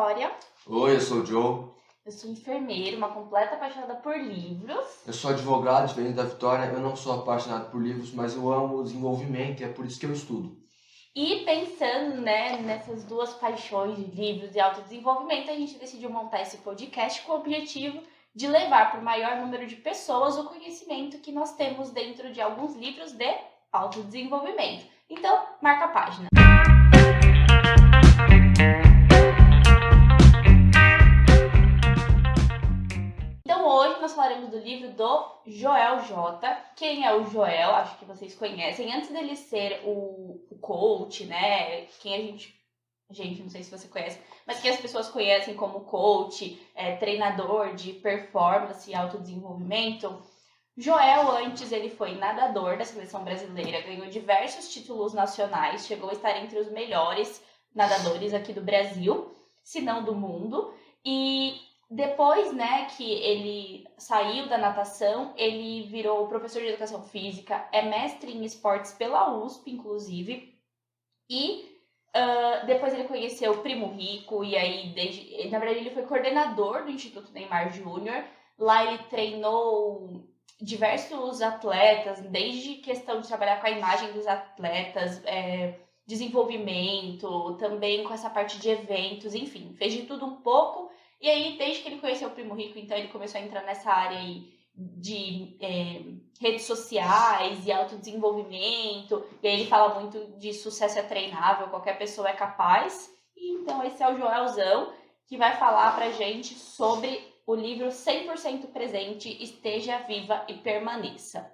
Vitória. Oi, eu sou o Joe. Eu sou enfermeira, uma completa apaixonada por livros. Eu sou advogado, diferente da Vitória. Eu não sou apaixonado por livros, mas eu amo o desenvolvimento e é por isso que eu estudo. E pensando, nessas duas paixões de livros e autodesenvolvimento, a gente decidiu montar esse podcast com o objetivo de levar para o maior número de pessoas o conhecimento que nós temos dentro de alguns livros de autodesenvolvimento. Então, marca a página. Então hoje nós falaremos do livro do Joel J. Quem é o Joel? Acho que vocês conhecem. Antes dele ser o coach, né? Quem a gente, não sei se você conhece, mas que as pessoas conhecem como coach, treinador de performance e autodesenvolvimento. Joel, antes, ele foi nadador da seleção brasileira, ganhou diversos títulos nacionais, chegou a estar entre os melhores nadadores aqui do Brasil, se não do mundo. E depois, que ele saiu da natação, ele virou professor de educação física, é mestre em esportes pela USP, inclusive. E depois ele conheceu o Primo Rico, e aí, na verdade, ele foi coordenador do Instituto Neymar Júnior. Lá ele treinou diversos atletas, desde questão de trabalhar com a imagem dos atletas, desenvolvimento, também com essa parte de eventos, enfim, fez de tudo um pouco. E aí, desde que ele conheceu o Primo Rico, então ele começou a entrar nessa área aí de redes sociais e autodesenvolvimento. E aí ele fala muito de sucesso é treinável, qualquer pessoa é capaz. E então esse é o Joelzão, que vai falar pra gente sobre o livro 100% Presente, Esteja Viva e Permaneça.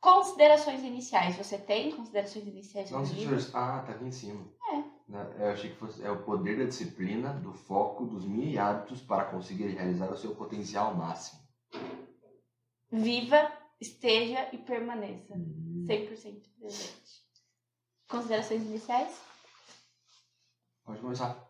Considerações iniciais. Você tem considerações iniciais sobre o livro? Tá aqui em cima. Eu achei que fosse o poder da disciplina, do foco, dos mini hábitos para conseguir realizar o seu potencial máximo. Viva, esteja e permaneça. 100% presente. Considerações iniciais? Pode começar.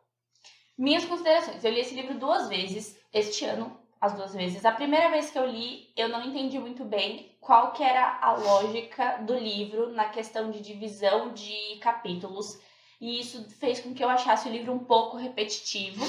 Minhas considerações. Eu li esse livro 2 vezes este ano, as 2 vezes. A primeira vez que eu li, eu não entendi muito bem qual que era a lógica do livro na questão de divisão de capítulos. E isso fez com que eu achasse o livro um pouco repetitivo.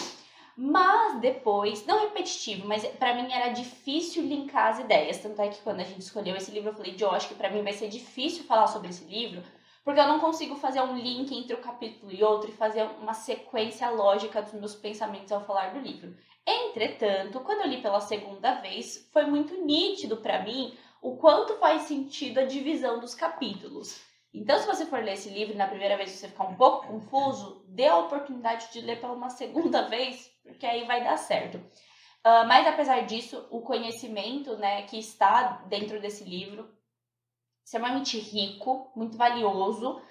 Mas depois, não repetitivo, mas pra mim era difícil linkar as ideias. Tanto é que quando a gente escolheu esse livro, eu falei, Joe, acho que pra mim vai ser difícil falar sobre esse livro, porque eu não consigo fazer um link entre um capítulo e outro e fazer uma sequência lógica dos meus pensamentos ao falar do livro. Entretanto, quando eu li pela segunda vez, foi muito nítido pra mim o quanto faz sentido a divisão dos capítulos. Então, se você for ler esse livro e na primeira vez você ficar um pouco confuso, dê a oportunidade de ler pela uma segunda vez, porque aí vai dar certo. Mas, apesar disso, o conhecimento, que está dentro desse livro, extremamente rico, muito valioso.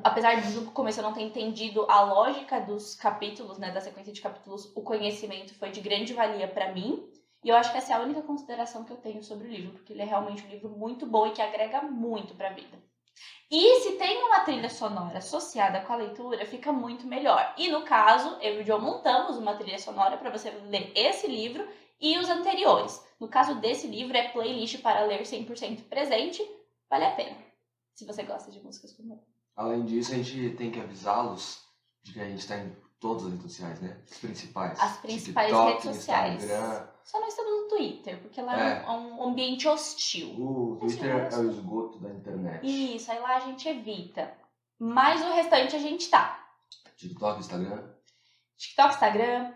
Apesar de no começo eu não ter entendido a lógica dos capítulos, da sequência de capítulos, o conhecimento foi de grande valia para mim. E eu acho que essa é a única consideração que eu tenho sobre o livro, porque ele é realmente um livro muito bom e que agrega muito para a vida. E se tem uma trilha sonora associada com a leitura, fica muito melhor. E no caso, eu e o Joe montamos uma trilha sonora para você ler esse livro e os anteriores. No caso desse livro, é playlist para ler 100% presente. Vale a pena, se você gosta de músicas como eu. Além disso, a gente tem que avisá-los de que a gente está em todas as redes sociais, né? As principais. As principais TikTok, redes sociais. Instagram. Só não estamos no Twitter, porque lá é um ambiente hostil. O Twitter é o esgoto da internet. Isso, aí lá a gente evita. Mas o restante a gente tá. TikTok, Instagram. TikTok, Instagram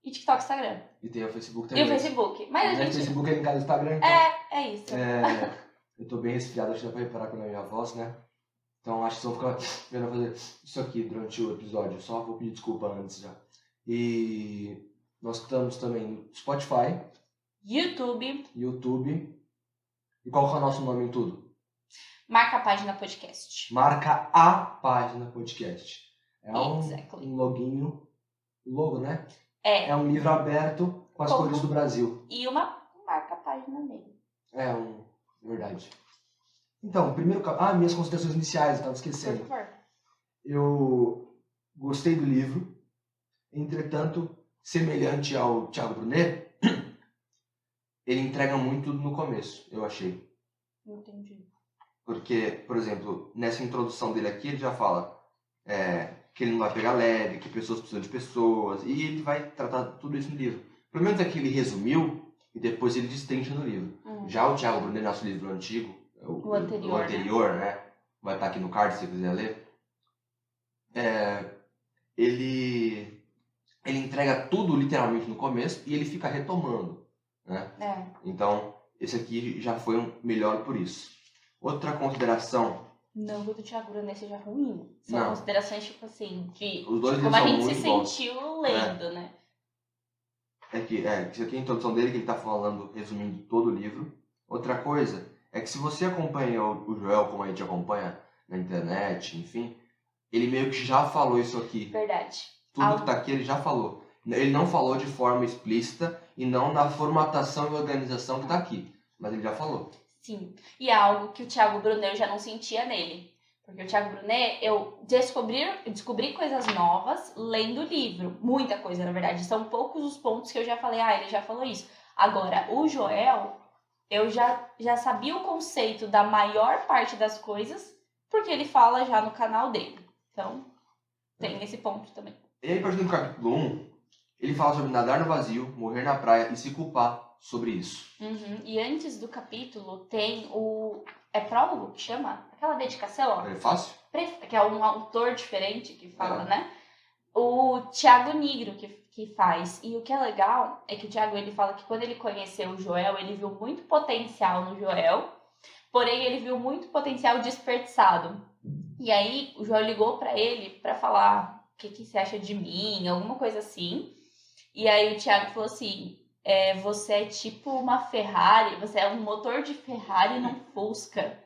e TikTok, Instagram. E tem o Facebook também. E o Facebook. Mas o Facebook é linkado ao Instagram, então. É isso. Eu tô bem resfriado, acho que dá pra reparar pela minha voz, né? Então acho que se eu ficar vendo fazer isso aqui durante o episódio, só vou pedir desculpa antes já. E nós estamos também no Spotify, YouTube. E qual que é o nosso nome em tudo? Marca a página podcast. Marca a página podcast. É um loginho. Logo, né? É um livro aberto com as cores do Brasil. E uma marca a página nele. Verdade. Então, primeiro... minhas considerações iniciais, eu estava esquecendo. Por favor. Eu gostei do livro. Entretanto, semelhante ao Thiago Brunet, ele entrega muito no começo, eu achei. Entendi. Porque, por exemplo, nessa introdução dele aqui, ele já fala que ele não vai pegar leve, que pessoas precisam de pessoas, e ele vai tratar tudo isso no livro. Pelo menos aqui ele resumiu e depois ele destrincha no livro. Já o Thiago Brunet, nosso livro antigo, O anterior, né? Vai estar aqui no card se você quiser ler. Ele entrega tudo literalmente no começo e ele fica retomando, né? Então, esse aqui já foi um melhor por isso. Outra consideração. Não que o do Thiago Brunet seja ruim. São Não. considerações, tipo assim, de Os dois como a são gente se muito bons. sentiu lendo, né? Isso aqui é a introdução dele, que ele está falando, resumindo todo o livro. Outra coisa é que se você acompanha o Joel, como a gente acompanha na internet, enfim, ele meio que já falou isso aqui. Verdade. Tudo que está aqui ele já falou. Ele não falou de forma explícita e não na formatação e organização que está aqui, mas ele já falou. Sim, e é algo que o Thiago Brunet eu já não sentia nele. Porque o Thiago Brunet, eu descobri coisas novas lendo o livro. Muita coisa, na verdade. São poucos os pontos que eu já falei, ele já falou isso. Agora, o Joel, eu já sabia o conceito da maior parte das coisas, porque ele fala já no canal dele. Então, tem esse ponto também. E aí, partindo do capítulo 1, ele fala sobre nadar no vazio, morrer na praia e se culpar sobre isso. E antes do capítulo tem o... É prólogo que chama? Aquela dedicação, ó. É fácil? Que é um autor diferente que fala, né? O Thiago Nigro que faz. E o que é legal é que o Thiago, ele fala que quando ele conheceu o Joel, ele viu muito potencial no Joel, porém ele viu muito potencial desperdiçado. E aí o Joel ligou pra ele pra falar o que você acha de mim, alguma coisa assim. E aí o Thiago falou assim, você é tipo uma Ferrari, você é um motor de Ferrari num Fusca.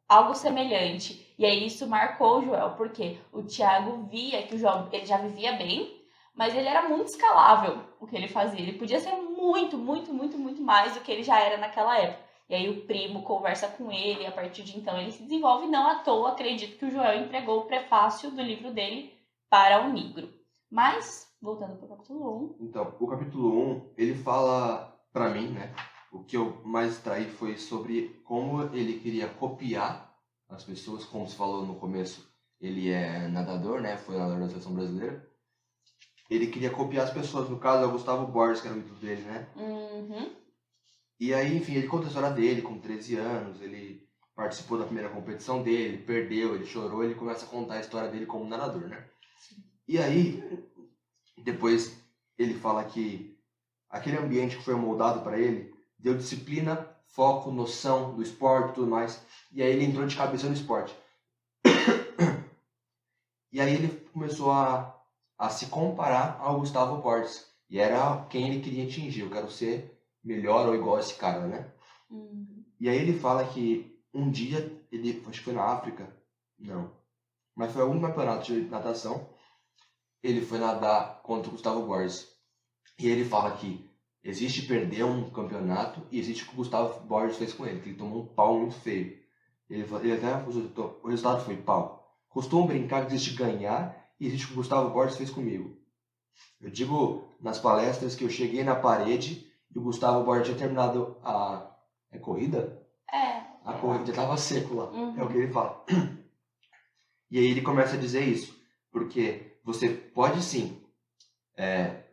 Algo semelhante. E aí isso marcou o Joel, porque o Thiago via que o Joel, ele já vivia bem, mas ele era muito escalável o que ele fazia. Ele podia ser muito, muito, muito, muito mais do que ele já era naquela época. E aí o primo conversa com ele, e a partir de então ele se desenvolve. Não à toa, acredito que o Joel entregou o prefácio do livro dele para o Nigro. Mas, voltando para o capítulo 1. Então, o capítulo 1, ele fala, pra mim, né? O que eu mais extraí foi sobre como ele queria copiar as pessoas, como se falou no começo. Ele é nadador, né? Foi nadador da seleção brasileira. Ele queria copiar as pessoas, no caso é o Gustavo Borges, que era o ídolo dele, né? E aí, enfim, ele conta a história dele com 13 anos, ele participou da primeira competição dele, perdeu, ele chorou, ele começa a contar a história dele como nadador, né? E aí, depois ele fala que aquele ambiente que foi moldado para ele deu disciplina, foco, noção do esporte e tudo mais. E aí ele entrou de cabeça no esporte. E aí ele começou a se comparar ao Gustavo Borges. E era quem ele queria atingir. Eu quero ser melhor ou igual a esse cara, né? E aí ele fala que um dia, acho que foi na África, não, mas foi algum campeonato de natação, ele foi nadar contra o Gustavo Borges. E ele fala que existe perder um campeonato e existe o que o Gustavo Borges fez com ele, que ele tomou um pau muito feio. Ele até o resultado foi pau. Costumo brincar que existe ganhar e existe o que o Gustavo Borges fez comigo. Eu digo nas palestras que eu cheguei na parede e o Gustavo Borges tinha terminado a corrida. A corrida já estava seco lá. É o que ele fala. E aí ele começa a dizer isso. Porque você pode sim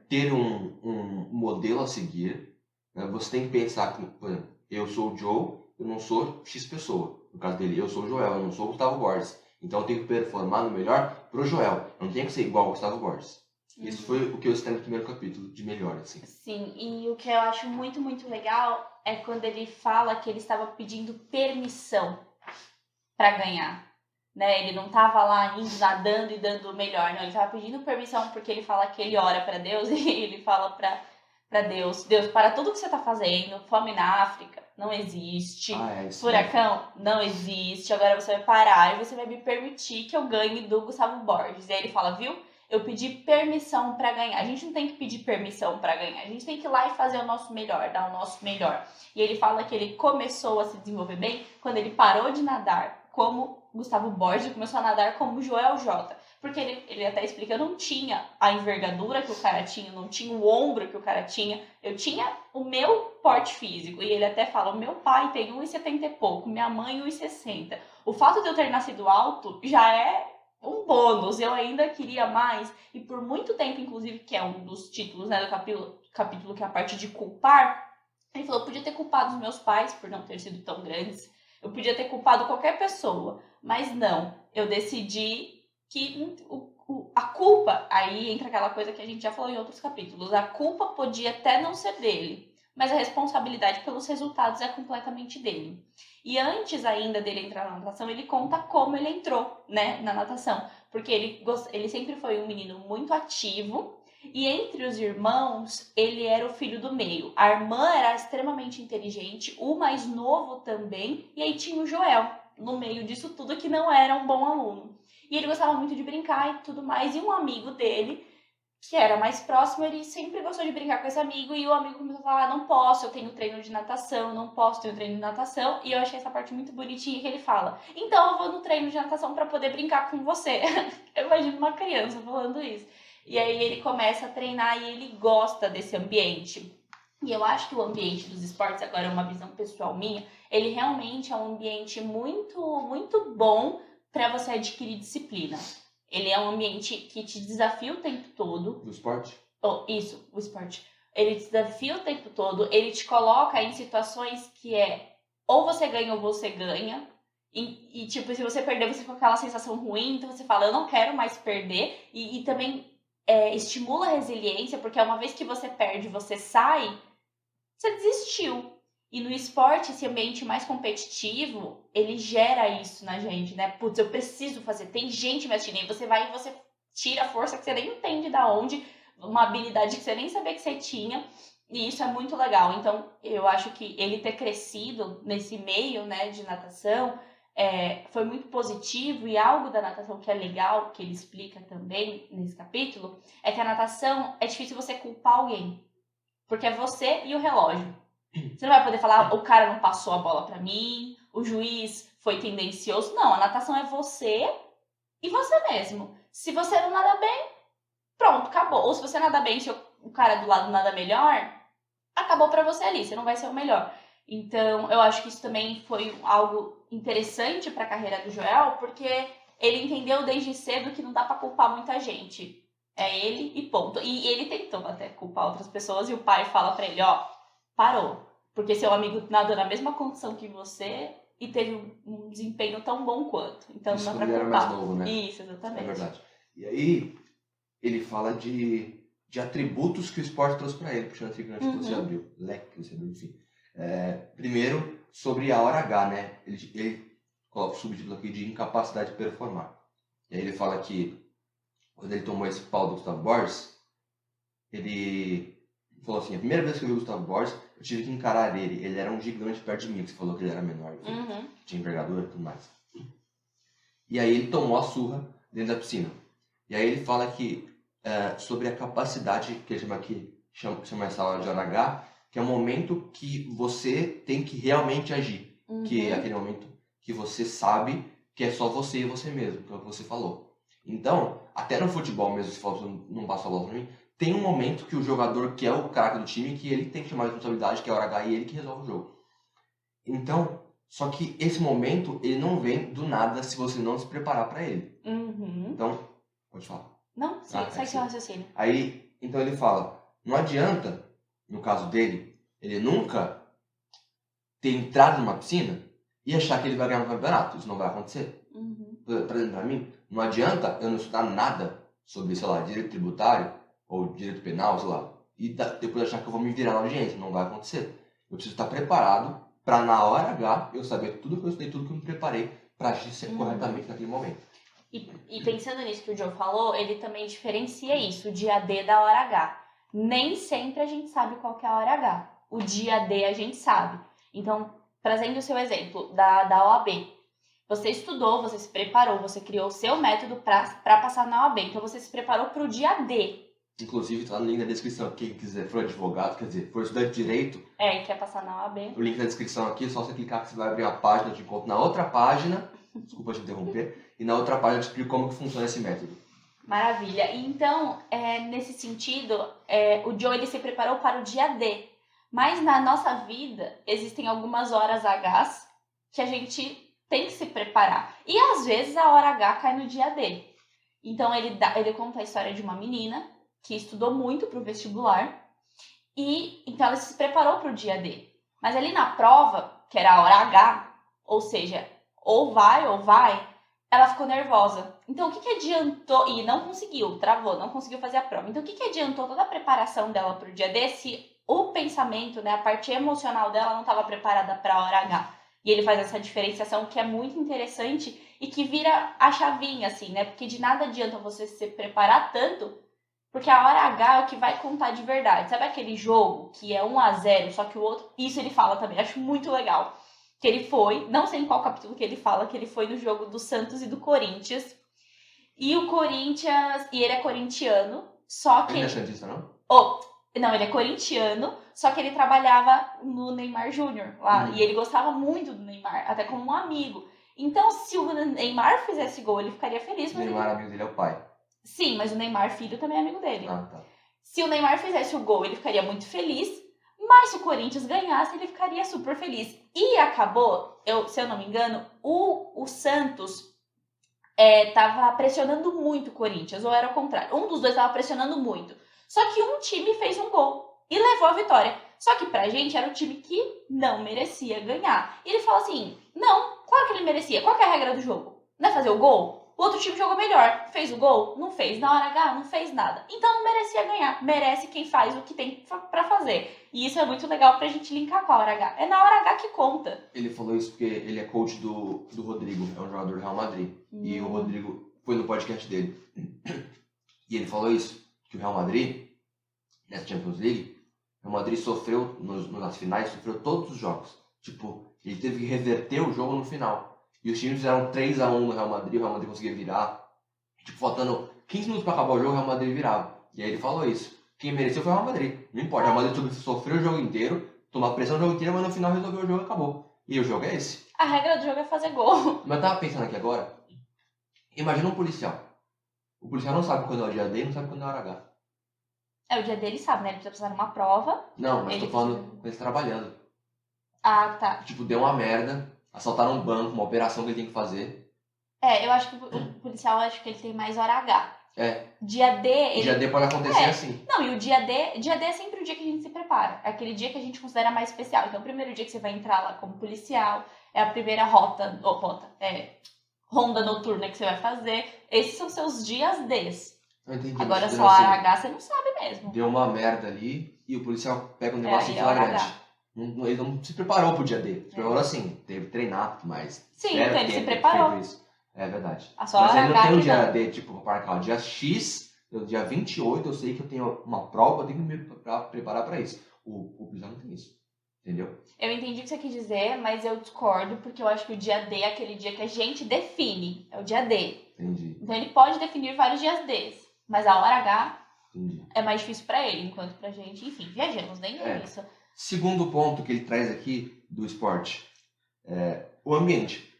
ter um modelo a seguir, né? Você tem que pensar que, por exemplo, eu sou o Joe, eu não sou X pessoa. No caso dele, eu sou o Joel, eu não sou o Gustavo Borges. Então eu tenho que performar no melhor pro Joel. Eu não tenho que ser igual ao Gustavo Borges. Isso foi o que eu escrevi no primeiro capítulo, de melhor, assim. Sim, e o que eu acho muito, muito legal é quando ele fala que ele estava pedindo permissão para ganhar. Né? Ele não estava lá indo, nadando e dando o melhor, não. Ele estava pedindo permissão porque ele fala que ele ora para Deus e ele fala para Deus, para tudo que você está fazendo, fome na África não existe, furacão não existe, agora você vai parar e você vai me permitir que eu ganhe do Gustavo Borges. E aí ele fala, viu? Eu pedi permissão para ganhar. A gente não tem que pedir permissão para ganhar, a gente tem que ir lá e fazer o nosso melhor, dar o nosso melhor. E ele fala que ele começou a se desenvolver bem quando ele parou de nadar como Gustavo Borges e começou a nadar como Joel J. Porque ele até explica, eu não tinha a envergadura que o cara tinha, não tinha o ombro que o cara tinha, eu tinha o meu porte físico. E ele até fala, o meu pai tem 1,70 e pouco, minha mãe 1,60. O fato de eu ter nascido alto já é um bônus, eu ainda queria mais. E por muito tempo, inclusive, que é um dos títulos, né, do capítulo que é a parte de culpar, ele falou, eu podia ter culpado os meus pais por não ter sido tão grandes, eu podia ter culpado qualquer pessoa, mas não, eu decidi que a culpa, aí entra aquela coisa que a gente já falou em outros capítulos, a culpa podia até não ser dele, mas a responsabilidade pelos resultados é completamente dele. E antes ainda dele entrar na natação, ele conta como ele entrou, né, na natação, porque ele sempre foi um menino muito ativo, e entre os irmãos, ele era o filho do meio. A irmã era extremamente inteligente, o mais novo também, e aí tinha o Joel, no meio disso tudo, que não era um bom aluno. E ele gostava muito de brincar e tudo mais, e um amigo dele, que era mais próximo, ele sempre gostou de brincar com esse amigo, e o amigo começou a falar, não posso, eu tenho treino de natação, não posso, tenho treino de natação, e eu achei essa parte muito bonitinha que ele fala, então eu vou no treino de natação para poder brincar com você. Eu imagino uma criança falando isso. E aí ele começa a treinar e ele gosta desse ambiente. E eu acho que o ambiente dos esportes, agora é uma visão pessoal minha, ele realmente é um ambiente muito, muito bom para você adquirir disciplina. Ele é um ambiente que te desafia o tempo todo. Do esporte? Oh, isso, o esporte. Ele te desafia o tempo todo, ele te coloca em situações que é ou você ganha ou você ganha. E tipo, se você perder, você fica com aquela sensação ruim, então você fala, eu não quero mais perder. E também estimula a resiliência, porque uma vez que você perde, você sai, você desistiu. E no esporte, esse ambiente mais competitivo, ele gera isso na gente, né? Putz, eu preciso fazer, tem gente me assistindo. E você vai e você tira a força que você nem entende da onde, uma habilidade que você nem sabia que você tinha. E isso é muito legal. Então, eu acho que ele ter crescido nesse meio, né, de natação, foi muito positivo. E algo da natação que é legal, que ele explica também nesse capítulo, é que a natação é difícil você culpar alguém. Porque é você e o relógio. Você não vai poder falar, o cara não passou a bola pra mim, o juiz foi tendencioso. Não, a natação é você e você mesmo. Se você não nada bem, pronto, acabou. Ou se você nada bem, se o cara do lado nada melhor, acabou pra você ali, você não vai ser o melhor. Então, eu acho que isso também foi algo interessante pra carreira do Joel, porque ele entendeu desde cedo que não dá pra culpar muita gente. É ele e ponto. E ele tentou até culpar outras pessoas e o pai fala pra ele, ó, parou. Porque seu amigo nadou na mesma condição que você e teve um desempenho tão bom quanto. Então Isso não dá quando pra ele era mais culpar. novo, né? Isso, É exatamente. verdade. E aí, ele fala de atributos que o esporte trouxe para ele, puxando aqui o gancho que você abriu, leque que você abriu, enfim. Primeiro, sobre a hora H, né? Ele coloca o subtítulo aqui de incapacidade de performar. E aí ele fala que quando ele tomou esse pau do Gustavo Borges, ele falou assim, a primeira vez que eu vi o Gustavo Borges, eu tive que encarar ele. Ele era um gigante perto de mim, que você falou que ele era menor, enfim, tinha envergadura e tudo mais. E aí ele tomou a surra dentro da piscina. E aí ele fala que sobre a capacidade, que ele chama aqui, chama essa hora de hora H, que é o momento que você tem que realmente agir. Que é aquele momento que você sabe que é só você e você mesmo, que é o que você falou. Então, até no futebol mesmo, se você não passa a bola pra mim, tem um momento que o jogador, que é o craque do time, que ele tem que chamar a responsabilidade, que é a hora H, e ele que resolve o jogo. Então, só que esse momento, ele não vem do nada se você não se preparar para ele. Então, pode falar. Não, segue seu raciocínio. Aí, então ele fala, não adianta, no caso dele, ele nunca ter entrado numa piscina e achar que ele vai ganhar um campeonato. Isso não vai acontecer. Por exemplo, para mim, não adianta eu não estudar nada sobre, sei lá, direito tributário ou direito penal, sei lá, e depois achar que eu vou me virar na audiência. Não vai acontecer. Eu preciso estar preparado para, na hora H, eu saber tudo que eu estudei, tudo que eu me preparei para agir corretamente naquele momento. E pensando nisso que o Joe falou, ele também diferencia isso, o dia D da hora H. Nem sempre a gente sabe qual que é a hora H. O dia D a gente sabe. Então, trazendo o seu exemplo da OAB. Você estudou, você se preparou, você criou o seu método para passar na OAB. Então, você se preparou para o dia D. Inclusive, tá no link na descrição. Quem quiser, for advogado, quer dizer, for estudante de direito. E quer passar na OAB. O link na descrição aqui, é só você clicar que você vai abrir uma página, eu te encontro na outra página. Desculpa te interromper. E na outra página eu te explico como que funciona esse método. Maravilha. E então, nesse sentido, o Joe ele se preparou para o dia D. Mas na nossa vida, existem algumas horas Hs que a gente tem que se preparar. E às vezes a hora H cai no dia D. Então ele conta a história de uma menina que estudou muito pro vestibular e então ela se preparou pro dia D. Mas ali na prova, que era a hora H, ou seja, ou vai, ela ficou nervosa. Então o que adiantou? E não conseguiu, travou, não conseguiu fazer a prova. Então o que adiantou toda a preparação dela pro dia D se o pensamento, né, a parte emocional dela não estava preparada para a hora H? E ele faz essa diferenciação que é muito interessante e que vira a chavinha, assim, né? Porque de nada adianta você se preparar tanto, porque a hora H é o que vai contar de verdade. Sabe aquele jogo que é 1-0, só que o outro... Isso ele fala também, acho muito legal. Que ele foi, não sei em qual capítulo que ele fala, que ele foi no jogo do Santos e do Corinthians. E o Corinthians... E ele é corintiano, só que... Ele não é santista, não? Não, ele é corintiano, só que ele trabalhava no Neymar Júnior lá. E ele gostava muito do Neymar, até como um amigo. Então, se o Neymar fizesse gol, ele ficaria feliz. O Neymar, amigo dele, é o pai. Sim, mas o Neymar, filho, também é amigo dele. Ah, tá. Se o Neymar fizesse o gol, ele ficaria muito feliz. Mas se o Corinthians ganhasse, ele ficaria super feliz. E acabou, se eu não me engano, o Santos tava pressionando muito o Corinthians, ou era o contrário. Um dos dois tava pressionando muito. Só que um time fez um gol e levou a vitória. Só que pra gente era o time que não merecia ganhar. E ele fala assim, não, claro que ele merecia. Qual que é a regra do jogo? Não é fazer o gol? O outro time jogou melhor. Fez o gol? Não fez. Na hora H, não fez nada. Então não merecia ganhar. Merece quem faz o que tem pra fazer. E isso é muito legal pra gente linkar com a hora H. É na hora H que conta. Ele falou isso porque ele é coach do Rodrigo, é um jogador do Real Madrid. E o Rodrigo foi no podcast dele. E ele falou isso, que o Real Madrid, nessa Champions League, o Real Madrid sofreu, nas finais, sofreu todos os jogos. Tipo, ele teve que reverter o jogo no final. E os times fizeram 3-1 no Real Madrid, o Real Madrid conseguia virar. Tipo, faltando 15 minutos pra acabar o jogo, o Real Madrid virava. E aí ele falou isso. Quem mereceu foi o Real Madrid. Não importa, o Real Madrid sofreu o jogo inteiro, tomou pressão o jogo inteiro, mas no final resolveu o jogo e acabou. E o jogo é esse. A regra do jogo é fazer gol. Mas eu tava pensando aqui agora, imagina um policial. O policial não sabe quando é o dia D e não sabe quando é a hora H. O dia dele, sabe, né? Ele precisa passar numa prova. Não, mas tô falando com ele trabalhando. Ah, tá. Tipo, deu uma merda, assaltaram um banco, uma operação que ele tem que fazer. Eu acho que o policial, acho que ele tem mais hora H. É. Dia D... Dia D pode acontecer assim. Não, e o dia D é sempre o dia que a gente se prepara. É aquele dia que a gente considera mais especial. Então, o primeiro dia que você vai entrar lá como policial, é a primeira ronda noturna que você vai fazer. Esses são seus dias Ds. Eu entendi. Agora, só a hora H, você não sabe mesmo. Deu uma merda ali e o policial pega um negócio em flagrante. Ele não se preparou pro dia D. Se preparou assim, teve que treinar, mas... Sim, então ele se preparou. É verdade. A sua mas hora aí não H tem o dia não. D, tipo, para cá, o dia X, o dia 28, eu sei que eu tenho uma prova, eu tenho que me preparar pra isso. O policial não tem isso. Entendeu? Eu entendi o que você quis dizer, mas eu discordo, porque eu acho que o dia D é aquele dia que a gente define. É o dia D. Entendi. Então ele pode definir vários dias Ds, mas a hora H Entendi. é mais difícil pra ele, enquanto pra gente, enfim, viajamos, nem isso. Segundo ponto que ele traz aqui do esporte, o ambiente.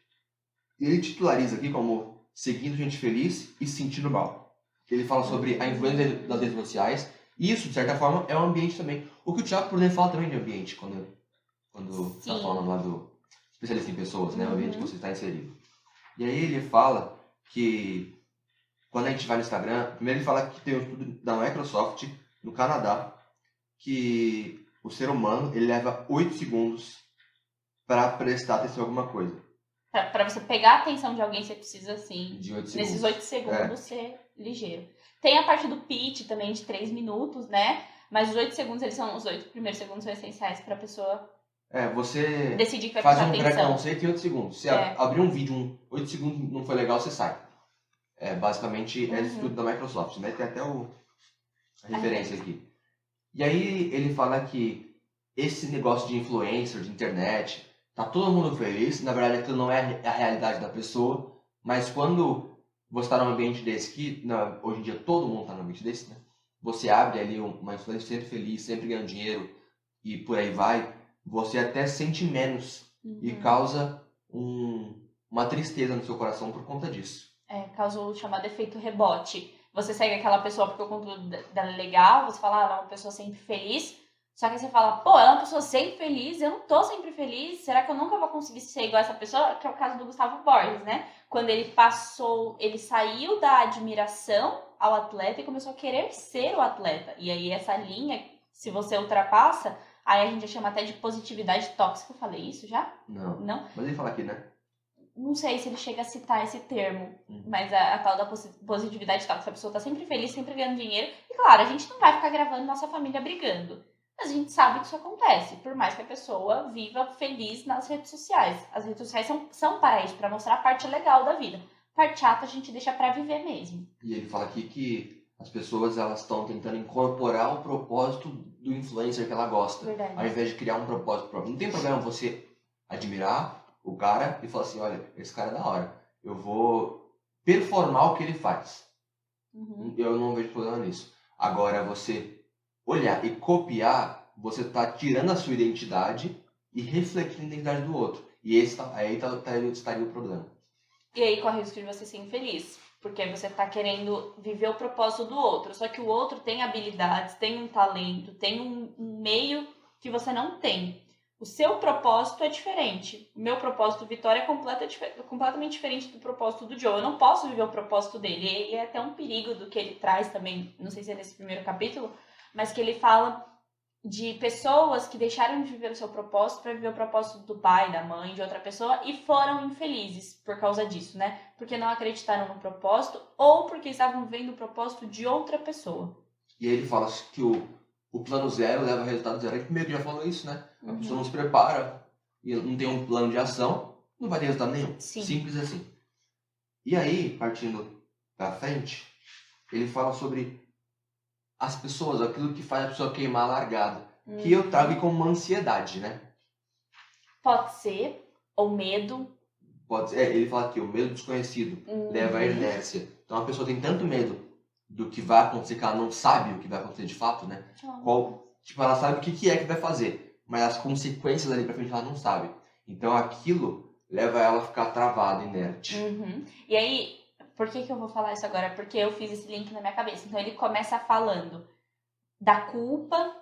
Ele titulariza aqui como seguindo gente feliz e se sentindo mal. Ele fala sobre a influência das redes sociais. E isso, de certa forma, é um ambiente também. O que o Thiago, por exemplo, fala também de ambiente, quando está falando lá do especialista em pessoas, né? O ambiente que você está inserido. E aí ele fala que quando a gente vai no Instagram, primeiro ele fala que tem um estudo da Microsoft, no Canadá, que o ser humano ele leva 8 segundos para prestar atenção em alguma coisa. Pra você pegar a atenção de alguém, você precisa, assim, De 8 segundos. nesses 8 segundos, ser ligeiro. Tem a parte do pitch também, de 3 minutos, né? Mas os 8 segundos, eles são os 8 primeiros segundos são essenciais pra pessoa você decidir que vai faz prestar um atenção. pré-conceito em 8 segundos. Se abrir um vídeo, 8 segundos não foi legal, você sai. Basicamente, é esse estudo da Microsoft, né? Tem até a referência aqui. E aí ele fala que esse negócio de influencer, de internet, tá todo mundo feliz, na verdade aquilo não é a realidade da pessoa, mas quando você está num ambiente desse, que hoje em dia todo mundo está num ambiente desse, né? Você abre ali uma influência sempre feliz, sempre ganhando dinheiro e por aí vai, você até sente menos e causa uma tristeza no seu coração por conta disso. Causa o chamado efeito rebote. Você segue aquela pessoa porque o conteúdo dela é legal, você fala, ela é uma pessoa sempre feliz, Só que aí você fala, pô, ela é uma pessoa sempre feliz, eu não tô sempre feliz, será que eu nunca vou conseguir ser igual essa pessoa? Que é o caso do Gustavo Borges, né? Quando ele saiu da admiração ao atleta e começou a querer ser o atleta. E aí essa linha, se você ultrapassa, aí a gente chama até de positividade tóxica. Eu falei isso já? Não. Não? Mas ele fala aqui, né? Não sei se ele chega a citar esse termo, mas a tal da positividade tóxica, a pessoa tá sempre feliz, sempre ganhando dinheiro. E claro, a gente não vai ficar gravando nossa família brigando. Mas a gente sabe que isso acontece, por mais que a pessoa viva feliz nas redes sociais. As redes sociais são para isso, para mostrar a parte legal da vida. A parte chata a gente deixa para viver mesmo. E ele fala aqui que as pessoas elas estão tentando incorporar o propósito do influencer que ela gosta. Verdade. Ao invés de criar um propósito próprio. Não tem problema você admirar o cara e falar assim, olha, esse cara é da hora. Eu vou performar o que ele faz. Eu não vejo problema nisso. Agora, você olhar e copiar, você está tirando a sua identidade e refletindo a identidade do outro. E aí estaria o problema. E aí corre o risco de você ser infeliz. Porque você tá querendo viver o propósito do outro. Só que o outro tem habilidades, tem um talento, tem um meio que você não tem. O seu propósito é diferente. O meu propósito, Vitória, é completamente diferente do propósito do Joe. Eu não posso viver o propósito dele. E é até um perigo do que ele traz também, não sei se é nesse primeiro capítulo, mas que ele fala de pessoas que deixaram de viver o seu propósito para viver o propósito do pai, da mãe, de outra pessoa e foram infelizes por causa disso, né? Porque não acreditaram no propósito ou porque estavam vendo o propósito de outra pessoa. E aí ele fala que o plano zero leva a resultado zero. Ele primeiro já falou isso, né? A Uhum. pessoa não se prepara e não tem um plano de ação, não vai ter resultado nenhum. Sim. Simples assim. E aí, partindo da frente, ele fala sobre as pessoas, aquilo que faz a pessoa queimar a largada. Que eu trago como uma ansiedade, né? Pode ser, ou medo. Pode ser, ele fala aqui, o medo desconhecido leva à inércia. Então a pessoa tem tanto medo do que vai acontecer, que ela não sabe o que vai acontecer de fato, né? Tipo, ela sabe o que é que vai fazer, mas as consequências ali pra frente ela não sabe. Então aquilo leva ela a ficar travada, inerte. E aí, por que eu vou falar isso agora? Porque eu fiz esse link na minha cabeça. Então ele começa falando da culpa,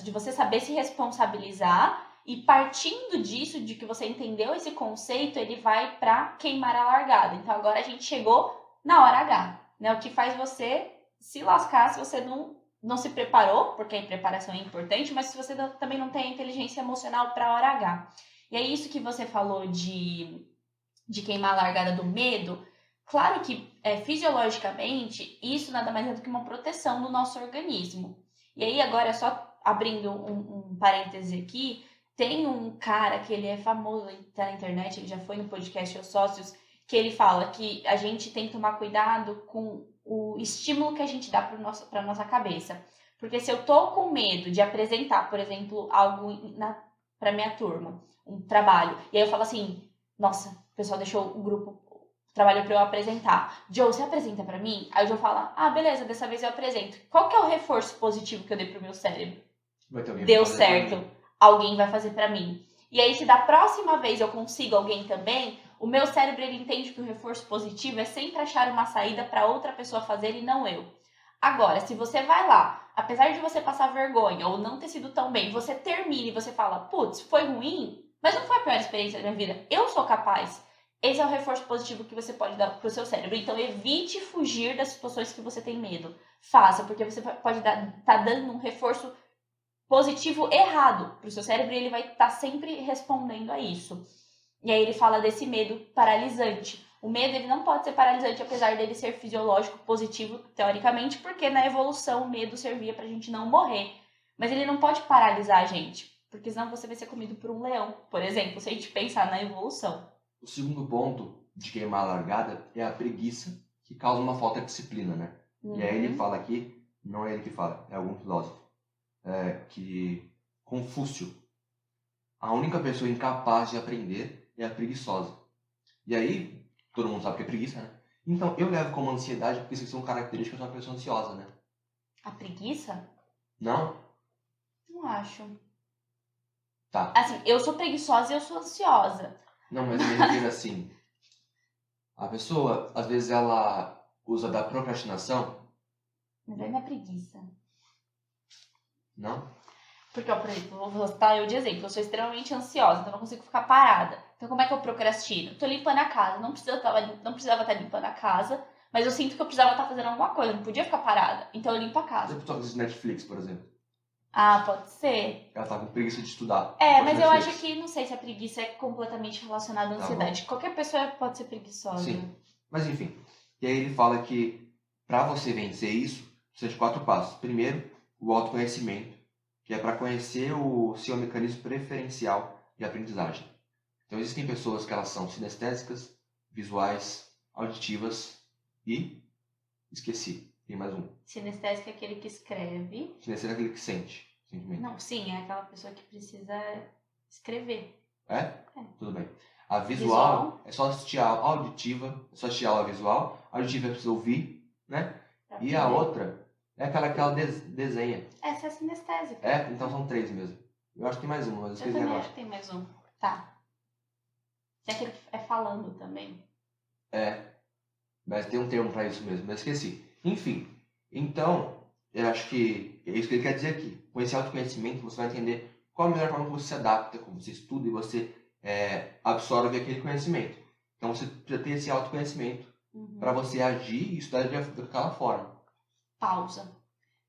de você saber se responsabilizar, e partindo disso, de que você entendeu esse conceito, ele vai para queimar a largada. Então agora a gente chegou na hora H, né? O que faz você se lascar se você não se preparou, porque a preparação é importante, mas se você também não tem a inteligência emocional para a hora H. E é isso que você falou de queimar a largada do medo. Claro que fisiologicamente isso nada mais é do que uma proteção do nosso organismo. E aí agora só abrindo um parêntese aqui, tem um cara que ele é famoso, ele tá na internet, ele já foi no podcast Os Sócios, que ele fala que a gente tem que tomar cuidado com o estímulo que a gente dá para nossa cabeça. Porque se eu tô com medo de apresentar, por exemplo, algo para minha turma, um trabalho, e aí eu falo assim, nossa, o pessoal deixou o grupo trabalho para eu apresentar. Joe, você apresenta para mim? Aí o Joe fala, beleza, dessa vez eu apresento. Qual que é o reforço positivo que eu dei pro meu cérebro? Deu certo. Alguém vai fazer para mim. E aí, se da próxima vez eu consigo alguém também, o meu cérebro ele entende que o reforço positivo é sempre achar uma saída para outra pessoa fazer e não eu. Agora, se você vai lá, apesar de você passar vergonha ou não ter sido tão bem, você termina e você fala, putz, foi ruim, mas não foi a pior experiência da minha vida. Eu sou capaz. Esse é o reforço positivo que você pode dar pro seu cérebro. Então, evite fugir das situações que você tem medo. Faça, porque você pode tá dando um reforço positivo errado pro seu cérebro e ele vai estar sempre respondendo a isso. E aí ele fala desse medo paralisante. O medo ele não pode ser paralisante, apesar dele ser fisiológico, positivo, teoricamente, porque na evolução o medo servia pra gente não morrer. Mas ele não pode paralisar a gente, porque senão você vai ser comido por um leão, por exemplo, se a gente pensar na evolução. O segundo ponto de queimar a largada é a preguiça, que causa uma falta de disciplina, né? E aí ele fala aqui, não é ele que fala, é algum filósofo, que Confúcio, a única pessoa incapaz de aprender é a preguiçosa. E aí, todo mundo sabe que é preguiça, né? Então, eu levo como ansiedade porque isso são características de uma pessoa ansiosa, né? A preguiça? Não? Não acho. Tá. Assim, eu sou preguiçosa e eu sou ansiosa. Não, mas eu me refiro assim. A pessoa, às vezes, ela usa da procrastinação. Mas aí não é preguiça. Não? Porque, ó, por exemplo, vou citar eu de exemplo. Eu sou extremamente ansiosa, então eu não consigo ficar parada. Então, como é que eu procrastino? Tô limpando a casa. Não precisava estar limpando a casa, mas eu sinto que eu precisava estar fazendo alguma coisa. Eu não podia ficar parada. Então, eu limpo a casa. Você pessoa que assiste Netflix, por exemplo. Ah, pode ser. Ela tá com preguiça de estudar. Mas eu acho que, não sei se a preguiça é completamente relacionada à ansiedade. Qualquer pessoa pode ser preguiçosa. Sim. Mas, enfim. E aí ele fala que para você vencer isso, precisa de 4 passos. Primeiro, o autoconhecimento, que é para conhecer o seu mecanismo preferencial de aprendizagem. Então, existem pessoas que elas são sinestésicas, visuais, auditivas e... esqueci, tem mais um. Sinestésico é aquele que escreve. Sinestésico é aquele que sente. Sentimento. Não, sim, é aquela pessoa que precisa escrever. É? Tudo bem. A visual é só assistir a auditiva, é só assistir a aula visual. A auditiva é preciso ouvir, né? E a outra é aquela que ela desenha. Essa é a sinestésica. Então são 3 mesmo. Eu acho que tem mais uma, mas eu esqueci também agora. acho que tem mais um. Tá. Tem aquele que é falando também. Mas tem um termo pra isso mesmo, mas esqueci. Enfim, então, eu acho que é isso que ele quer dizer aqui. Com esse autoconhecimento, você vai entender qual a melhor forma que você se adapta, como você estuda e você absorve aquele conhecimento. Então, você precisa ter esse autoconhecimento para você agir e estudar daquela forma. Pausa.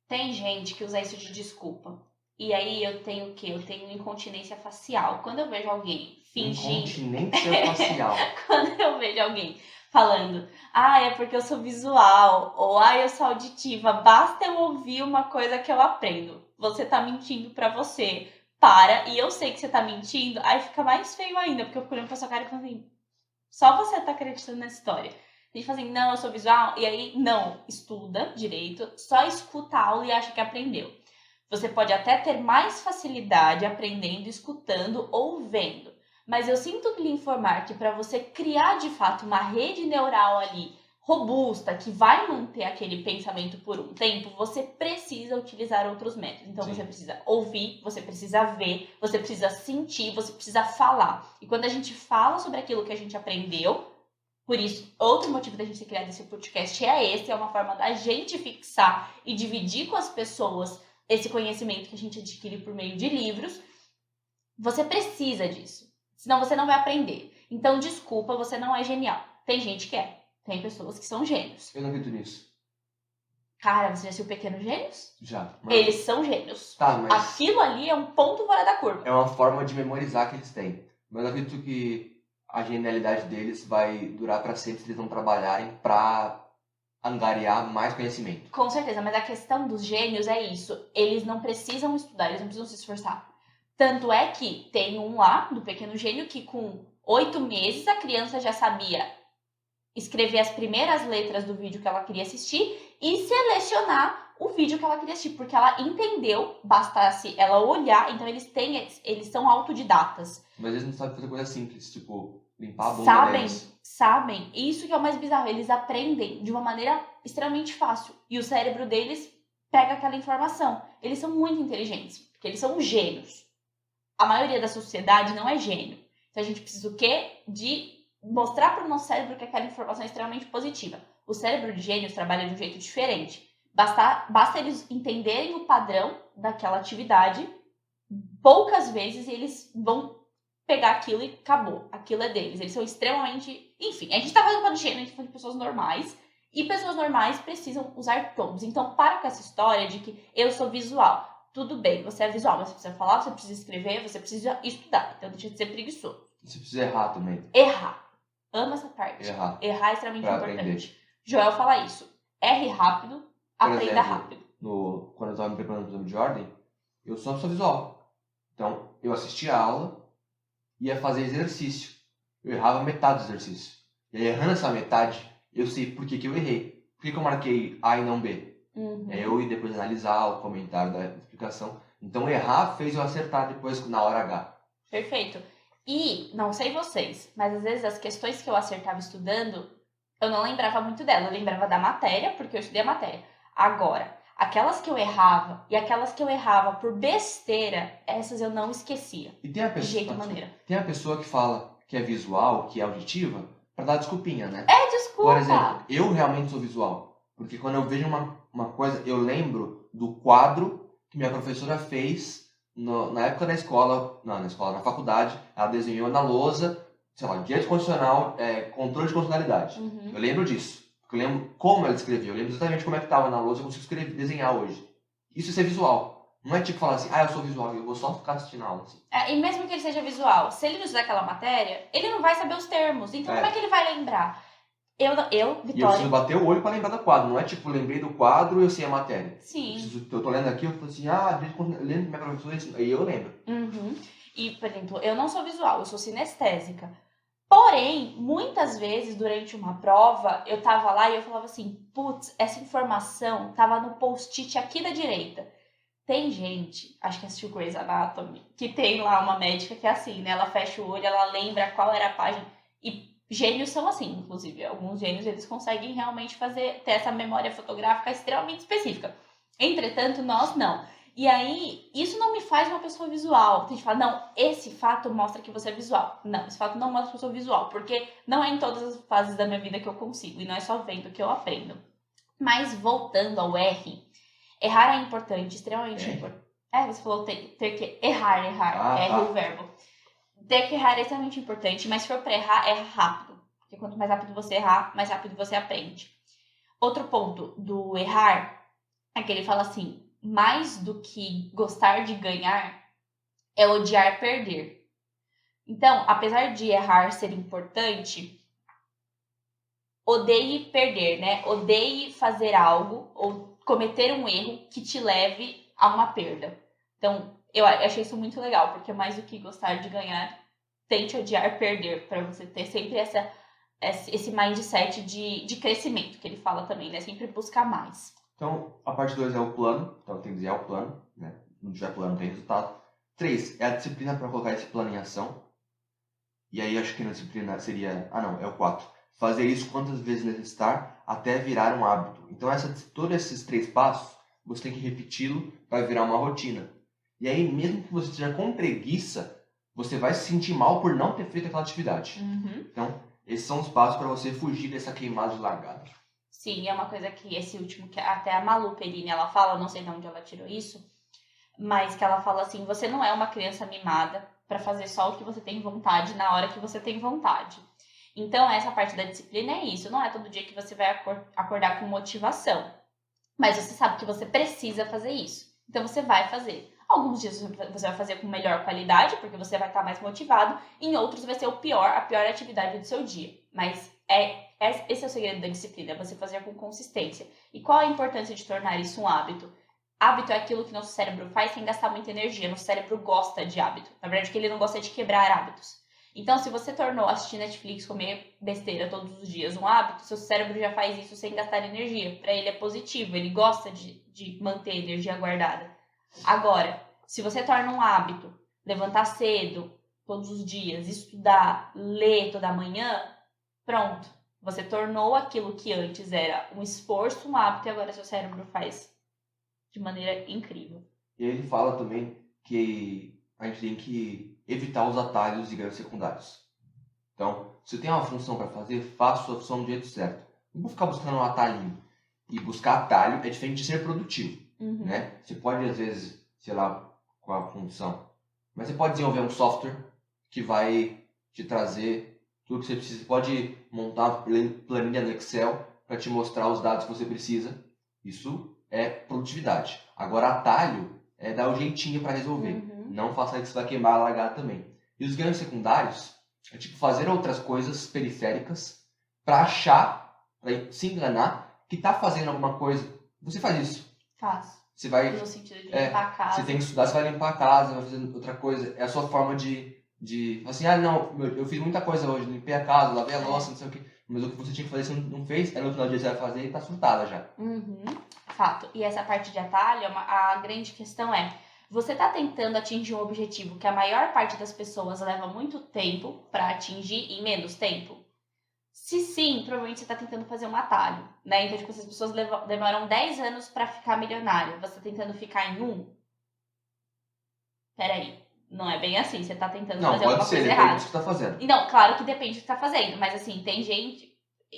Tem gente que usa isso de desculpa. E aí eu tenho o quê? Eu tenho incontinência facial. Quando eu vejo alguém fingindo... Incontinência facial. Quando eu vejo alguém falando, é porque eu sou visual, ou eu sou auditiva, basta eu ouvir uma coisa que eu aprendo. Você tá mentindo pra você. Para, e eu sei que você tá mentindo, aí fica mais feio ainda, porque eu fico olhando pra sua cara e falo assim, só você tá acreditando nessa história. A gente fala assim, não, eu sou visual, e aí, não, estuda direito, só escuta a aula e acha que aprendeu. Você pode até ter mais facilidade aprendendo, escutando ou vendo. Mas eu sinto lhe informar que para você criar de fato uma rede neural ali robusta, que vai manter aquele pensamento por um tempo, você precisa utilizar outros métodos. Então, você precisa ouvir, você precisa ver, você precisa sentir, você precisa falar. E quando a gente fala sobre aquilo que a gente aprendeu, por isso, outro motivo da gente ter criado esse podcast é uma forma da gente fixar e dividir com as pessoas esse conhecimento que a gente adquire por meio de livros. Você precisa disso. Senão você não vai aprender. Então, desculpa, você não é genial. Tem gente que é. Tem pessoas que são gênios. Eu não acredito nisso. Cara, você já assistiu Pequenos Gênios? Já. Mas... eles são gênios. Tá, mas... aquilo ali é um ponto fora da curva. É uma forma de memorizar que eles têm. Mas eu acredito que a genialidade deles vai durar para sempre se eles não trabalharem para angariar mais conhecimento. Com certeza, mas a questão dos gênios é isso. Eles não precisam estudar, eles não precisam se esforçar. Tanto é que tem um lá, do Pequeno Gênio, que com 8 meses a criança já sabia escrever as primeiras letras do vídeo que ela queria assistir e selecionar o vídeo que ela queria assistir, porque ela entendeu, bastasse ela olhar, então eles são autodidatas. Mas eles não sabem fazer coisa simples, tipo limpar a bunda deles. Sabem, isso que é o mais bizarro, eles aprendem de uma maneira extremamente fácil e o cérebro deles pega aquela informação. Eles são muito inteligentes, porque eles são gênios. A maioria da sociedade não é gênio. Então a gente precisa o quê? De mostrar para o nosso cérebro que aquela informação é extremamente positiva. O cérebro de gênios trabalha de um jeito diferente. Basta eles entenderem o padrão daquela atividade poucas vezes e eles vão pegar aquilo e acabou. Aquilo é deles. Eles são extremamente... Enfim, a gente tá falando de gênio, a gente tá falando de pessoas normais. E pessoas normais precisam usar tons. Então, para com essa história de que eu sou visual. Tudo bem, você é visual, mas você precisa falar, você precisa escrever, você precisa estudar. Então, deixa de ser preguiçoso. Você precisa errar também. Errar. Amo essa parte. Errar é extremamente pra importante. Aprender. Joel fala isso. Erre rápido, aprenda rápido. Quando eu estava me preparando para o exame de ordem, eu sou uma pessoa visual. Então, eu assistia a aula, ia fazer exercício. Eu errava metade do exercício. E aí, errando essa metade, eu sei por que eu errei. Por que eu marquei A e não B? Eu ia depois analisar o comentário da explicação. Então, errar fez eu acertar depois na hora H. Perfeito. E, não sei vocês, mas às vezes as questões que eu acertava estudando, eu não lembrava muito dela. Eu lembrava da matéria, porque eu estudei a matéria. Agora, aquelas que eu errava e aquelas que eu errava por besteira, essas eu não esquecia. E tem a pessoa, de jeito e maneira. Tem a pessoa que fala que é visual, que é auditiva, pra dar desculpinha, né? Desculpa. Por exemplo, eu realmente sou visual. Porque quando eu vejo uma coisa, eu lembro do quadro que minha professora fez na época da escola, não, na faculdade, ela desenhou na lousa, sei lá, direito constitucional, controle de constitucionalidade. Uhum. Eu lembro disso. Eu lembro como ela escreveu, eu lembro exatamente como é que estava na lousa, eu consigo desenhar hoje. Isso é ser visual. Não é tipo falar assim, eu sou visual, eu vou só ficar assistindo a aula. Assim. E mesmo que ele seja visual, se ele não estudar aquela matéria, ele não vai saber os termos. Então, como é que ele vai lembrar? Eu, E eu Vitória... preciso bater o olho pra lembrar do quadro. Não é tipo, lembrei do quadro e eu sei a matéria. Sim. Eu tô lendo aqui, eu falo assim, eu lembro que minha professora isso. Aí eu lembro. Uhum. E, por exemplo, eu não sou visual, eu sou sinestésica. Porém, muitas vezes, durante uma prova, eu tava lá e eu falava assim, putz, essa informação tava no post-it aqui da direita. Tem gente, acho que assistiu Grey's Anatomy, que tem lá uma médica que é assim, né? Ela fecha o olho, ela lembra qual era a página. E gênios são assim, inclusive. Alguns gênios, eles conseguem realmente ter essa memória fotográfica extremamente específica. Entretanto, nós não. E aí, isso não me faz uma pessoa visual. Tem gente que fala, não, esse fato mostra que você é visual. Não, esse fato não mostra que eu sou visual, porque não é em todas as fases da minha vida que eu consigo, e não é só vendo que eu aprendo. Mas, voltando ao R, errar é importante, extremamente importante. Você falou ter que errar. Erre o verbo. Ter que errar é extremamente importante, mas se for pra errar, erra rápido. Porque quanto mais rápido você errar, mais rápido você aprende. Outro ponto do errar é que ele fala assim, mais do que gostar de ganhar, é odiar perder. Então, apesar de errar ser importante, odeie perder, né? Odeie fazer algo ou cometer um erro que te leve a uma perda. Então, eu achei isso muito legal, porque mais do que gostar de ganhar, tente odiar perder, para você ter sempre esse mindset de crescimento, que ele fala também, né? Sempre buscar mais. Então, a parte 2 é o plano. Então, tem que dizer, é o plano, né? Não tiver plano, não tem resultado. 3 é a disciplina para colocar esse plano em ação. E aí, acho que na disciplina seria... é o 4. Fazer isso quantas vezes necessitar até virar um hábito. Então, todos esses 3 passos, você tem que repeti-lo para virar uma rotina. E aí, mesmo que você esteja com preguiça, você vai se sentir mal por não ter feito aquela atividade. Uhum. Então, esses são os passos para você fugir dessa queimada de largada. Sim, é uma coisa que esse último, que até a Malu Perini, ela fala, não sei de onde ela tirou isso, mas que ela fala assim, você não é uma criança mimada para fazer só o que você tem vontade na hora que você tem vontade. Então, essa parte da disciplina é isso, não é todo dia que você vai acordar com motivação, mas você sabe que você precisa fazer isso, então você vai fazer. Alguns dias você vai fazer com melhor qualidade, porque você vai estar mais motivado, em outros vai ser a pior atividade do seu dia, mas esse é o segredo da disciplina, você fazer com consistência. E qual a importância de tornar isso um hábito? Hábito é aquilo que nosso cérebro faz sem gastar muita energia. Nosso cérebro gosta de hábito. Na verdade, que ele não gosta de quebrar hábitos. Então, se você tornou assistir Netflix, comer besteira todos os dias um hábito, seu cérebro já faz isso sem gastar energia. Para ele é positivo, ele gosta de manter energia guardada. Agora, se você torna um hábito, levantar cedo todos os dias, estudar, ler toda manhã, pronto. Você tornou aquilo que antes era um esforço, um hábito, e agora seu cérebro faz de maneira incrível. E aí ele fala também que a gente tem que evitar os atalhos e ganhos secundários. Então, se tem uma função para fazer, faça a sua função do jeito certo. Não vou ficar buscando um atalhinho. E buscar atalho é diferente de ser produtivo. Uhum. Né? Você pode, às vezes, sei lá qual a função, mas você pode desenvolver um software que vai te trazer tudo que você precisa. Você pode montar uma planilha no Excel para te mostrar os dados que você precisa. Isso é produtividade. Agora, atalho é dar o jeitinho para resolver. Uhum. Não faça isso que você vai queimar a largada também. E os ganhos secundários é tipo fazer outras coisas periféricas para achar, para se enganar que está fazendo alguma coisa. Você faz isso. Faz. Você vai... No sentido de limpar a casa. Você tem que estudar, você vai limpar a casa, vai fazer outra coisa. É a sua forma de assim, não, eu fiz muita coisa hoje, limpei a casa, lavei a louça, não sei o que. Mas o que você tinha que fazer, você não fez, aí no final do dia você vai fazer e tá surtada já. Uhum. Fato. E essa parte de atalho, a grande questão é, você tá tentando atingir um objetivo que a maior parte das pessoas leva muito tempo para atingir em menos tempo? Se sim, provavelmente você tá tentando fazer um atalho, né? Então, tipo, se as pessoas demoram 10 anos para ficar milionário, você tá tentando ficar em 1? Peraí, não é bem assim, você tá tentando fazer alguma coisa errada. Não, pode ser, depende do que você tá fazendo. Então, claro que depende do que você tá fazendo, mas assim, tem gente...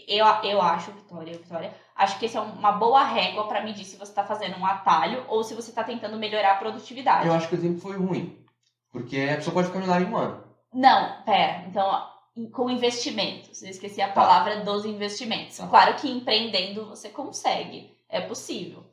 eu acho, Vitória, acho que esse é uma boa régua pra medir se você tá fazendo um atalho ou se você tá tentando melhorar a produtividade. Eu acho que o exemplo foi ruim. Porque a pessoa pode ficar milionária em um ano. Não, pera. Então, ó, com investimentos. Eu esqueci a palavra dos investimentos. Tá. Claro que empreendendo você consegue. É possível.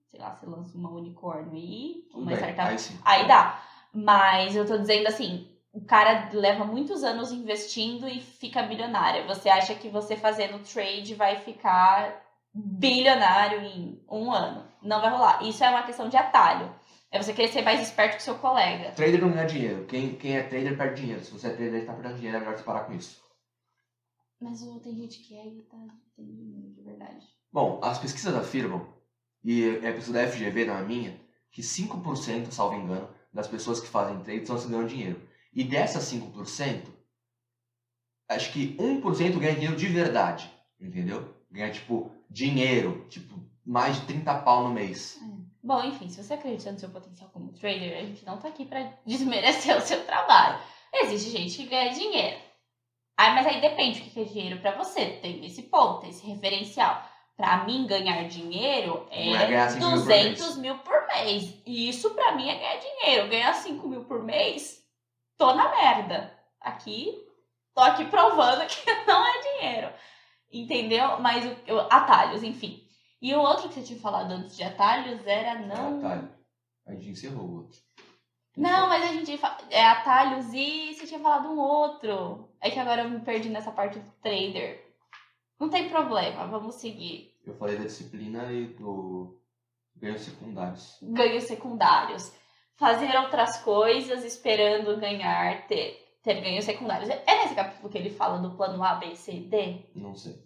Sei lá, você lança uma unicórnio aí, Tudo uma bem, startup. aí sim. Aí dá. Mas eu tô dizendo assim, o cara leva muitos anos investindo e fica bilionário. Você acha que você fazendo trade vai ficar bilionário em um ano? Não vai rolar. Isso é uma questão de atalho. É você querer ser mais esperto que seu colega. Trader não ganha dinheiro. Quem é trader perde dinheiro. Se você é trader e tá perdendo dinheiro, é melhor você parar com isso. Mas tem gente que é e tá tem dinheiro de verdade. Bom, as pesquisas afirmam, e é a pesquisa da FGV, não é minha, que 5%, salvo engano, das pessoas que fazem trade são as que ganham dinheiro. E dessas 5%, acho que 1% ganha dinheiro de verdade, entendeu? Ganha, tipo, dinheiro, tipo, mais de 30 pau no mês. Bom, enfim, se você acredita no seu potencial como trader, a gente não tá aqui pra desmerecer o seu trabalho. Existe gente que ganha dinheiro. Mas aí depende o que é dinheiro pra você. Tem esse ponto, esse referencial. Pra mim, ganhar dinheiro Não é ganhar 5 mil por 200 mil por mês. E isso pra mim é ganhar dinheiro. Ganhar 5 mil por mês, tô na merda. Tô aqui provando que não é dinheiro. Entendeu? Mas atalhos, enfim. E o outro que você tinha falado antes de atalhos era não... Atalho. A gente encerrou o outro. Não, mas a gente é atalhos e você tinha falado um outro. É que agora eu me perdi nessa parte do trader. Não tem problema, vamos seguir. Eu falei da disciplina e do ganhos secundários. Ganhos secundários. Fazer outras coisas esperando ganhar, ter ganhos secundários. É nesse capítulo que ele fala do plano A, B, C, D? Não sei.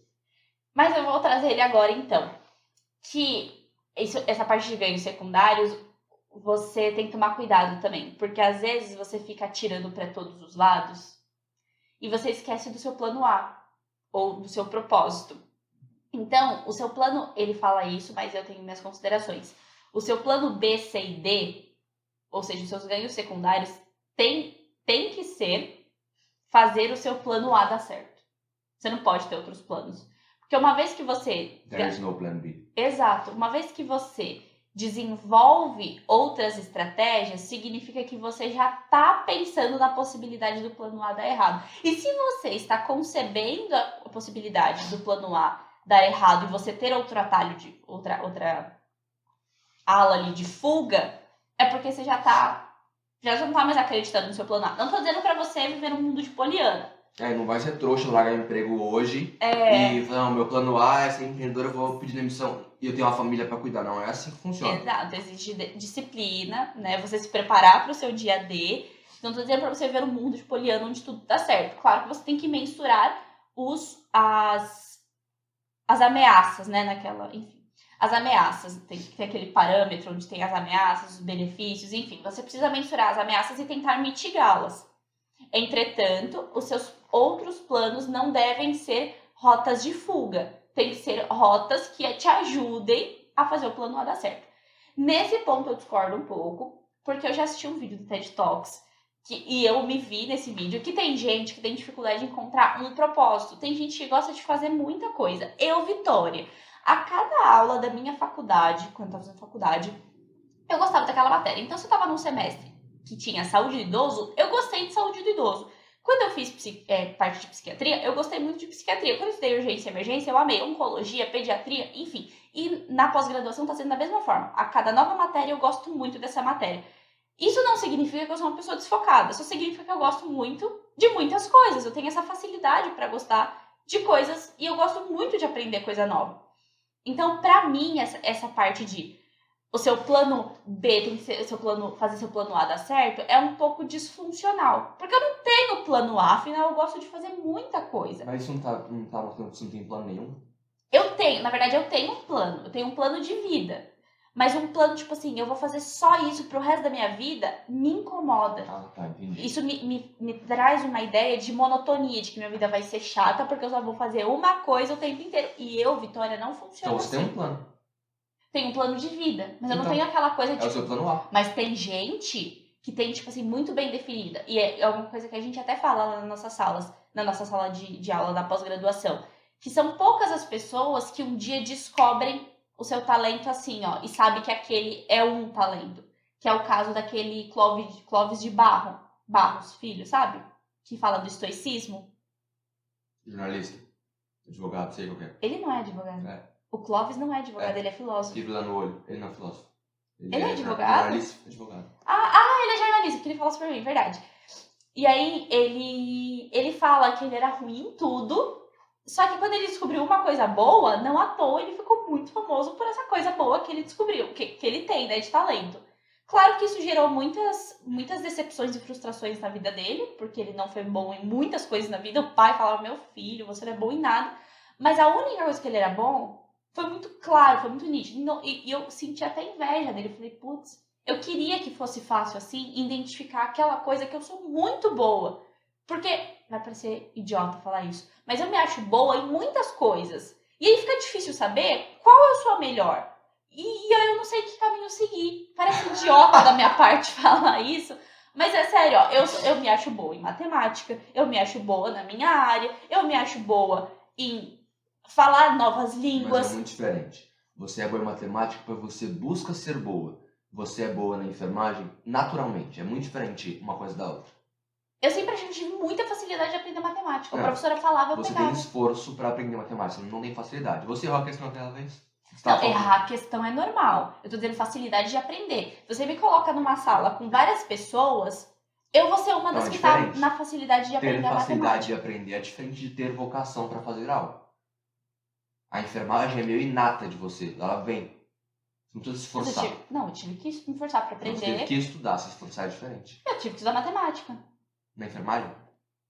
Mas eu vou trazer ele agora então. Que essa parte de ganhos secundários, você tem que tomar cuidado também. Porque às vezes você fica atirando para todos os lados e você esquece do seu plano A ou do seu propósito. Então, o seu plano, ele fala isso, mas eu tenho minhas considerações. O seu plano B, C e D, ou seja, os seus ganhos secundários, tem que ser fazer o seu plano A dar certo. Você não pode ter outros planos. Porque uma vez que você... There is no plan B. Exato. Uma vez que você desenvolve outras estratégias, significa que você já está pensando na possibilidade do plano A dar errado. E se você está concebendo a possibilidade do plano A dar errado e você ter outro atalho, de outra ala ali de fuga, é porque você já não tá mais acreditando no seu plano A. Não tô dizendo para você viver num mundo de poliana. Não vai ser trouxa largar emprego hoje e falar, não, meu plano A é ser empreendedora, eu vou pedir demissão e eu tenho uma família para cuidar. Não, é assim que funciona. Exato, existe disciplina, né? Você se preparar para o seu dia D. Não tô dizendo para você viver um mundo de poliana onde tudo tá certo. Claro que você tem que mensurar as ameaças, né? Enfim, as ameaças. Tem que ter aquele parâmetro onde tem as ameaças, os benefícios, enfim. Você precisa mensurar as ameaças e tentar mitigá-las. Entretanto, os seus outros planos não devem ser rotas de fuga. Tem que ser rotas que te ajudem a fazer o plano A dar certo. Nesse ponto eu discordo um pouco, porque eu já assisti um vídeo do TED Talks e eu me vi nesse vídeo que tem gente que tem dificuldade de encontrar um propósito. Tem gente que gosta de fazer muita coisa. Eu, Vitória, a cada aula da minha faculdade, quando eu estava fazendo faculdade, eu gostava daquela matéria. Então, se eu estava num semestre que tinha saúde do idoso, eu gostei de saúde do idoso. Quando eu fiz parte de psiquiatria, eu gostei muito de psiquiatria. Quando eu estudei urgência e emergência, eu amei oncologia, pediatria, enfim. E na pós-graduação está sendo da mesma forma. A cada nova matéria, eu gosto muito dessa matéria. Isso não significa que eu sou uma pessoa desfocada. Só significa que eu gosto muito de muitas coisas. Eu tenho essa facilidade para gostar de coisas e eu gosto muito de aprender coisa nova. Então, para mim, essa parte de o seu plano B tem que ser fazer seu plano A dar certo, é um pouco disfuncional. Porque eu não tenho plano A, afinal eu gosto de fazer muita coisa. Mas isso não tá mostrando que você não tem plano nenhum? Na verdade eu tenho um plano. Eu tenho um plano de vida. Mas um plano, tipo assim, eu vou fazer só isso pro resto da minha vida, me incomoda. Ah, tá, entendi. Isso me traz uma ideia de monotonia, de que minha vida vai ser chata, porque eu só vou fazer uma coisa o tempo inteiro. E eu, Vitória, não funciona então você assim. tem um plano. Tenho um plano de vida, mas eu não Então, tenho aquela coisa de... É o seu plano A. Mas tem gente que tem, tipo assim, muito bem definida. E é uma coisa que a gente até fala na nossa sala de aula da pós-graduação. que são poucas as pessoas que um dia descobrem o seu talento assim, ó, e sabe que aquele é um talento. Que é o caso daquele Clóvis de Barros Filho, sabe? Que fala do estoicismo. Jornalista, advogado, sei qual é. Ele não é advogado. É. O Clóvis não é advogado, ele é filósofo. Tive lá no olho, ele não é filósofo. Ele é advogado? Jornalista, advogado. Ele é jornalista, porque ele fala isso pra mim, verdade. E aí, ele fala que ele era ruim em tudo, só que quando ele descobriu uma coisa boa, não à toa, ele ficou muito famoso por essa coisa boa que ele descobriu, que ele tem, né, de talento. Claro que isso gerou muitas decepções e frustrações na vida dele, porque ele não foi bom em muitas coisas na vida. O pai falava, meu filho, você não é bom em nada. Mas a única coisa que ele era bom foi muito claro, foi muito nítido. E eu senti até inveja dele. Eu falei, putz, eu queria que fosse fácil assim, identificar aquela coisa que eu sou muito boa. Porque, vai parecer idiota falar isso, mas eu me acho boa em muitas coisas. E aí fica difícil saber qual eu sou a melhor. E eu não sei que caminho seguir. Parece idiota da minha parte falar isso, mas é sério, ó, eu me acho boa em matemática, eu me acho boa na minha área, eu me acho boa em falar novas línguas. Mas é muito diferente. Você é boa em matemática porque você busca ser boa. Você é boa na enfermagem naturalmente. É muito diferente uma coisa da outra. Eu sempre tive muita facilidade de aprender matemática. A professora falava, eu você pegava. Você tem esforço para aprender matemática, não tem facilidade. Você errou a questão aquela vez? Não, errar a questão é normal. Eu tô dizendo facilidade de aprender. Você me coloca numa sala com várias pessoas, eu vou ser uma das que tá na facilidade de aprender a matemática. Ter facilidade de aprender é diferente de ter vocação para fazer algo. A enfermagem é meio inata de você, ela vem. Você não precisa se esforçar. Eu tive que me esforçar para aprender. Você teve que estudar, se esforçar é diferente. Eu tive que estudar matemática. Na enfermagem?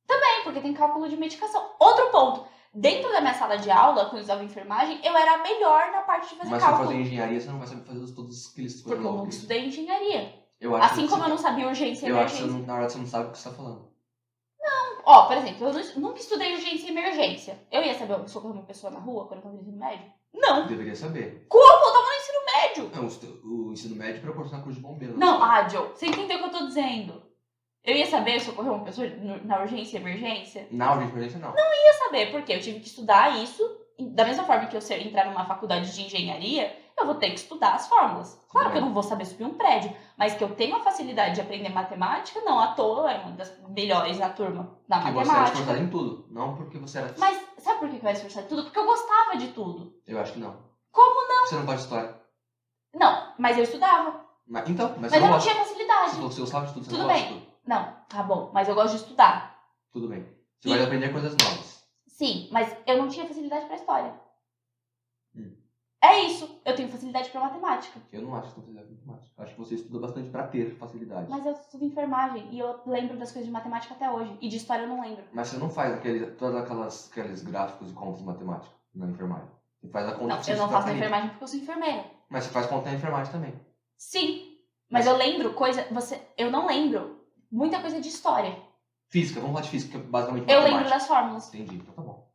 Também, porque tem cálculo de medicação. Outro ponto. Dentro da minha sala de aula, quando eu usava enfermagem, eu era a melhor na parte de fazer cálculo. Mas se fazer engenharia, você não vai saber fazer todos aqueles coisas. Porque eu nunca estudei engenharia. Assim como eu não sabia urgência e emergência. Eu acho que na verdade você não sabe o que você está falando. Não. Ó, por exemplo, eu nunca estudei urgência e emergência. Eu ia saber socorrer uma pessoa na rua quando eu estava no ensino médio? Não. Deveria saber. Como? Eu tava no ensino médio. Não, o ensino médio proporciona curso de bombeiro. Não, Joe, você entendeu o que eu tô dizendo? Eu ia saber socorrer uma pessoa na urgência e emergência? Na urgência e emergência, não. Não ia saber, porque eu tive que estudar isso. Da mesma forma que eu entrar numa faculdade de engenharia, eu vou ter que estudar as fórmulas. Claro que eu não vou saber subir um prédio, mas que eu tenho a facilidade de aprender matemática, não à toa, é uma das melhores na turma da matemática. Porque você era esforçada em tudo, não porque você era... Mas sabe por que eu era esforçada em tudo? Porque eu gostava de tudo. Eu acho que não. Como não? Você não gosta de história. Não, mas eu estudava. Mas eu não tinha facilidade. Você gostava de tudo, você tudo não bem. gosta de tudo. Não, tá bom, mas eu gosto de estudar. Tudo bem. Você vai aprender coisas novas. Sim, mas eu não tinha facilidade pra história. É isso, eu tenho facilidade pra matemática. Eu não acho que você tem facilidade pra matemática. Acho que você estuda bastante pra ter facilidade. Mas eu estudo enfermagem e eu lembro das coisas de matemática até hoje. E de história eu não lembro. Mas você não faz todos aqueles gráficos e contas de matemática na enfermagem. Você faz a conta. Não, eu não faço na enfermagem porque eu sou enfermeira. Mas você faz conta na enfermagem também. Sim, mas eu lembro eu não lembro muita coisa de história. Física, vamos falar de física, basicamente eu matemática. lembro das fórmulas. Entendi, então tá bom.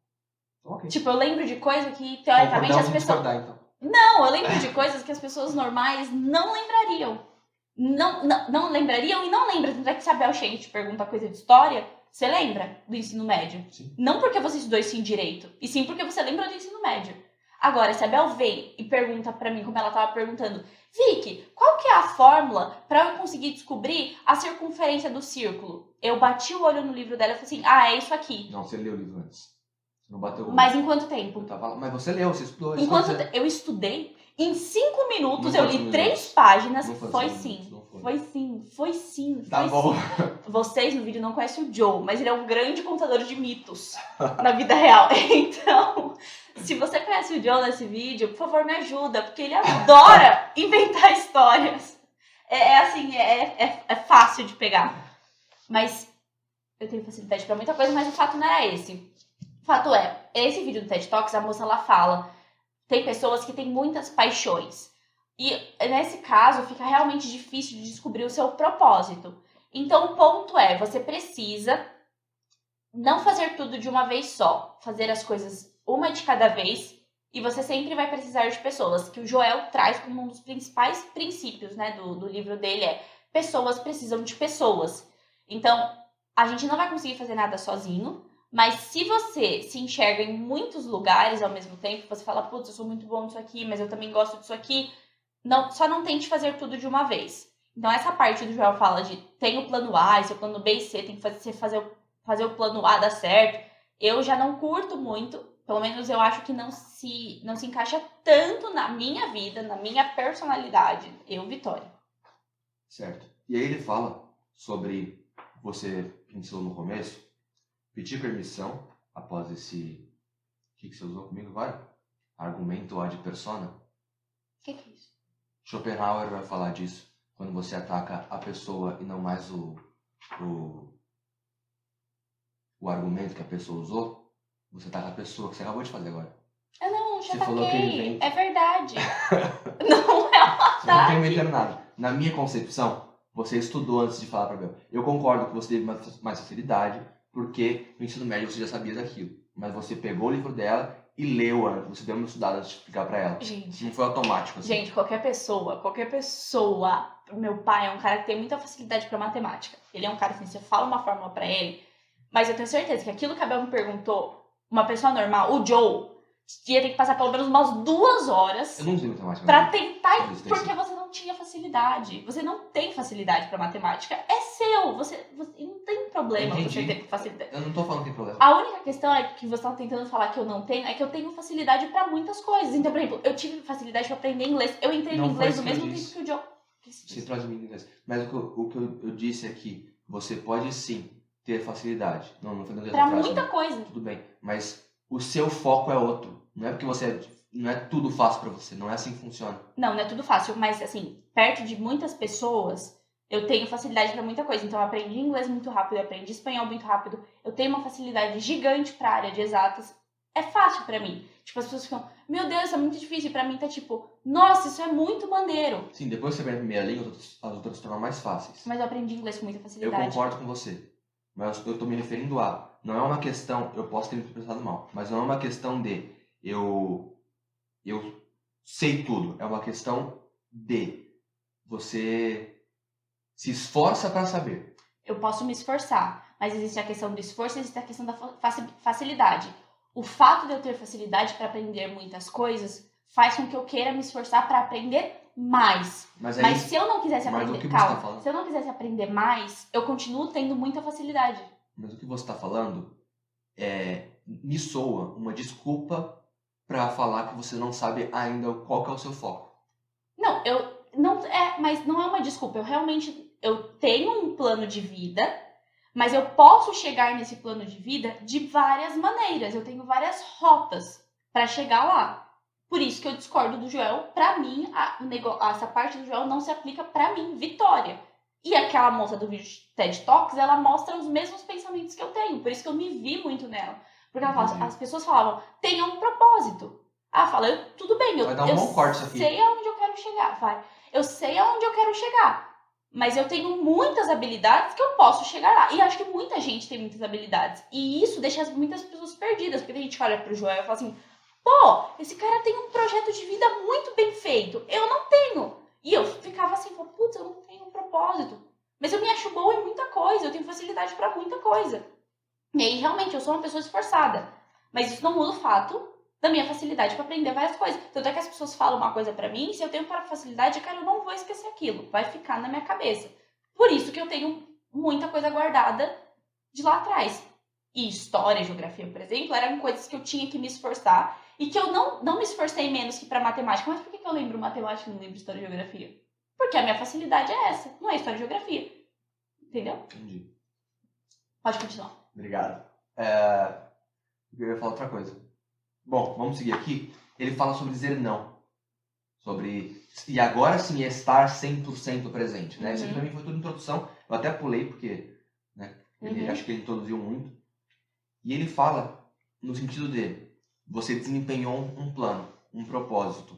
Então, okay. Tipo, eu lembro de coisa que, teoricamente, as pessoas... Então. Não, eu lembro de coisas que as pessoas normais não lembrariam. Não lembrariam e não lembram. Tanto é que se a Bel chega e te pergunta coisa de história, você lembra do ensino médio. Sim. Não porque você estudou isso em direito, e sim porque você lembra do ensino médio. Agora, se a Bel vem e pergunta pra mim, como ela tava perguntando, Vicky, qual que é a fórmula pra eu conseguir descobrir a circunferência do círculo? Eu bati o olho no livro dela e falei assim, é isso aqui. Não, você leu o livro antes. Você não bateu o olho. Mas em quanto tempo? Mas você leu, você estudou. Eu estudei, em 5 minutos eu li 3 páginas. Foi sim. Tá bom. Vocês no vídeo não conhecem o Joe, mas ele é um grande contador de mitos na vida real. Então, se você conhece o Joe nesse vídeo, por favor, me ajuda, porque ele adora inventar histórias. É fácil de pegar. Mas eu tenho facilidade pra muita coisa, mas o fato não era esse. O fato é, esse vídeo do TED Talks, a moça ela fala, tem pessoas que têm muitas paixões. E nesse caso, fica realmente difícil de descobrir o seu propósito. Então, o ponto é, você precisa não fazer tudo de uma vez só. Fazer as coisas uma de cada vez. E você sempre vai precisar de pessoas. Que o Joel traz como um dos principais princípios, né, do livro dele pessoas precisam de pessoas. Então, a gente não vai conseguir fazer nada sozinho. Mas se você se enxerga em muitos lugares ao mesmo tempo, você fala, putz, eu sou muito bom nisso aqui, mas eu também gosto disso aqui, só não tente fazer tudo de uma vez. Então essa parte do Joel fala de tem o plano A, esse é o plano B e C, tem que fazer o plano A dar certo. Eu já não curto muito, pelo menos eu acho que não se encaixa tanto na minha vida, na minha personalidade. Eu, Vitória. Certo. E aí ele fala sobre você pensou no começo, pedir permissão após esse... O que você usou comigo agora? Argumento ad persona. O que é isso? Schopenhauer vai falar disso quando você ataca a pessoa e não mais o argumento que a pessoa usou. Você ataca a pessoa, que você acabou de fazer agora. Eu não Você falou que ele ataquei. inventa. É verdade. Não é um Você não tá ataque. inventando nada. Na minha concepção, você estudou antes de falar para mim. Eu concordo que você teve mais facilidade, porque no ensino médio você já sabia daquilo. Mas você pegou o livro dela e leu antes. Você deu uma estudada antes de explicar para ela. Gente, Não foi automático assim. Gente, qualquer pessoa. Meu pai é um cara que tem muita facilidade pra matemática. Ele é um cara assim, você fala uma fórmula pra ele, mas eu tenho certeza que aquilo que a Bel me perguntou, uma pessoa normal, o Joe, ia ter que passar pelo menos umas 2 horas Eu não sei matemática. pra tentar. Resistência. Porque você não tinha facilidade. Você não tem facilidade pra matemática. É seu. Você não tem problema Entendi. você ter facilidade. Eu não tô falando que tem problema. A única questão é que você tá tentando falar que eu não tenho, é que eu tenho facilidade pra muitas coisas. Então, por exemplo, eu tive facilidade pra aprender inglês. Eu entrei no Não foi inglês isso no que eu mesmo disse. tempo que o Joe. O que você Você disse? traz em inglês. Mas o que eu disse é que você pode sim ter facilidade. Não foi dentro Pra dessa frase. muita não. coisa. Tudo bem. Mas o seu foco é outro. Não é porque você... Não é tudo fácil pra você. Não é assim que funciona. Não é tudo fácil, mas assim, perto de muitas pessoas, eu tenho facilidade pra muita coisa. Então, eu aprendi inglês muito rápido, eu aprendi espanhol muito rápido. Eu tenho uma facilidade gigante pra área de exatas. É fácil pra mim. Tipo, as pessoas ficam, meu Deus, isso é muito difícil. E pra mim tá tipo, nossa, isso é muito maneiro. Sim, depois que você aprende a primeira língua, as outras se tornam mais fáceis. Mas eu aprendi inglês com muita Eu facilidade. concordo com você. Mas eu tô me referindo a... Não é uma questão... Eu posso ter me expressado mal. Mas não é uma questão de... Eu sei tudo. É uma questão de... Você se esforça para saber. Eu posso me esforçar, mas existe a questão do esforço e existe a questão da facilidade. O fato de eu ter facilidade para aprender muitas coisas faz com que eu queira me esforçar para aprender mais. Mas se eu não quisesse mas aprender, o que você tá calma, falando? se eu não quisesse aprender mais, eu continuo tendo muita facilidade. Mas o que você está falando me soa uma desculpa para falar que você não sabe ainda qual que é o seu foco. Mas não é uma desculpa. Eu tenho um plano de vida, mas eu posso chegar nesse plano de vida de várias maneiras. Eu tenho várias rotas para chegar lá. Por isso que eu discordo do Joel. Pra mim, essa parte do Joel não se aplica pra mim, Vitória. E aquela moça do vídeo TED Talks, ela mostra os mesmos pensamentos que eu tenho. Por isso que eu me vi muito nela. Porque ela fala, as pessoas falavam, tenha um propósito. Fala, tudo bem, eu Vai dar um bom corte isso aqui. sei aonde eu quero chegar. Vai. Eu sei aonde eu quero chegar. Mas eu tenho muitas habilidades que eu posso chegar lá. E acho que muita gente tem muitas habilidades. E isso deixa muitas pessoas perdidas. Porque a gente olha pro Joel e fala assim, pô, esse cara tem um projeto de vida muito bem feito. Eu não tenho. E eu ficava assim, putz, eu não tenho um propósito. Mas eu me acho boa em muita coisa. Eu tenho facilidade pra muita coisa. E aí, realmente, eu sou uma pessoa esforçada. Mas isso não muda o fato da minha facilidade para aprender várias coisas. Tanto é que as pessoas falam uma coisa pra mim, se eu tenho facilidade, cara, eu não vou esquecer aquilo. Vai ficar na minha cabeça. Por isso que eu tenho muita coisa guardada de lá atrás. E história e geografia, por exemplo, eram coisas que eu tinha que me esforçar e que eu não me esforcei menos que pra matemática. Mas por que eu lembro matemática e não lembro história e geografia? Porque a minha facilidade é essa, não é história e geografia. Entendeu? Entendi. Pode continuar. Obrigado. Eu ia falar outra coisa. Bom, vamos seguir aqui. Ele fala sobre dizer não. E agora sim estar 100% presente, né? Isso aqui pra mim foi tudo introdução. Eu até pulei porque, né? Acho que ele introduziu muito. E ele fala no sentido de você desempenhou um plano, um propósito.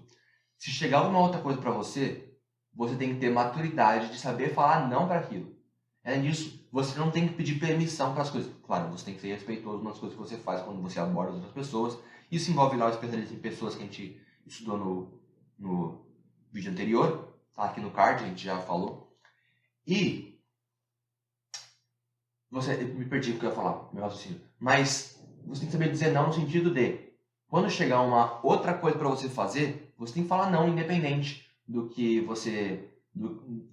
Se chegar alguma outra coisa pra você, você tem que ter maturidade de saber falar não para aquilo. Além disso, você não tem que pedir permissão para as coisas. Claro, você tem que ser respeitoso nas coisas que você faz quando você aborda as outras pessoas. Isso envolve lá o especialista em pessoas que a gente estudou no vídeo anterior. Tá aqui no card, a gente já falou. E Eu me perdi o que eu ia falar, meu raciocínio. Mas você tem que saber dizer não no sentido de, quando chegar uma outra coisa para você fazer, você tem que falar não, independente do que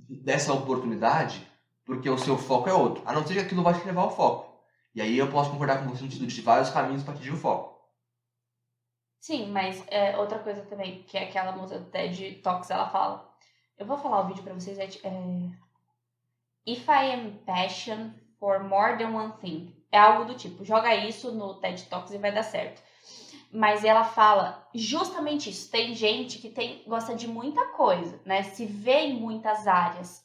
dessa oportunidade, porque o seu foco é outro. A não ser que aquilo vai te levar ao foco. E aí eu posso concordar com você no sentido de vários caminhos para atingir o foco. Sim, mas outra coisa também, que é aquela música do TED Talks, ela fala. Eu vou falar o vídeo pra vocês. If I am passion for more than one thing. É algo do tipo, joga isso no TED Talks e vai dar certo. Mas ela fala justamente isso. Tem gente que gosta de muita coisa, né? Se vê em muitas áreas.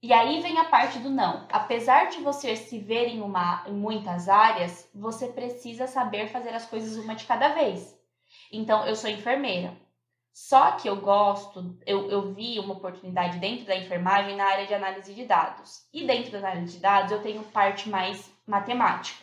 E aí vem a parte do não. Apesar de você se ver em muitas áreas, você precisa saber fazer as coisas uma de cada vez. Então, eu sou enfermeira. Só que eu vi uma oportunidade dentro da enfermagem na área de análise de dados. E dentro da análise de dados, eu tenho parte mais matemática.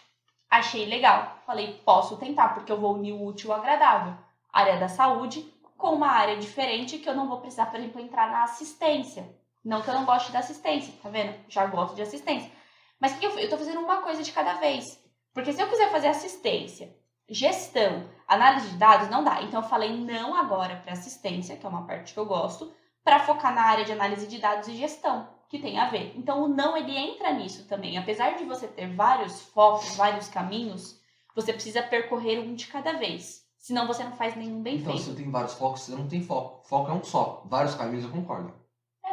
Achei legal. Falei, posso tentar, porque eu vou unir o útil ao agradável. Área da saúde com uma área diferente que eu não vou precisar, por exemplo, entrar na assistência. Não que eu não goste da assistência, tá vendo? Já gosto de assistência. Mas o que eu tô fazendo uma coisa de cada vez. Porque se eu quiser fazer assistência, gestão, análise de dados, não dá. Então eu falei não agora para assistência, que é uma parte que eu gosto, para focar na área de análise de dados e gestão, que tem a ver. Então o não, ele entra nisso também. Apesar de você ter vários focos, vários caminhos, você precisa percorrer um de cada vez. Senão você não faz nenhum bem Então, feito. se eu tenho vários focos, você não tem foco. Foco é um só. Vários caminhos, eu concordo.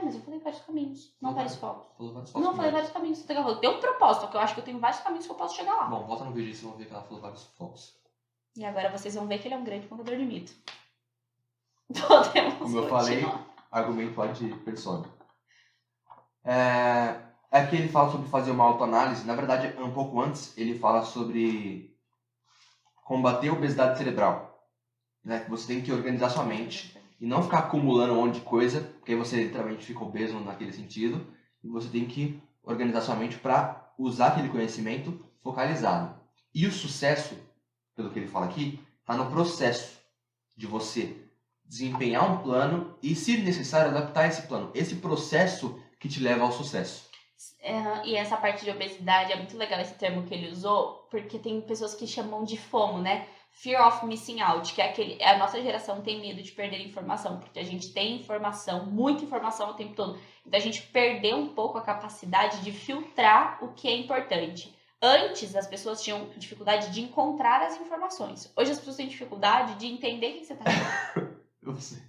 Mas eu falei vários caminhos, não vários focos. Falou vários focos. Não, falei vários caminhos. Você tem um propósito, que eu acho que eu tenho vários caminhos que eu posso chegar lá. Bom, volta no vídeo e vocês vão ver que ela falou vários focos. E agora vocês vão ver que ele é um grande contador de mito. Podemos Como eu continuar. falei, argumento lá de persona. Aqui ele fala sobre fazer uma autoanálise. Na verdade, um pouco antes, ele fala sobre combater a obesidade cerebral. Né? Que você tem que organizar sua mente e não ficar acumulando um monte de coisa, porque aí você literalmente fica obeso naquele sentido. E você tem que organizar sua mente para usar aquele conhecimento focalizado. E o sucesso, pelo que ele fala aqui, está no processo de você desempenhar um plano e, se necessário, adaptar esse plano. Esse processo que te leva ao sucesso. E essa parte de obesidade, é muito legal esse termo que ele usou, porque tem pessoas que chamam de FOMO, né? Fear of Missing Out, que é a nossa geração tem medo de perder informação, porque a gente tem informação, muita informação o tempo todo. Então a gente perdeu um pouco a capacidade de filtrar o que é importante. Antes, as pessoas tinham dificuldade de encontrar as informações. Hoje as pessoas têm dificuldade de entender o que você está falando. Eu sei.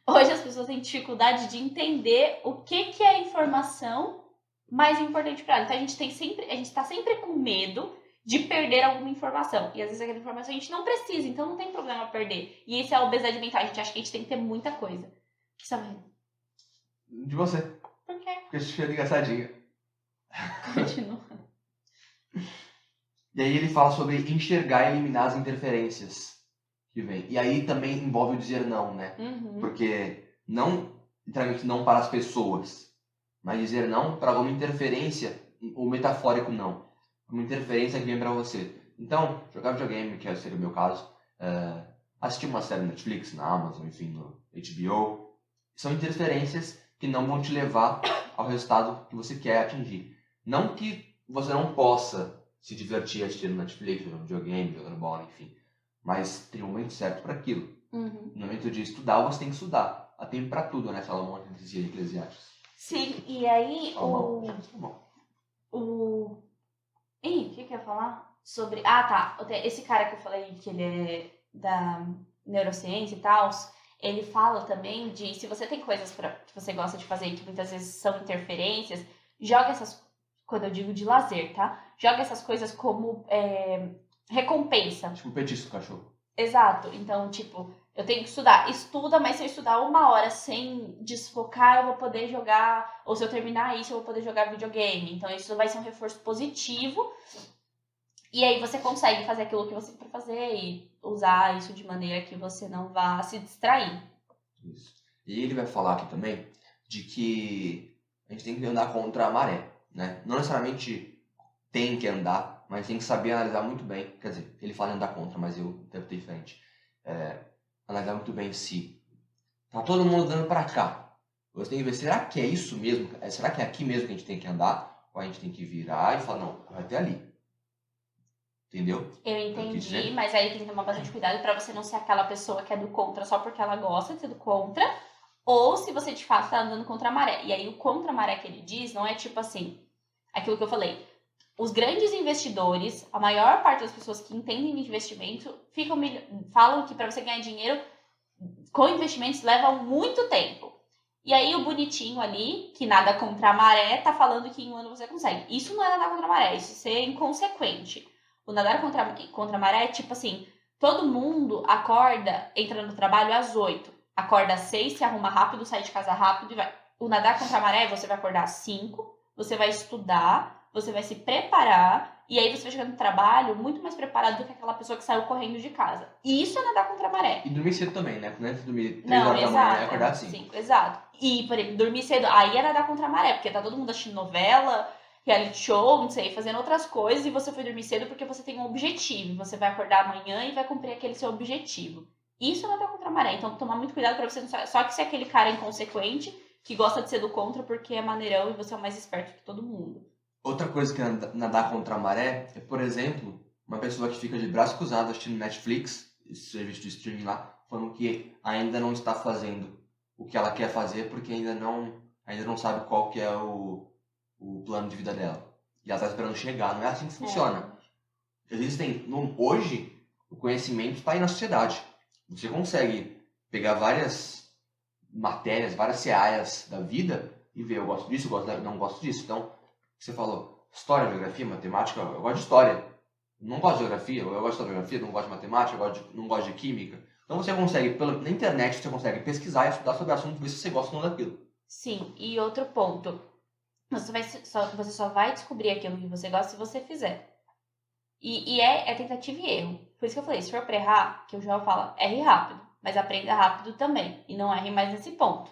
Hoje as pessoas têm dificuldade de entender o que é a informação mais importante para ela. Então a gente está sempre com medo de perder alguma informação. E às vezes aquela informação a gente não precisa, então não tem problema perder. E isso é a obesidade mental. A gente acha que a gente tem que ter muita coisa. O que você tá vendo? De você. Por quê? Porque eu achei engraçadinho. Continua. E aí ele fala sobre enxergar e eliminar as interferências que vem. E aí também envolve o dizer não, né? Uhum. Porque não, literalmente não para as pessoas, mas dizer não para alguma interferência, ou metafórico não, uma interferência que vem para você. Então, jogar videogame, que seria o meu caso, assistir uma série no Netflix, na Amazon, enfim, no HBO, são interferências que não vão te levar ao resultado que você quer atingir. Não que você não possa se divertir assistindo Netflix, jogando videogame, jogando bola, enfim, mas tem um momento certo para aquilo. Uhum. No momento de estudar, você tem que estudar. Há tempo para tudo, né? Salomão dizia em Eclesiastes. Sim, e aí Salomão. Ih, o que eu ia falar? Sobre... Ah, tá. Esse cara que eu falei que ele é da neurociência e tal, ele fala também de se você tem coisas que você gosta de fazer e que muitas vezes são interferências, joga essas... Quando eu digo de lazer, tá? Joga essas coisas como recompensa. Tipo petisco, cachorro. Exato. Então, tipo, eu tenho que estudar. Estuda, mas se eu estudar 1 hora sem desfocar, eu vou poder jogar... Ou se eu terminar isso, eu vou poder jogar videogame. Então, isso vai ser um reforço positivo. E aí você consegue fazer aquilo que você quer fazer e usar isso de maneira que você não vá se distrair. Isso. E ele vai falar aqui também de que a gente tem que andar contra a maré, né? Não necessariamente tem que andar, mas tem que saber analisar muito bem. Quer dizer, ele fala em andar contra, mas eu interpretei diferente. Analisar muito bem se tá todo mundo andando para cá. Você tem que ver, será que é isso mesmo? Será que é aqui mesmo que a gente tem que andar? ou a gente tem que virar e falar, não, vai até ali. Entendeu? Eu quis entendi, dizer? mas aí tem que tomar bastante cuidado pra você não ser aquela pessoa que é do contra só porque ela gosta de ser do contra, ou se você de fato tá andando contra a maré. E aí o contra a maré que ele diz não é tipo assim, aquilo que eu falei. Os grandes investidores, a maior parte das pessoas que entendem de investimento, falam que pra você ganhar dinheiro com investimentos leva muito tempo. E aí o bonitinho ali, que nada contra a maré, tá falando que em um ano você consegue. Isso não é nadar contra a maré, isso é ser inconsequente. O nadar contra a maré é tipo assim, todo mundo acorda, entra no trabalho às 8, acorda às 6, se arruma rápido, sai de casa rápido e vai. O nadar contra a maré, você vai acordar às 5, você vai estudar, você vai se preparar, e aí você vai chegar no trabalho muito mais preparado do que aquela pessoa que saiu correndo de casa. E isso é nadar contra a maré. E dormir cedo também, né? Não é dormir 3 Não, horas da manhã e exato. acordar assim. Sim, exato. E, por exemplo, dormir cedo, aí é nadar contra a maré, porque tá todo mundo assistindo novela, reality show, não sei, fazendo outras coisas, e você foi dormir cedo porque você tem um objetivo. Você vai acordar amanhã e vai cumprir aquele seu objetivo. Isso é nadar contra a maré. Então, tomar muito cuidado pra você não só que ser aquele cara inconsequente que gosta de ser do contra porque é maneirão e você é o mais esperto que todo mundo. Outra coisa que é nadar contra a maré é, por exemplo, uma pessoa que fica de braço cruzado assistindo Netflix, esse serviço de streaming lá, falando que ainda não está fazendo o que ela quer fazer porque ainda não sabe qual que é o plano de vida dela. E ela está esperando chegar. Não é assim que funciona. Hoje, o conhecimento está aí na sociedade. Você consegue pegar várias matérias, várias searas da vida e ver, eu gosto disso, não gosto disso. Então, você falou, história, geografia, matemática, eu gosto de história. Não gosto de geografia, eu gosto de geografia, não gosto de matemática, não gosto de química. Então você consegue, na internet, você consegue pesquisar e estudar sobre o assunto, ver se você gosta ou não daquilo. Sim, e outro ponto. Você só vai descobrir aquilo que você gosta se você fizer. E é tentativa e erro. Por isso que eu falei, se for pra errar, que o João fala, erre rápido, mas aprenda rápido também. E não erre mais nesse ponto.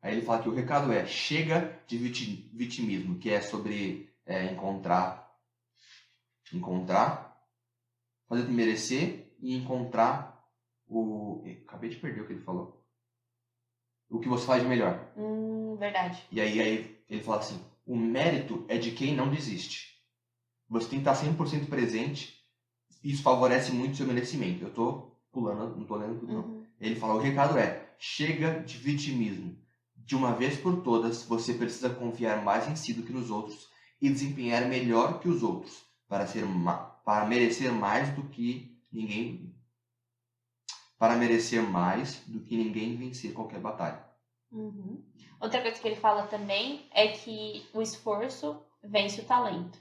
Aí ele fala que o recado é, chega de vitimismo, que é sobre encontrar, fazer merecer e encontrar acabei de perder o que ele falou. O que você faz de melhor. Verdade. E aí ele fala assim, o mérito é de quem não desiste. Você tem que estar 100% presente e isso favorece muito o seu merecimento. Eu tô pulando, não tô lendo tudo não. Ele fala, o recado é, chega de vitimismo. De uma vez por todas, você precisa confiar mais em si do que nos outros e desempenhar melhor que os outros para merecer mais do que ninguém vencer qualquer batalha. Outra coisa que ele fala também é que o esforço vence o talento,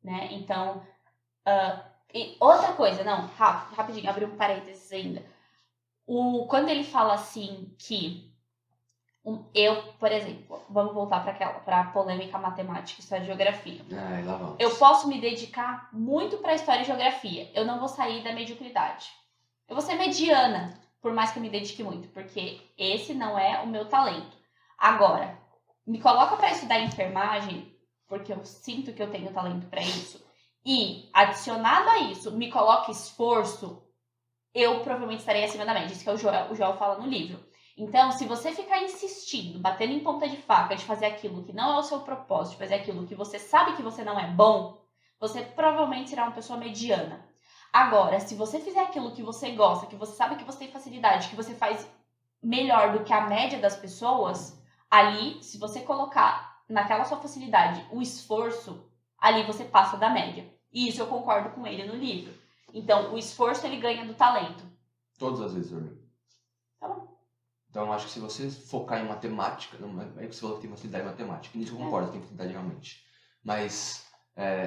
né? Então, e outra coisa, não, rapidinho, abri um parênteses ainda. Quando ele fala assim que eu, por exemplo, vamos voltar para a polêmica matemática, história e geografia. Lá vamos. Eu posso me dedicar muito para história e geografia. Eu não vou sair da mediocridade. Eu vou ser mediana, por mais que eu me dedique muito, porque esse não é o meu talento. Agora, me coloca para estudar enfermagem, porque eu sinto que eu tenho talento para isso, e adicionado a isso, me coloca esforço, eu provavelmente estarei acima da média. Isso que o Joel fala no livro. Então, se você ficar insistindo, batendo em ponta de faca, de fazer aquilo que não é o seu propósito, de fazer aquilo que você sabe que você não é bom, você provavelmente será uma pessoa mediana. Agora, se você fizer aquilo que você gosta, que você sabe que você tem facilidade, que você faz melhor do que a média das pessoas, ali, se você colocar naquela sua facilidade o esforço, ali você passa da média. E isso eu concordo com ele no livro. Então, o esforço ele ganha do talento. Todas as vezes, Orlando. Tá bom. Então, acho que se você focar em matemática, não é que você falou que tem facilidade em matemática, nisso eu concordo, tem facilidade realmente. Mas,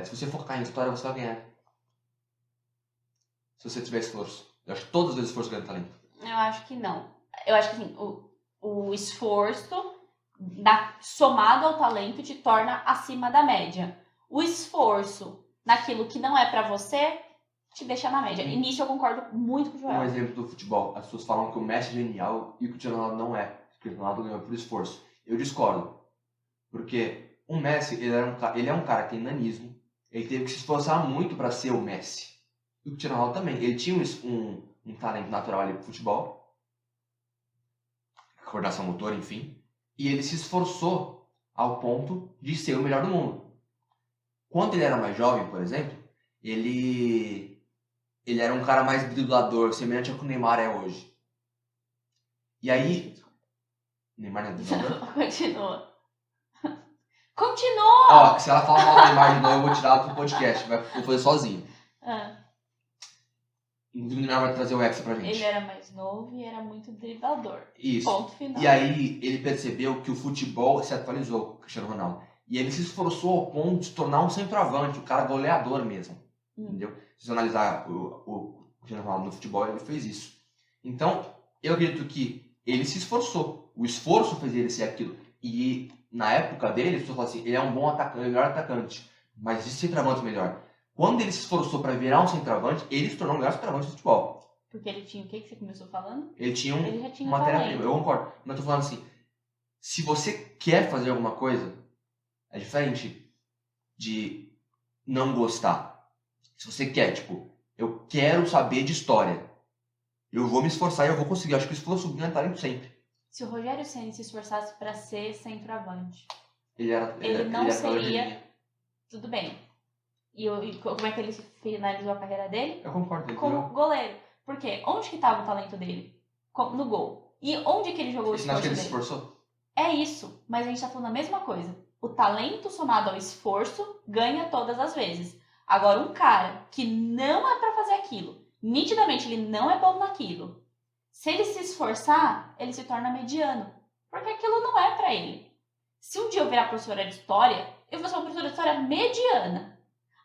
se você focar em história, você vai ganhar. Se você tiver esforço. Eu acho que todas as vezes esforço ganha talento. Eu acho que não. Eu acho que assim, o esforço somado ao talento te torna acima da média. O esforço naquilo que não é pra você te deixa na média. E nisso eu concordo muito com o Joel. Um exemplo do futebol. As pessoas falam que o Messi é genial e que o Cristiano Ronaldo não é. O Cristiano Ronaldo ganhou por esforço. Eu discordo. Porque o Messi, ele é um cara que tem nanismo. Ele teve que se esforçar muito para ser o Messi. E o Cristiano Ronaldo também. Ele tinha um talento natural ali pro futebol. Coordenação motor, enfim. E ele se esforçou ao ponto de ser o melhor do mundo. quando ele era mais jovem, por exemplo, ele era um cara mais driblador, semelhante ao que o Neymar é hoje. E aí... Neymar não é driblador? Continua! Ó, se ela falar mal do Neymar de novo, eu vou tirar ela do podcast. Vou fazer sozinho. Inclusive, o Neymar vai trazer o Hexa pra gente. Ele era mais novo e era muito driblador. Isso. Ponto final. E aí, ele percebeu que o futebol se atualizou com o Cristiano Ronaldo. E ele se esforçou ao ponto de se tornar um centroavante, um cara goleador mesmo. Entendeu? Se você analisar o Cristiano Ronaldo no futebol, ele fez isso. Então, eu acredito que ele se esforçou. O esforço fez ele ser aquilo. E na época dele, as pessoas falam assim, ele é um bom atacante, melhor atacante. Mas existe centroavante melhor. Quando ele se esforçou para virar um centroavante, ele se tornou o melhor centroavante do futebol. Porque ele tinha o que você começou falando? Ele tinha Ele já tinha matéria-prima, eu concordo. Mas eu tô falando assim, se você quer fazer alguma coisa, é diferente de não gostar. Se você quer, tipo, eu quero saber de história, eu vou me esforçar e eu vou conseguir. Eu acho que o esforço ganha talento sempre. Se o Rogério Ceni se esforçasse para ser centroavante, Ele não era seria... Tudo bem. E como é que ele finalizou a carreira dele? Eu concordo. Como goleiro. Por quê? Onde que estava o talento dele? No gol. E onde que ele jogou o Você não acha esforço que ele se dele? esforçou? É isso. Mas a gente tá falando a mesma coisa. O talento somado ao esforço ganha todas as vezes. Agora, um cara que não é pra fazer aquilo, nitidamente ele não é bom naquilo, se ele se esforçar, ele se torna mediano. Porque aquilo não é pra ele. Se um dia eu virar professora de história, eu vou ser uma professora de história mediana.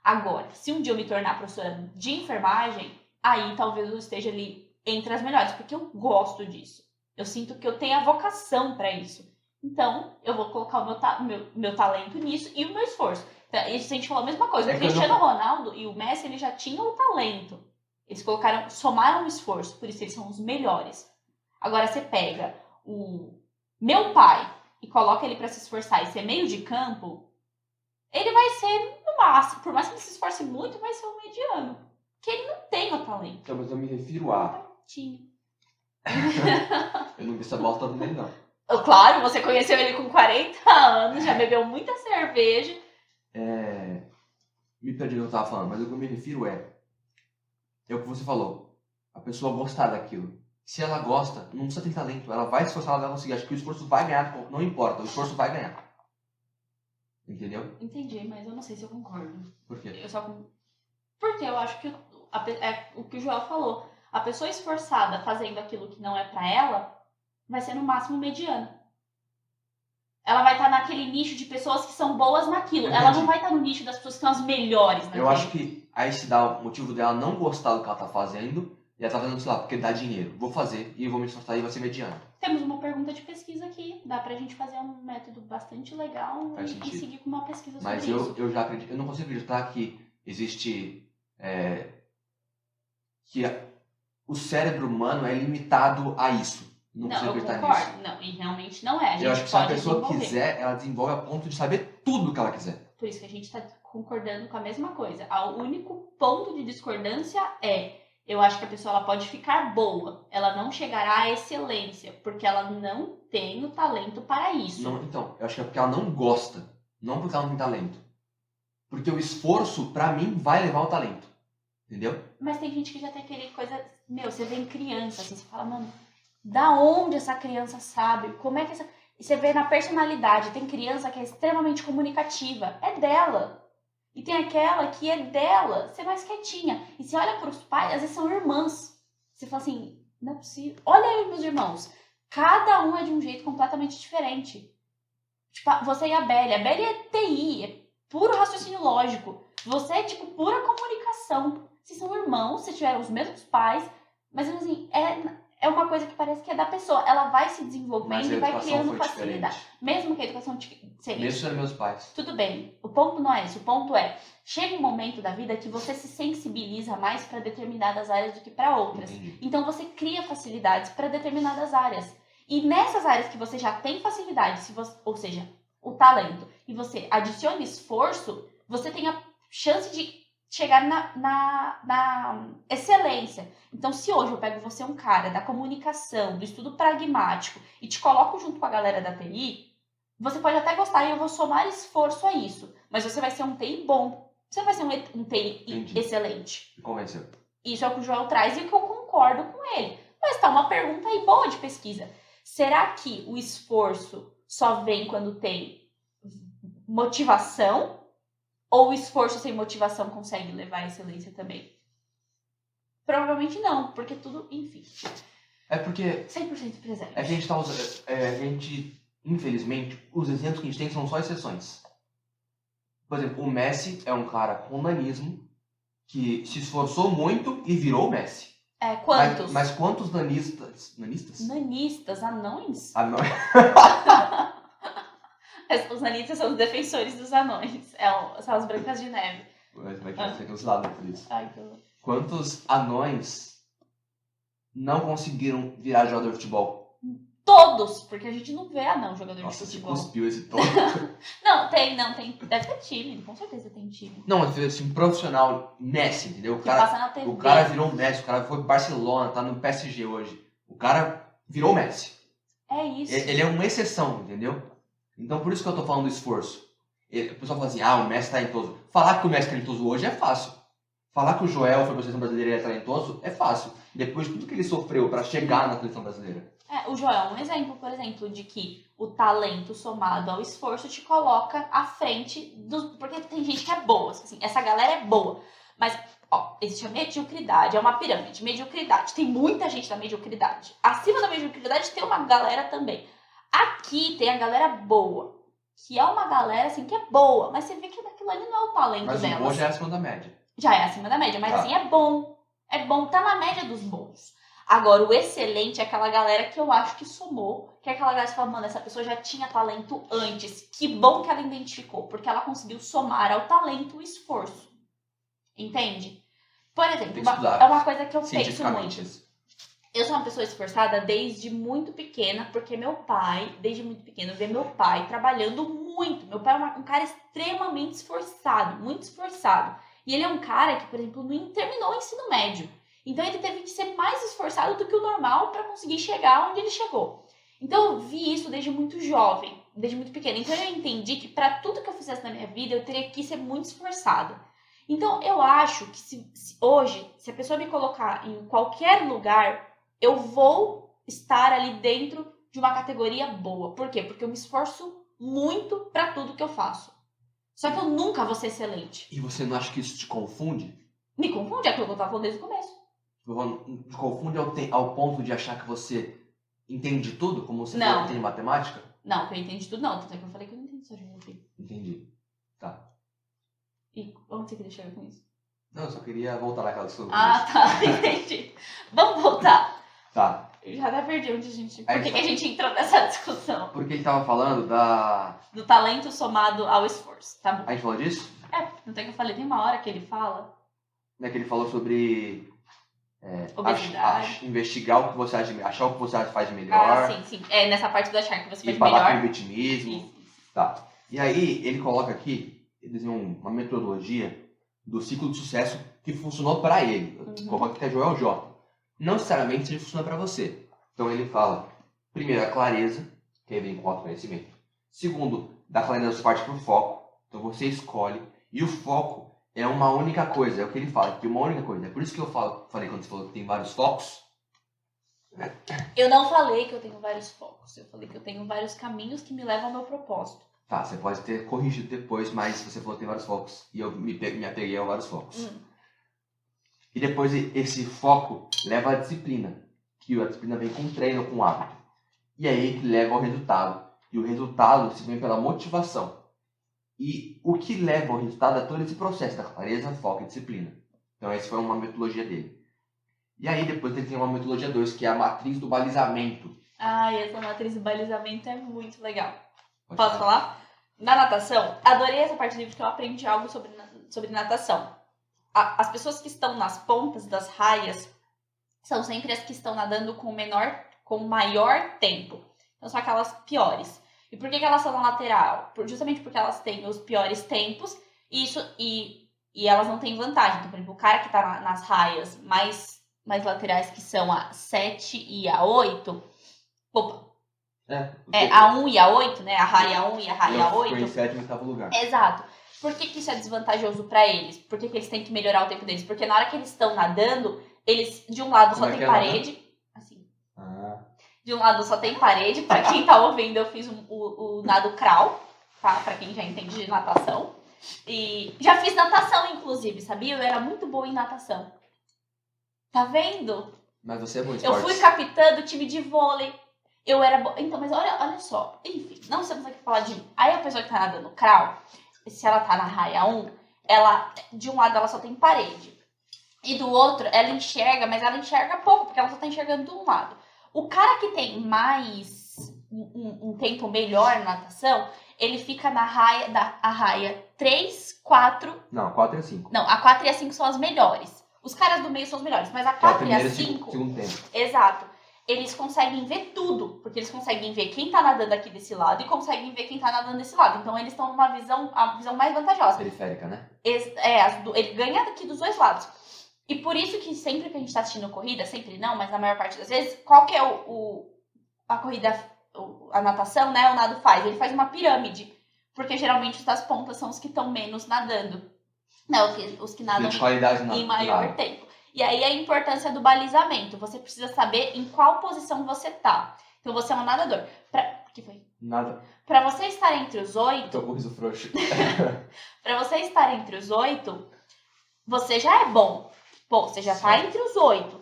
Agora, se um dia eu me tornar professora de enfermagem, aí talvez eu esteja ali entre as melhores, porque eu gosto disso. Eu sinto que eu tenho a vocação para isso. Então, eu vou colocar o meu talento nisso e o meu esforço. Então, isso a gente falou a mesma coisa. O Cristiano Ronaldo e o Messi, eles já tinham o talento. Eles somaram o esforço, por isso eles são os melhores. Agora, você pega o meu pai e coloca ele para se esforçar e ser meio de campo, ele vai ser, no máximo, por mais que ele se esforce muito, vai ser um mediano. Porque ele não tem o talento. Então, mas eu me refiro a... Eu não vi essa bola toda nele, não. Claro, você conheceu ele com 40 anos, já bebeu muita cerveja. Me perdi o que eu tava falando, mas o que eu me refiro é o que você falou. A pessoa gostar daquilo. Se ela gosta, não precisa ter talento. Ela vai se esforçar, ela vai conseguir. Acho que o esforço vai ganhar, não importa, o esforço vai ganhar. Entendeu? Entendi, mas eu não sei se eu concordo. Por quê? Porque eu acho que é o que o Joel falou. A pessoa esforçada fazendo aquilo que não é pra ela, vai ser no máximo mediana. Ela vai estar naquele nicho de pessoas que são boas naquilo. Entendi. Ela não vai estar no nicho das pessoas que são as melhores naquilo. Eu acho que aí se dá o motivo dela não gostar do que ela tá fazendo, e ela tá fazendo, sei lá, porque dá dinheiro. Vou fazer e vou me esforçar e vai ser mediano. Temos uma pergunta de pesquisa aqui. Dá pra gente fazer um método bastante legal Faz e sentido. seguir com uma pesquisa sobre Mas isso. eu já acredito, eu não consigo acreditar que existe que o cérebro humano é limitado a isso. Não consigo eu acreditar concordo. nisso. Não, e realmente não é. A gente Eu acho que se a pode pessoa desenvolver. quiser, ela desenvolve a ponto de saber tudo que ela quiser. Por isso que a gente está concordando com a mesma coisa. O único ponto de discordância eu acho que a pessoa ela pode ficar boa, ela não chegará à excelência, porque ela não tem o talento para isso. Não, então, eu acho que é porque ela não gosta, não porque ela não tem talento. Porque o esforço, pra mim, vai levar ao talento. Entendeu? Mas tem gente que já tem aquele coisa... você vê em criança, assim, você fala, mano, da onde essa criança sabe? Como é que essa... E você vê na personalidade, tem criança que é extremamente comunicativa, é dela. E tem aquela que é dela, ser mais quietinha. E você olha para os pais, às vezes são irmãs. Você fala assim, não é possível. Olha aí meus irmãos, cada um é de um jeito completamente diferente. Tipo, você e a Belly é TI, é puro raciocínio lógico. Você é tipo pura comunicação. Vocês são irmãos, vocês tiveram os mesmos pais, mas assim, é uma coisa que parece que é da pessoa. Ela vai se desenvolvendo e vai criando facilidade. Mesmo que a educação seria... Mesmo sendo meus pais. Tudo bem. O ponto não é esse. O ponto é, chega um momento da vida que você se sensibiliza mais para determinadas áreas do que para outras. Entendi. Então você cria facilidades para determinadas áreas. E nessas áreas que você já tem facilidade, ou seja, o talento, e você adiciona esforço, você tem a chance de chegar na excelência. Então, se hoje eu pego você um cara da comunicação, do estudo pragmático, e te coloco junto com a galera da TI, Você pode até gostar e eu vou somar esforço a isso. Mas você vai ser um TI bom. Você não vai ser um TI Entendi. excelente. Me convenceu. Isso é o que o Joel traz e o que eu concordo com ele. Mas tá uma pergunta aí boa de pesquisa. Será que o esforço só vem quando tem motivação? Ou o esforço sem motivação consegue levar à excelência também? Provavelmente não, porque tudo, enfim, É porque 100% presente. a gente tá usando. A gente, infelizmente, os exemplos que a gente tem são só exceções. Por exemplo, o Messi é um cara com nanismo que se esforçou muito e virou o Messi. Quantos? Mas quantos nanistas? Nanistas? Nanistas, anões? Ah, não. Os nanistas são os defensores dos anões. São as brancas de neve. Vai ser cancelado por isso. Ai, que horror. Quantos anões não conseguiram virar jogador de futebol? Todos, porque a gente não vê anão jogador Nossa, de você futebol. cuspiu esse tom. Não, tem. Deve ter time, com certeza tem time. Não, mas assim, um profissional Messi, entendeu? Que passa na TV. O cara virou o Messi, o cara foi pro Barcelona, tá no PSG hoje. O cara virou o Messi. É isso. Ele é uma exceção, entendeu? Então por isso que eu tô falando do esforço. O pessoal fala assim, o Messi tá talentoso. Falar que o Messi é talentoso hoje é fácil. Falar que o Joel foi pra seleção brasileira e é talentoso é fácil. Depois de tudo que ele sofreu pra chegar na seleção brasileira. O Joel é um exemplo, por exemplo, de que o talento somado ao esforço te coloca à frente do... Porque tem gente que é boa, assim, essa galera é boa. Mas, existe a mediocridade, é uma pirâmide. Mediocridade, tem muita gente da mediocridade. Acima da mediocridade tem uma galera também. Aqui tem a galera boa, que é uma galera, assim, que é boa. Mas você vê que daquilo ali não é o talento Mas delas. o bom já é acima da média. Já é acima da média, mas Tá. assim, é bom. É bom, tá na média dos bons. Agora, o excelente é aquela galera que eu acho que somou, que é aquela galera que fala, mano, essa pessoa já tinha talento antes. Que bom que ela identificou, porque ela conseguiu somar ao talento o esforço. Entende? Por exemplo, Tem que estudar é uma coisa que eu penso cientificamente. muito. Eu sou uma pessoa esforçada desde muito pequena, porque meu pai, desde muito pequeno, eu via meu pai trabalhando muito. Meu pai é um cara extremamente esforçado, muito esforçado. E ele é um cara que, por exemplo, não terminou o ensino médio. Então ele teve que ser mais esforçado do que o normal para conseguir chegar onde ele chegou. Então eu vi isso desde muito jovem, desde muito pequena. Então eu entendi que para tudo que eu fizesse na minha vida, eu teria que ser muito esforçada. Então eu acho que hoje, se a pessoa me colocar em qualquer lugar, eu vou estar ali dentro de uma categoria boa. Por quê? Porque eu me esforço muito para tudo que eu faço. Só que eu nunca vou ser excelente. E você não acha que isso te confunde? Me confunde, é aquilo que eu tava falando desde o começo. Te confunde ao ponto de achar que você entende tudo, como você Não. entende matemática? Não, que eu entendi tudo não. Tanto é que eu falei que eu não entendi só geografia. Entendi. Tá. E onde você queria chegar com isso? Não, eu só queria voltar naquela discussão. Ah, tá. Entendi. Vamos voltar. Tá. Eu já até perdi onde a gente... Aí Por que tá. a gente entrou nessa discussão? Porque ele tava falando da... Do talento somado ao esforço. Tá bom. A gente falou disso? Não tem que eu falei. Tem uma hora que ele fala... Né, que ele falou sobre... Obesidade. investigar o que você acha, achar o que você faz de melhor. Ah, sim. É nessa parte do achar que você E faz parar com melhor. o vitimismo. Isso. Tá. E aí, ele coloca aqui, ele desenhou uma metodologia do ciclo de sucesso que funcionou para ele. Coloca que é Joel J. Não necessariamente ele funciona para você. Então ele fala, primeiro, a clareza, que aí vem com o autoconhecimento. Segundo, da clareza você parte para o foco. Então você escolhe. E o foco é uma única coisa. É o que ele fala, que uma única coisa. É por isso que eu falei quando você falou que tem vários focos. Eu não falei que eu tenho vários focos. Eu falei que eu tenho vários caminhos que me levam ao meu propósito. Tá, você pode ter corrigido depois, mas você falou que tem vários focos. E eu me apeguei a vários focos. E depois esse foco leva à disciplina. Que a disciplina vem com treino, com hábito. E aí que leva ao resultado. E o resultado se vem pela motivação. E o que leva ao resultado é todo esse processo da clareza, foco e disciplina. Então essa foi uma metodologia dele. E aí depois ele tem uma metodologia 2, que é a matriz do balizamento. Essa matriz de balizamento é muito legal. Posso falar? Na natação, adorei essa parte do livro que eu aprendi algo sobre natação. As pessoas que estão nas pontas das raias são sempre as que estão nadando com maior tempo. Então são aquelas piores. E por que elas são na lateral? Justamente porque elas têm os piores tempos e elas não têm vantagem. Então, por exemplo, o cara que tá nas raias mais laterais, que são a 7 e a 8, A 1 e a 8, né? A raia 1 e a raia Eu fico em 8. 7º e 8º lugar. Exato. Por que isso é desvantajoso pra eles? Por que eles têm que melhorar o tempo deles? Porque na hora que eles estão nadando, eles, de um lado Como só é tem que é parede. Assim. Ah, De um lado só tem parede. Pra quem tá ouvindo, eu fiz o nado crawl, tá? Pra quem já entende de natação. E já fiz natação, inclusive, sabia? Eu era muito boa em natação. Tá vendo? mas você é bom em Eu esportes. fui capitã do time de vôlei. Eu era boa. Então, mas olha só. Enfim, não estamos aqui falar de mim. Aí a pessoa que tá nadando crawl, se ela tá na raia 1, ela, de um lado ela só tem parede. E do outro, ela enxerga, mas ela enxerga pouco, porque ela só tá enxergando de um lado. O cara que tem mais um tempo melhor na natação, ele fica na raia 3, 4. Não, 4 e 5. Não, a 4 e a 5 são as melhores. Os caras do meio são os melhores, mas a Que é o 4 e a primeiro e 5. segundo tempo. Exato. Eles conseguem ver tudo, porque eles conseguem ver quem tá nadando aqui desse lado e conseguem ver quem tá nadando desse lado. Então eles estão numa a visão mais vantajosa. Periférica, né? Ele ganha daqui dos dois lados. E por isso que sempre que a gente tá assistindo corrida, sempre não, mas na maior parte das vezes, qual que é a corrida, a natação, né? O nado faz? Ele faz uma pirâmide, porque geralmente os das pontas são os que estão menos nadando, né? Os que nadam De qualidade em maior tempo. E aí a importância do balizamento. Você precisa saber em qual posição você tá. Então você é um nadador. O que foi? Nada. Pra você estar entre os 8, Tô com o riso frouxo. pra você estar entre os 8, você já é bom. Bom, você já tá entre os 8.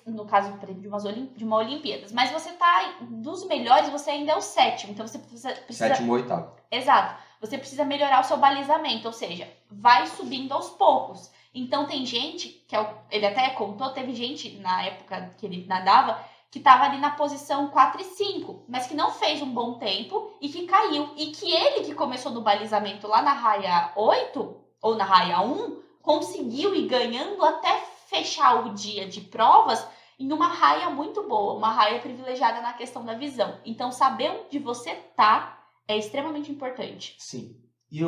No caso, por exemplo, de uma Olimpíadas. Mas você tá dos melhores, você ainda é o 7º. Então você precisa... 7º ou 8º. Exato. Você precisa melhorar o seu balizamento. Ou seja, vai subindo aos poucos. Então tem gente, ele até contou, teve gente na época que ele nadava, que tava ali na posição 4 e 5, mas que não fez um bom tempo e que caiu. E que ele que começou no balizamento lá na raia 8, ou na raia 1, conseguiu ir ganhando até fechar o dia de provas em uma raia muito boa, uma raia privilegiada na questão da visão. Então saber onde você tá é extremamente importante. Sim. E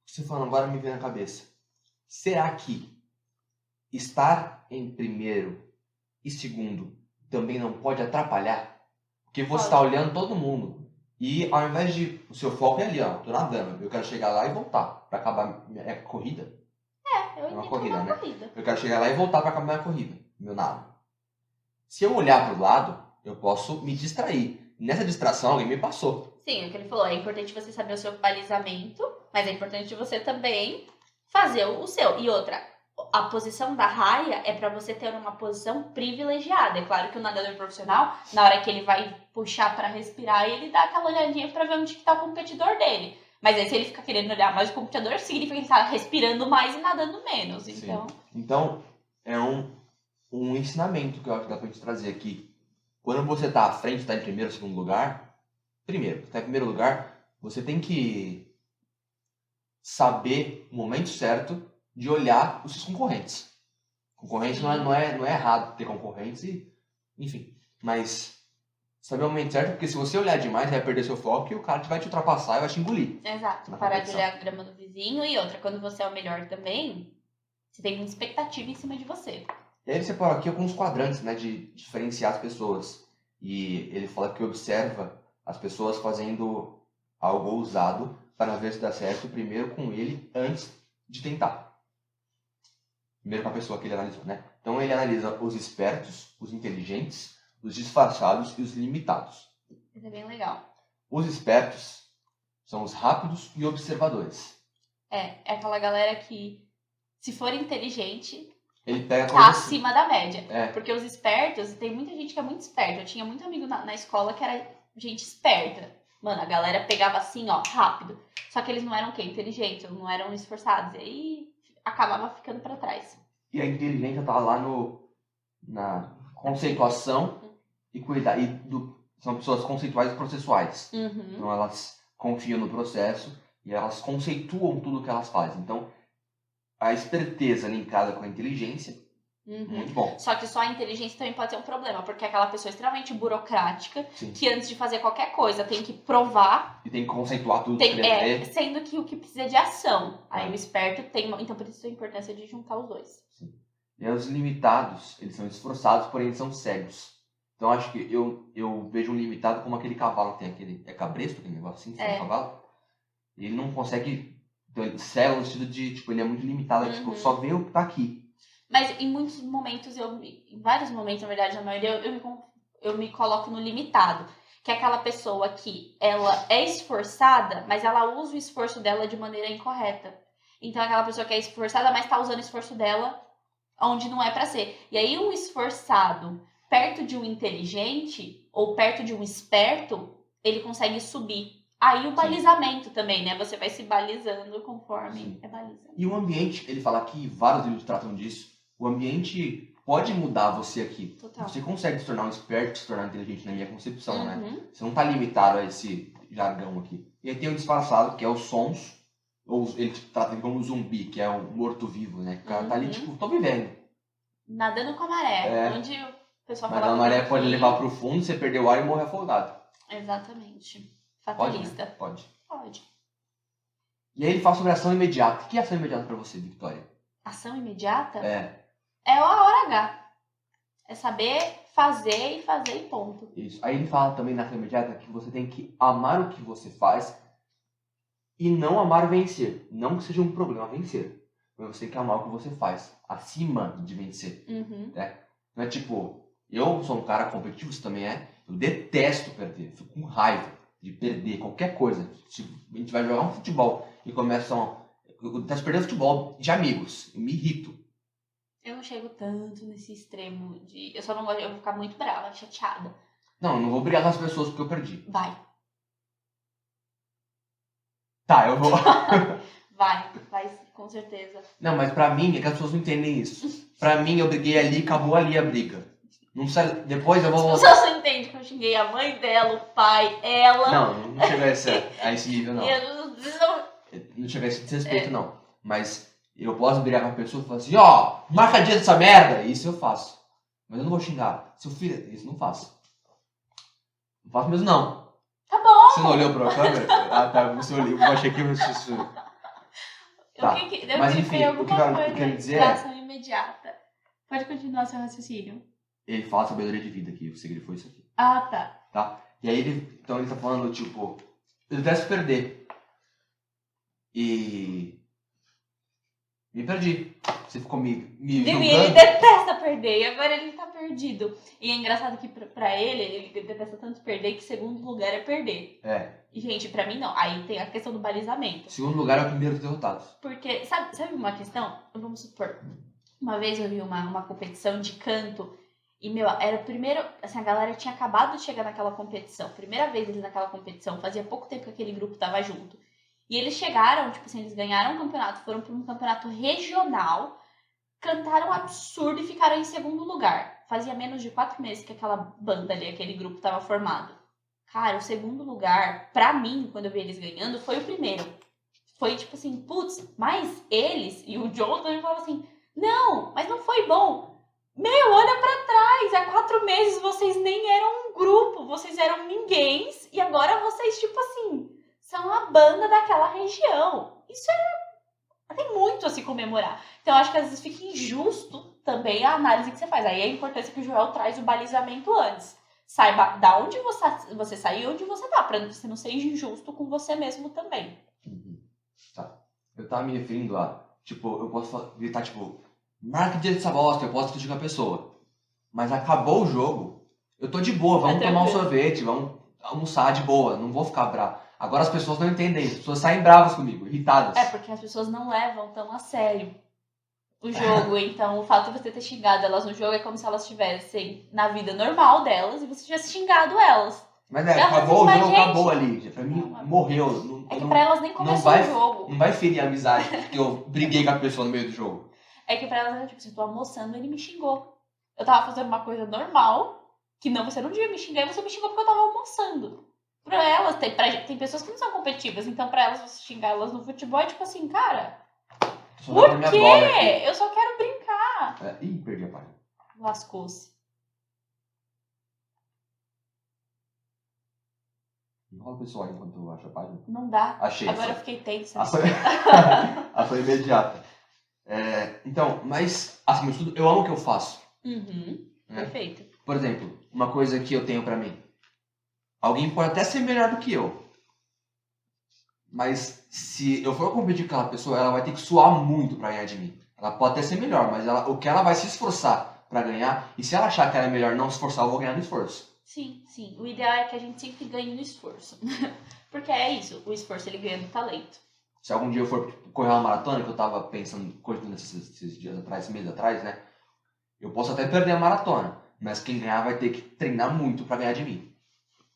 você falando agora me veio na cabeça. Será que estar em primeiro e segundo também não pode atrapalhar? Porque você está olhando todo mundo. E ao invés de... O seu foco é ali, ó. Tô nadando. Eu quero chegar lá e voltar. Pra acabar minha corrida. Eu uma entendo corrida, uma né? corrida. Eu quero chegar lá e voltar pra acabar minha corrida. Meu nado. Se eu olhar pro lado, eu posso me distrair. Nessa distração, alguém me passou. Sim, o que ele falou, é importante você saber o seu balizamento, mas é importante você também fazer o seu. E outra, a posição da raia é para você ter uma posição privilegiada. É claro que o nadador profissional, na hora que ele vai puxar para respirar, ele dá aquela olhadinha para ver onde que tá o competidor dele. Mas aí se ele ficar querendo olhar mais o competidor, significa que ele tá respirando mais e nadando menos. Então, então é um ensinamento que eu acho que dá pra gente trazer aqui. Quando você tá à frente, tá em primeiro, segundo lugar, tá em primeiro lugar, você tem que saber o momento certo de olhar os seus concorrentes. Concorrente não é errado ter concorrentes, enfim. Mas saber o momento certo, porque se você olhar demais, vai perder seu foco e o cara vai te ultrapassar e vai te engolir. Exato. Parar de olhar a grama do vizinho. E outra, quando você é o melhor também, você tem muita expectativa em cima de você. E aí ele separou aqui alguns quadrantes, né, de diferenciar as pessoas. E ele fala que observa as pessoas fazendo algo ousado para ver se dá certo primeiro com ele antes de tentar. Primeiro com a pessoa que ele analisa, né? Então ele analisa os espertos, os inteligentes, os disfarçados e os limitados. Isso é bem legal. Os espertos são os rápidos e observadores. É aquela galera que, se for inteligente, Ele pega tá acima da média. É. Porque os espertos, tem muita gente que é muito esperta. Eu tinha muito amigo na escola que era gente esperta. Mano, a galera pegava assim, ó, rápido. Só que eles não eram o quê? Inteligentes, não eram esforçados. E aí acabava ficando pra trás. E a inteligência tá lá na conceituação e cuidar. São pessoas conceituais e processuais. Uhum. Então elas confiam no processo e elas conceituam tudo o que elas fazem. Então a esperteza linkada com a inteligência, muito bom. Só que só a inteligência também pode ser um problema, porque é aquela pessoa extremamente burocrática, Sim. que antes de fazer qualquer coisa tem que provar. E tem que conceituar tudo, escrever. Sendo que o que precisa é de ação. Aí o esperto tem. Então por isso a importância de juntar os dois. Sim. E aí, os limitados, eles são esforçados, porém eles são cegos. Então acho que eu vejo um limitado como aquele cavalo que tem aquele. É cabresto, aquele negócio assim, que tem um cavalo. E ele não consegue. Então ele cega no sentido de, tipo, ele é muito limitado, tipo, só vê o que tá aqui. Mas em muitos momentos, em vários momentos, na verdade, na maioria, eu me coloco no limitado. Que é aquela pessoa que ela é esforçada, mas ela usa o esforço dela de maneira incorreta. Então, aquela pessoa que é esforçada, mas tá usando o esforço dela onde não é pra ser. E aí, um esforçado perto de um inteligente ou perto de um esperto, ele consegue subir. Aí o balizamento também, né? Você vai se balizando conforme é balizando. E o ambiente, ele fala aqui, vários livros tratam disso, o ambiente pode mudar você aqui. Total. Você consegue se tornar um esperto, se tornar inteligente na minha concepção, né? Você não tá limitado a esse jargão aqui. E aí tem o disfarçado, que é os sons, ou ele trata como zumbi, que é um morto-vivo, né? O cara tá ali, tipo, tô vivendo. Nadando com a maré. Onde o pessoal Mas fala a maré pode levar pro fundo, você perder o ar e morrer afogado. Exatamente. Pode, Fatalista. né? Pode. Pode. E aí ele fala sobre ação imediata. O que é ação imediata pra você, Victoria? Ação imediata? É a hora H. É saber fazer e ponto. isso. Aí ele fala também na ação imediata que você tem que amar o que você faz e não amar vencer. Não que seja um problema vencer. Mas você tem que amar o que você faz, acima de vencer. Né? Não é tipo, eu sou um cara competitivo, você também é. Eu detesto perder, fico com raiva de perder qualquer coisa. Tipo, a gente vai jogar um futebol e começam. Eu detesto perder futebol de amigos, eu me irrito. Eu não chego tanto nesse extremo de. Eu só não gosto, eu vou ficar muito brava, chateada. Não, eu não vou brigar com as pessoas porque eu perdi. Vai. Tá, eu vou. Vai, com certeza. Não, mas pra mim é que as pessoas não entendem isso. Pra mim, eu briguei ali, acabou ali a briga. Não precisa. Depois eu vou As voltar. pessoas não entendem que eu xinguei a mãe dela, o pai, ela. Não chega a esse nível, não. E eu Não chega a esse desrespeito, não. Mas eu posso brigar com a pessoa e falar assim, ó, marca dia dessa merda. Isso eu faço. Mas eu não vou xingar. Seu filho, isso eu não faço. Não faço mesmo, não. Tá bom. Você não olhou pra câmera? Ah, tá. Você olhou. Eu achei que isso. Tá. Mas enfim, o que eu quero dizer é... ação imediata. Pode continuar seu raciocínio. Ele fala sabedoria de vida aqui. O segredo foi isso aqui. Ah, tá. Tá? E aí então ele tá falando, tipo, eu detesto perder. E me perdi. Você ficou me julgando. Ele detesta perder, e agora ele tá perdido. E é engraçado que pra ele detesta tanto perder que segundo lugar é perder. E, gente, pra mim não. Aí tem a questão do balizamento. Segundo lugar é o primeiro dos derrotados. Porque, sabe uma questão? Vamos supor, uma vez eu vi uma competição de canto. E, era o primeiro... Assim, a galera tinha acabado de chegar naquela competição. Primeira vez eles naquela competição. Fazia pouco tempo que aquele grupo tava junto. E eles chegaram, tipo assim, eles ganharam um campeonato. Foram para um campeonato regional. Cantaram absurdo e ficaram em segundo lugar. Fazia menos de 4 meses que aquela banda ali, aquele grupo tava formado. Cara, o segundo lugar, pra mim, quando eu vi eles ganhando, foi o primeiro. Foi tipo assim, putz, mas eles... E o John também falava assim, não, mas não foi bom. Meu, olha pra trás, há 4 meses vocês nem eram um grupo, vocês eram ninguém, e agora vocês, tipo assim, são a banda daquela região. Isso tem muito a se comemorar. Então, eu acho que às vezes fica injusto também a análise que você faz. Aí a importância que o Joel traz o balizamento antes. Saiba da onde você saiu e onde você tá, pra você não ser injusto com você mesmo também. Tá. Eu tava me referindo a, tipo, eu posso gritar, tipo, marca dia dessa bosta, eu posso criticar a pessoa. Mas acabou o jogo, eu tô de boa, vamos tomar um sorvete, vamos almoçar de boa, não vou ficar bravo. Agora as pessoas não entendem isso, as pessoas saem bravas comigo, irritadas. É, porque as pessoas não levam tão a sério o jogo. Então, o fato de você ter xingado elas no jogo é como se elas estivessem na vida normal delas e você tivesse xingado elas. Mas acabou o jogo, acabou ali. Pra mim, morreu. É que pra elas nem começou o jogo. Não vai ferir a amizade porque eu briguei com a pessoa no meio do jogo. É que pra elas era tipo, se eu tô almoçando, ele me xingou. Eu tava fazendo uma coisa normal, que não, você não devia me xingar, e você me xingou porque eu tava almoçando. Pra elas, tem pessoas que não são competitivas, então pra elas, você xingar elas no futebol é tipo assim, cara, por quê? Eu só quero brincar. Ih, perdi a página. Lascou-se. Enrola o pessoal enquanto eu acho a página. Não dá. Achei. Agora eu fiquei tensa. Ação imediata. Então, mas, acima de tudo, eu amo o que eu faço. Perfeito. Por exemplo, uma coisa que eu tenho pra mim. Alguém pode até ser melhor do que eu. Mas se eu for competir com aquela pessoa, ela vai ter que suar muito pra ganhar de mim. Ela pode até ser melhor, mas o que ela vai se esforçar pra ganhar, e se ela achar que ela é melhor não se esforçar, eu vou ganhar no esforço. Sim, sim. O ideal é que a gente sempre ganhe no esforço. Porque é isso, o esforço ele ganha do talento. Se algum dia eu for correr uma maratona, que eu tava pensando, cogitando esses dias atrás, esse mês atrás, né? Eu posso até perder a maratona, mas quem ganhar vai ter que treinar muito pra ganhar de mim.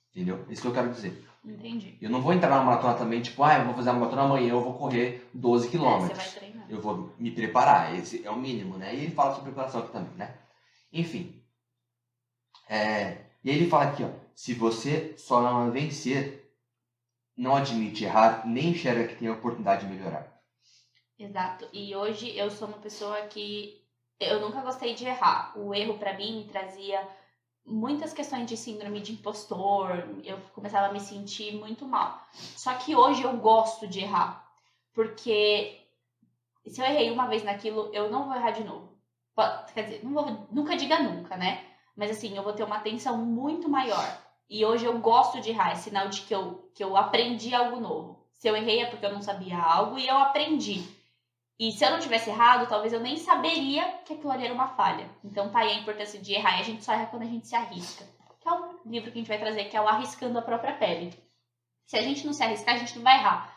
Entendeu? É isso que eu quero dizer. Entendi. Eu não vou entrar na maratona também, tipo, eu vou fazer a maratona amanhã, eu vou correr 12 Você quilômetros. vai treinar. Eu vou me preparar, esse é o mínimo, né? E ele fala sobre preparação aqui também, né? Enfim. E aí ele fala aqui, ó, se você só não vencer, não admite errar, nem enxerga que tem a oportunidade de melhorar. Exato. E hoje eu sou uma pessoa que eu nunca gostei de errar. O erro pra mim me trazia muitas questões de síndrome de impostor, eu começava a me sentir muito mal. Só que hoje eu gosto de errar, porque se eu errei uma vez naquilo, eu não vou errar de novo. Quer dizer, não vou, nunca diga nunca, né? Mas assim, eu vou ter uma atenção muito maior. E hoje eu gosto de errar, é sinal de que eu aprendi algo novo. Se eu errei é porque eu não sabia algo e eu aprendi. E se eu não tivesse errado, talvez eu nem saberia que aquilo ali era uma falha. Então tá aí a importância de errar. E a gente só erra quando a gente se arrisca. Que é um livro que a gente vai trazer, que é o Arriscando a Própria Pele. Se a gente não se arriscar, a gente não vai errar.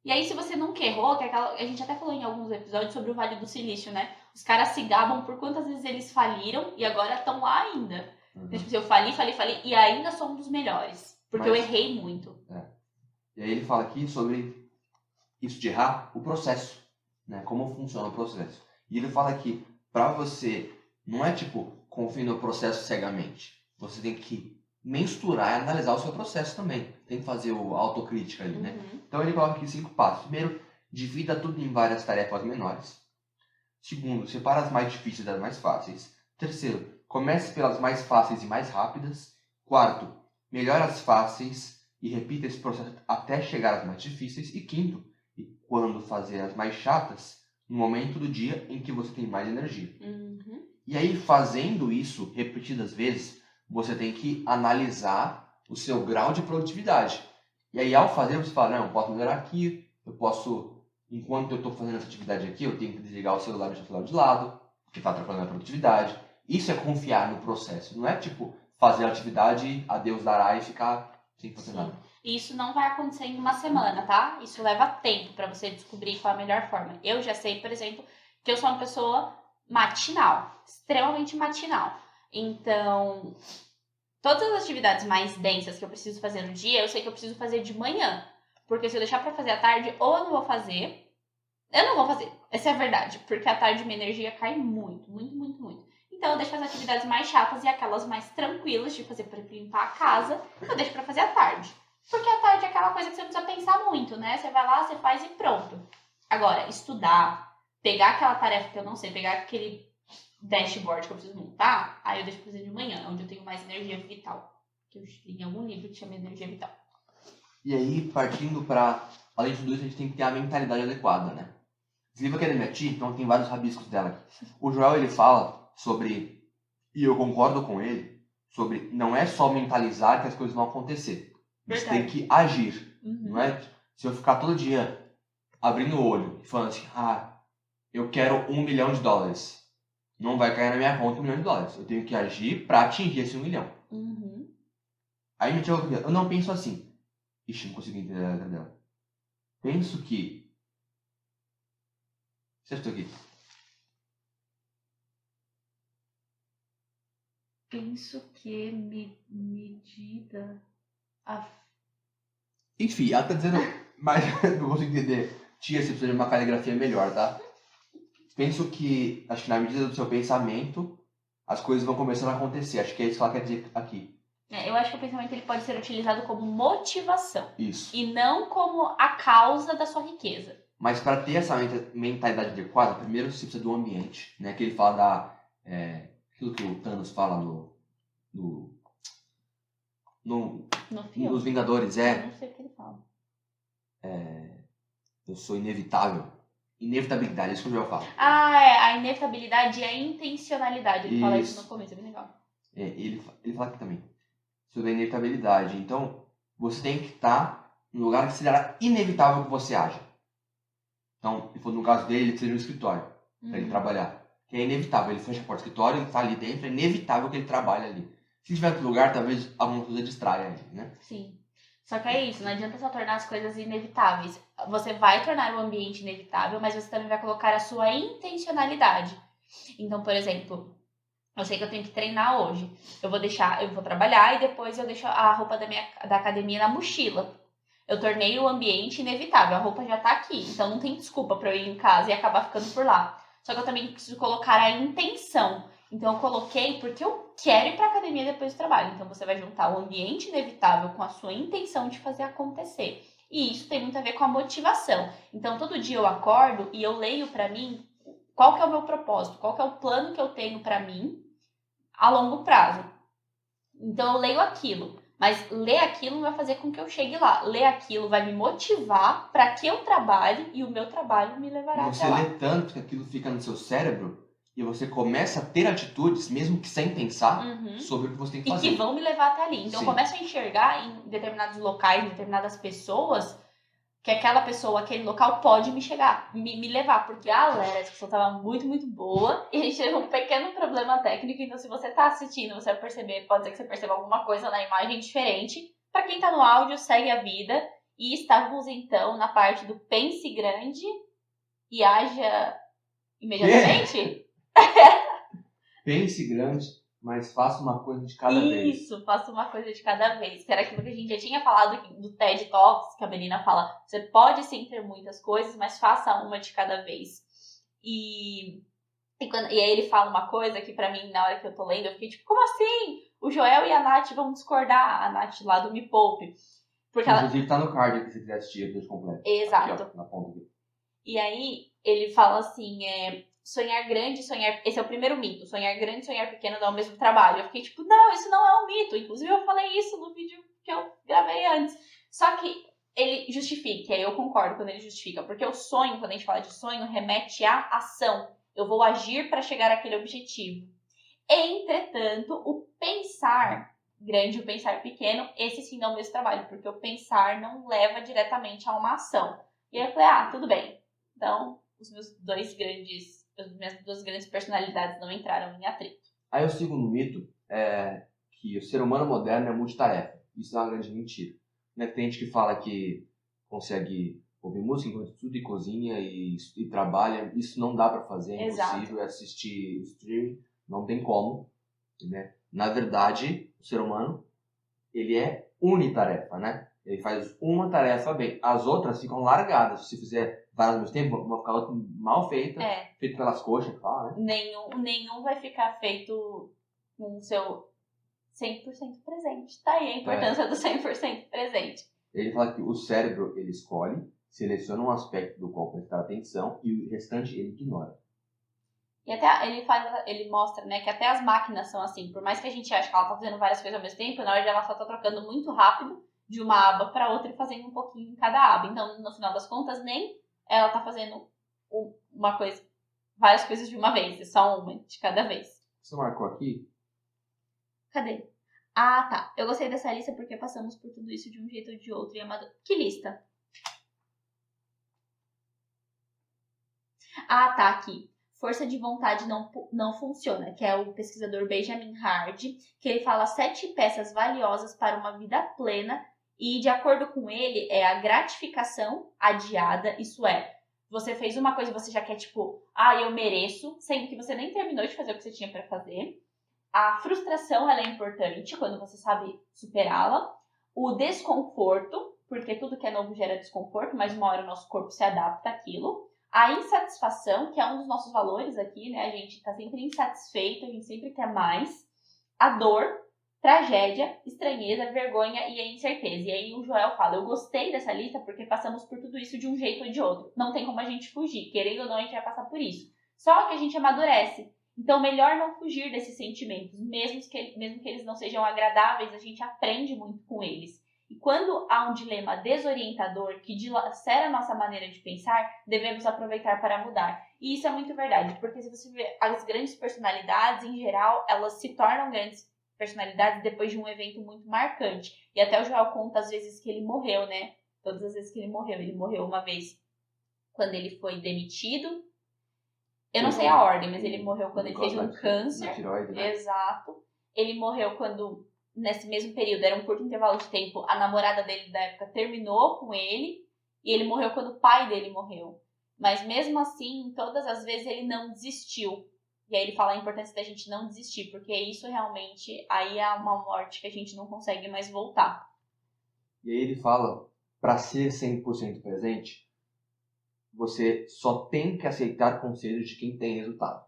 E aí, se você nunca errou, que é aquela, a gente até falou em alguns episódios sobre o Vale do Silício, né? Os caras se gabam por quantas vezes eles faliram e agora estão lá ainda. Uhum. Tipo, eu falei e ainda sou um dos melhores. Porque eu errei muito. E aí ele fala aqui sobre isso de errar, o processo, né? Como funciona o processo. E ele fala que para você, não é tipo, confie no processo cegamente. Você tem que mensurar e analisar o seu processo também. Tem que fazer o autocrítica ali, né? Então ele coloca aqui 5 passos. Primeiro, divida tudo em várias tarefas menores. Segundo, separa as mais difíceis das mais fáceis. Terceiro, comece pelas mais fáceis e mais rápidas. Quarto, melhore as fáceis e repita esse processo até chegar às mais difíceis. E quinto, e quando fazer as mais chatas, no momento do dia em que você tem mais energia. E aí, fazendo isso repetidas vezes, você tem que analisar o seu grau de produtividade. E aí, ao fazer, você fala, não, eu posso melhorar aqui, eu posso, enquanto eu estou fazendo essa atividade aqui, eu tenho que desligar o celular e deixar o celular de lado, porque está atrapalhando a produtividade. Isso é confiar no processo, não é tipo fazer a atividade, a Deus dará e ficar sem fazer nada. E isso não vai acontecer em uma semana, tá? Isso leva tempo para você descobrir qual a melhor forma. Eu já sei, por exemplo, que eu sou uma pessoa matinal, extremamente matinal. Então, todas as atividades mais densas que eu preciso fazer no dia, eu sei que eu preciso fazer de manhã. Porque se eu deixar pra fazer à tarde, ou eu não vou fazer, essa é a verdade. Porque à tarde minha energia cai muito, muito, muito, muito. Então eu deixo as atividades mais chatas e aquelas mais tranquilas de fazer para limpar a casa, eu deixo pra fazer à tarde. Porque à tarde é aquela coisa que você não precisa pensar muito, né? Você vai lá, você faz e pronto. Agora, estudar, pegar aquela tarefa que eu não sei, pegar aquele dashboard que eu preciso montar, aí eu deixo pra fazer de manhã, onde eu tenho mais energia vital. Que eu li em algum livro que chama Energia Vital. E aí, partindo para, além de tudo isso, a gente tem que ter a mentalidade adequada, né? Esse livro aqui é da minha tia, então tem vários rabiscos dela aqui. O Joel, ele fala sobre, e eu concordo com ele, sobre não é só mentalizar que as coisas vão acontecer. Você tem que agir, não é? Se eu ficar todo dia abrindo o olho e falando assim, eu quero $1 milhão, não vai cair na minha conta $1 milhão. Eu tenho que agir para atingir esse 1 milhão. Aí a gente eu não penso assim. Ixi, não consegui entender a letra dela. Penso que... Você estou aqui. Penso que medida... Enfim, ela tá dizendo... Mas não consigo entender. Tia, você precisa de uma caligrafia melhor, tá? Penso que, acho que na medida do seu pensamento, as coisas vão começando a acontecer. Acho que é isso que ela quer dizer aqui. Eu acho que o pensamento ele pode ser utilizado como motivação. Isso. E não como a causa da sua riqueza. Mas para ter essa mentalidade adequada, primeiro você precisa do ambiente, né? Que ele fala da... aquilo que o Thanos fala nos Vingadores, Eu não sei o que ele fala. Eu sou inevitável. Inevitabilidade, é isso que o Joel fala. A inevitabilidade e a intencionalidade. Ele fala isso no começo, é bem legal. ele fala aqui também sobre a inevitabilidade. Então, você tem que estar no lugar que será inevitável que você haja. Então, no caso dele, ele precisa de um escritório para ele trabalhar. Que é inevitável, ele fecha a porta do escritório, ele está ali dentro, é inevitável que ele trabalhe ali. Se tiver outro lugar, talvez alguma coisa distraia ele, né? Sim. Só que é isso, não adianta só tornar as coisas inevitáveis. Você vai tornar o ambiente inevitável, mas você também vai colocar a sua intencionalidade. Então, por exemplo, eu sei que eu tenho que treinar hoje. Eu vou trabalhar e depois eu deixo a roupa da academia na mochila. Eu tornei o ambiente inevitável, a roupa já tá aqui, então não tem desculpa pra eu ir em casa e acabar ficando por lá. Só que eu também preciso colocar a intenção. Então eu coloquei porque eu quero ir pra academia depois do trabalho. Então você vai juntar o ambiente inevitável com a sua intenção de fazer acontecer. E isso tem muito a ver com a motivação. Então todo dia eu acordo e eu leio pra mim qual que é o meu propósito, qual que é o plano que eu tenho pra mim a longo prazo. Então eu leio aquilo, mas ler aquilo vai fazer com que eu chegue lá. Ler aquilo vai me motivar para que eu trabalhe e o meu trabalho me levará Você até lá. lê tanto que aquilo fica no seu cérebro e você começa a ter atitudes, mesmo que sem pensar, sobre o que você tem que E fazer. que vão me levar até ali. Então Sim. eu começo a enxergar em determinados locais, em determinadas pessoas, que aquela pessoa, aquele local pode me levar. Porque a discussão tava muito, muito boa. E a gente teve um pequeno problema técnico. Então se você tá assistindo, você vai perceber, pode ser que você perceba alguma coisa na imagem diferente. Para quem tá no áudio, segue a vida. E estávamos então na parte do pense grande e haja imediatamente. Pense grande, mas faça uma coisa de cada vez. Isso, faça uma coisa de cada vez. Que era aquilo que a gente já tinha falado do TED Talks, que a menina fala, você pode sim ter muitas coisas, mas faça uma de cada vez. E aí ele fala uma coisa que pra mim, na hora que eu tô lendo, eu fiquei tipo, como assim? O Joel e a Nath vão discordar, a Nath lá do Me Poupe. Porque Inclusive tá no card aqui se você quiser assistir o episódio completo. Exato. Aqui, ó, na ponta aqui. E aí ele fala assim, sonhar grande, esse é o primeiro mito, sonhar grande e sonhar pequeno dá o mesmo trabalho. Eu fiquei tipo, não, isso não é um mito. Inclusive eu falei isso no vídeo que eu gravei antes. Só que ele justifica, e aí eu concordo quando ele justifica, porque o sonho, quando a gente fala de sonho, remete à ação. Eu vou agir para chegar àquele objetivo. Entretanto, o pensar grande e o pensar pequeno, esse sim dá o mesmo trabalho, porque o pensar não leva diretamente a uma ação. E aí eu falei, tudo bem. Então, as minhas duas grandes personalidades não entraram em atrito. Aí o segundo mito é que o ser humano moderno é multitarefa. Isso é uma grande mentira. Né? Tem gente que fala que consegue ouvir música enquanto estuda e cozinha e trabalha. Isso não dá para fazer, é impossível. Assistir streaming, não tem como. Né? Na verdade, o ser humano ele é unitarefa, né? Ele faz uma tarefa bem. As outras ficam largadas. Se fizer várias ao mesmo tempo, vai ficar outra mal feita, feito pelas coxas, que fala, né? Nenhum vai ficar feito com o seu 100% presente. Tá aí a importância do 100% presente. Ele fala que o cérebro, ele escolhe, seleciona um aspecto do qual prestar atenção e o restante ele ignora. E até ele mostra, né, que até as máquinas são assim. Por mais que a gente ache que ela tá fazendo várias coisas ao mesmo tempo, na hora ela só tá trocando muito rápido de uma aba para outra e fazendo um pouquinho em cada aba. Então, no final das contas, nem ela tá fazendo várias coisas de uma vez, é só uma de cada vez. Você marcou aqui? Cadê? Tá. Eu gostei dessa lista porque passamos por tudo isso de um jeito ou de outro. Que lista? Tá aqui. Força de vontade não funciona, que é o pesquisador Benjamin Hardy, que ele fala 7 peças valiosas para uma vida plena e, de acordo com ele, é a gratificação adiada, isso é, você fez uma coisa e você já quer tipo, eu mereço, sendo que você nem terminou de fazer o que você tinha para fazer. A frustração, ela é importante quando você sabe superá-la. O desconforto, porque tudo que é novo gera desconforto, mas uma hora o nosso corpo se adapta àquilo. A insatisfação, que é um dos nossos valores aqui, né? A gente tá sempre insatisfeito, a gente sempre quer mais. A dor, tragédia, estranheza, vergonha e a incerteza. E aí o Joel fala, eu gostei dessa lista porque passamos por tudo isso de um jeito ou de outro. Não tem como a gente fugir, querendo ou não a gente vai passar por isso. Só que a gente amadurece. Então, melhor não fugir desses sentimentos, mesmo que eles não sejam agradáveis, a gente aprende muito com eles. E quando há um dilema desorientador que dilacera a nossa maneira de pensar, devemos aproveitar para mudar. E isso é muito verdade, porque se você vê as grandes personalidades, em geral, elas se tornam grandes personalidades depois de um evento muito marcante. E até o Joel conta as vezes que ele morreu, né? Todas as vezes que ele morreu. Ele morreu uma vez quando ele foi demitido. Eu não sei a ordem, mas ele morreu quando ele teve um câncer. Na tireoide, né? Exato. Ele morreu quando, nesse mesmo período, era um curto intervalo de tempo, a namorada dele da época terminou com ele. E ele morreu quando o pai dele morreu. Mas mesmo assim, todas as vezes ele não desistiu. E aí ele fala a importância da gente não desistir, porque isso realmente, aí é uma morte que a gente não consegue mais voltar. E aí ele fala, para ser 100% presente, você só tem que aceitar conselhos de quem tem resultado.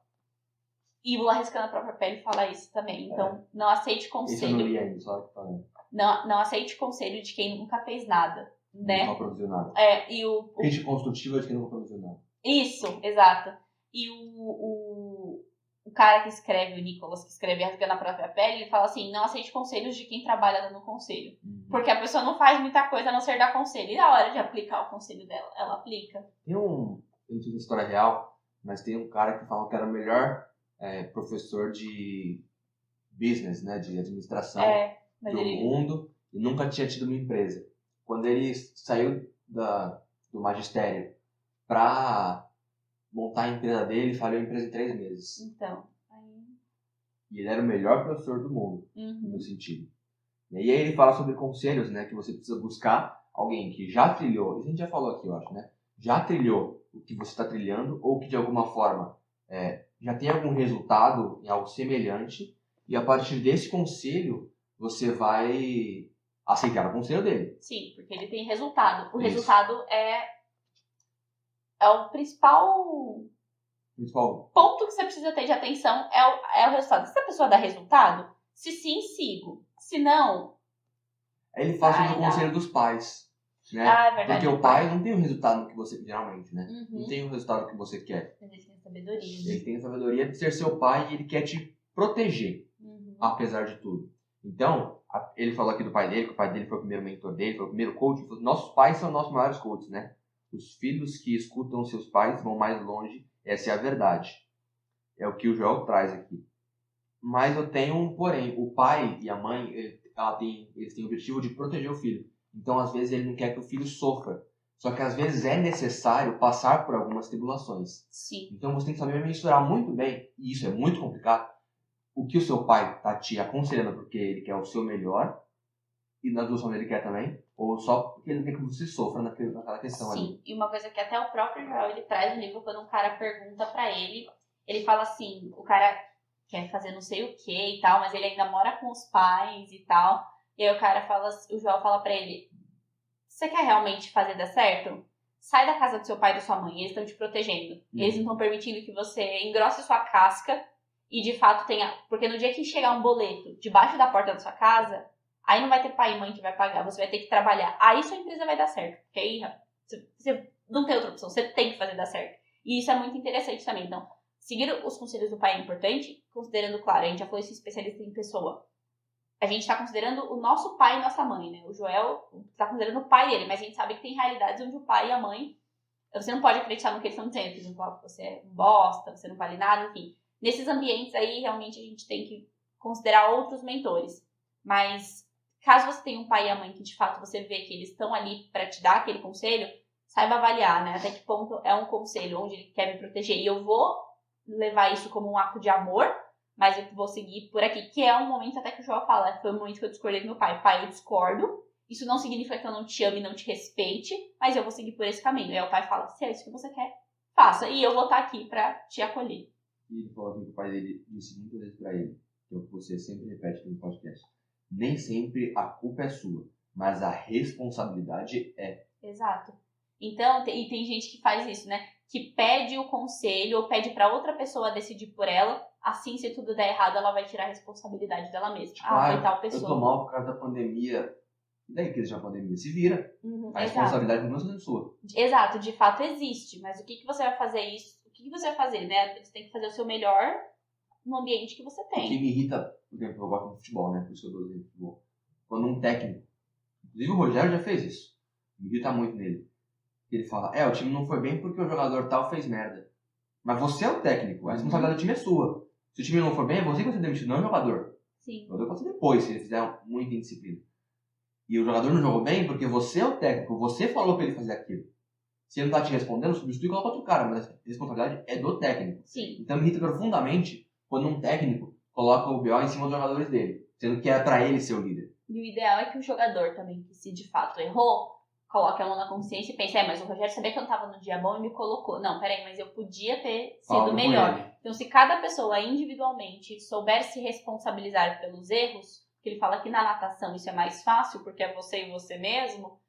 E o Arriscando a Própria Pele fala isso também. Então, não aceite Isso eu não conselho. li ainda, só que falando. Não aceite conselho de quem nunca fez nada, né? Não produziu nada. E o Crítica construtiva de quem nunca produziu nada. Isso, exato. E o cara que escreve, o Nicolas, que escreve Rasgando a Própria Pele, ele fala assim, não aceite conselhos de quem trabalha dando conselho. Porque a pessoa não faz muita coisa a não ser dar conselho. E na hora de aplicar o conselho dela, ela aplica. Tem eu não sei se é história real, mas tem um cara que fala que era o melhor professor de business, né, de administração do mundo, e nunca tinha tido uma empresa. Quando ele saiu do magistério para montar a empresa dele, falhou a empresa em 3 meses. Então, E ele era o melhor professor do mundo, uhum. no sentido. E aí ele fala sobre conselhos, né, que você precisa buscar alguém que já trilhou, isso a gente já falou aqui, eu acho, né, já trilhou o que você está trilhando, ou que de alguma forma já tem algum resultado em algo semelhante, e a partir desse conselho, você vai aceitar o conselho dele. Sim, porque ele tem resultado. O Isso. resultado é o principal ponto que você precisa ter de atenção, é o resultado. Se a pessoa dá resultado, se sim, sigo. Se não... Aí ele fala sobre o conselho dos pais, né? É verdade. Porque o pai não tem o resultado que você, geralmente, né? Uhum. Não tem o resultado que você quer. Mas ele tem sabedoria. Ele tem a sabedoria de ser seu pai e ele quer te proteger, apesar de tudo. Então, ele falou aqui do pai dele, que o pai dele foi o primeiro mentor dele, foi o primeiro coach. Nossos pais são nossos maiores coaches, né? Os filhos que escutam seus pais vão mais longe, essa é a verdade. É o que o Joel traz aqui. Mas eu tenho um porém. O pai e a mãe, eles têm o objetivo de proteger o filho. Então, às vezes, ele não quer que o filho sofra. Só que, às vezes, é necessário passar por algumas tribulações. Sim. Então, você tem que saber mensurar muito bem, e isso é muito complicado, o que o seu pai está te aconselhando porque ele quer o seu melhor, e na duas ele quer também, ou só porque ele não quer que você sofra naquela questão ali. Sim, e uma coisa que até o próprio Joel, ele traz no livro, quando um cara pergunta pra ele, ele fala assim, o cara quer fazer não sei o que e tal, mas ele ainda mora com os pais e tal, e aí o Joel fala pra ele, você quer realmente fazer dar certo? Sai da casa do seu pai e da sua mãe, eles estão te protegendo. Eles não estão permitindo que você engrosse sua casca e de fato tenha... Porque no dia que chegar um boleto debaixo da porta da sua casa, aí não vai ter pai e mãe que vai pagar, você vai ter que trabalhar. Aí sua empresa vai dar certo, porque aí você não tem outra opção, você tem que fazer dar certo. E isso é muito interessante também. Então, seguir os conselhos do pai é importante, considerando, claro, a gente já falou isso especialista em pessoa. A gente está considerando o nosso pai e nossa mãe, né? O Joel está considerando o pai dele, mas a gente sabe que tem realidades onde o pai e a mãe, você não pode acreditar no que eles estão dizendo, eles não falam que você é um bosta, você não vale nada, enfim. Nesses ambientes aí, realmente, a gente tem que considerar outros mentores. Mas, caso você tenha um pai e a mãe que, de fato, você vê que eles estão ali para te dar aquele conselho, saiba avaliar, né? Até que ponto é um conselho onde ele quer me proteger. E eu vou levar isso como um ato de amor, mas eu vou seguir por aqui, que é um momento até que o João fala, foi o momento que eu discordei do meu pai. Pai, eu discordo, isso não significa que eu não te ame e não te respeite, mas eu vou seguir por esse caminho. E aí o pai fala, se é isso que você quer, faça, e eu vou estar aqui pra te acolher. E ele falou que o pai dele disse muitas vezes pra ele, que é o que você sempre repete no podcast, nem sempre a culpa é sua, mas a responsabilidade é. Exato. Então, e tem gente que faz isso, né? Que pede o conselho ou pede pra outra pessoa decidir por ela. Assim, se tudo der errado, ela vai tirar a responsabilidade dela mesma. Tipo, foi tal pessoa. Eu tô mal por causa da pandemia. E daí que existe a pandemia? Se vira. A responsabilidade não é sua. Exato, de fato existe. Mas o que você vai fazer isso? O que você vai fazer, né? Você tem que fazer o seu melhor no ambiente que você tem. O que me irrita, por exemplo, eu gosto de futebol, né? Por isso que eu dou exemplo de futebol. Quando um técnico, inclusive o Rogério já fez isso. Me irrita muito nele. Ele fala, o time não foi bem porque o jogador tal fez merda. Mas você é o técnico, a responsabilidade do time é sua. Se o time não for bem, é você que vai ser demitido, não é o jogador. Sim. O jogador pode ser depois, se ele fizer muita indisciplina. E o jogador não jogou bem porque você é o técnico, você falou pra ele fazer aquilo. Se ele não tá te respondendo, substitui e coloca outro cara, mas a responsabilidade é do técnico. Sim. Então me irrita profundamente quando um técnico coloca o BO em cima dos jogadores dele, sendo que é pra ele ser o líder. E o ideal é que o jogador também, que se de fato errou, coloque a mão na consciência e pense, mas o Rogério sabia que eu não tava no dia bom e me colocou. Não, peraí, mas eu podia ter sido Fala com melhor. ele. Então, se cada pessoa individualmente souber se responsabilizar pelos erros, que ele fala que na natação isso é mais fácil, porque é você e você mesmo,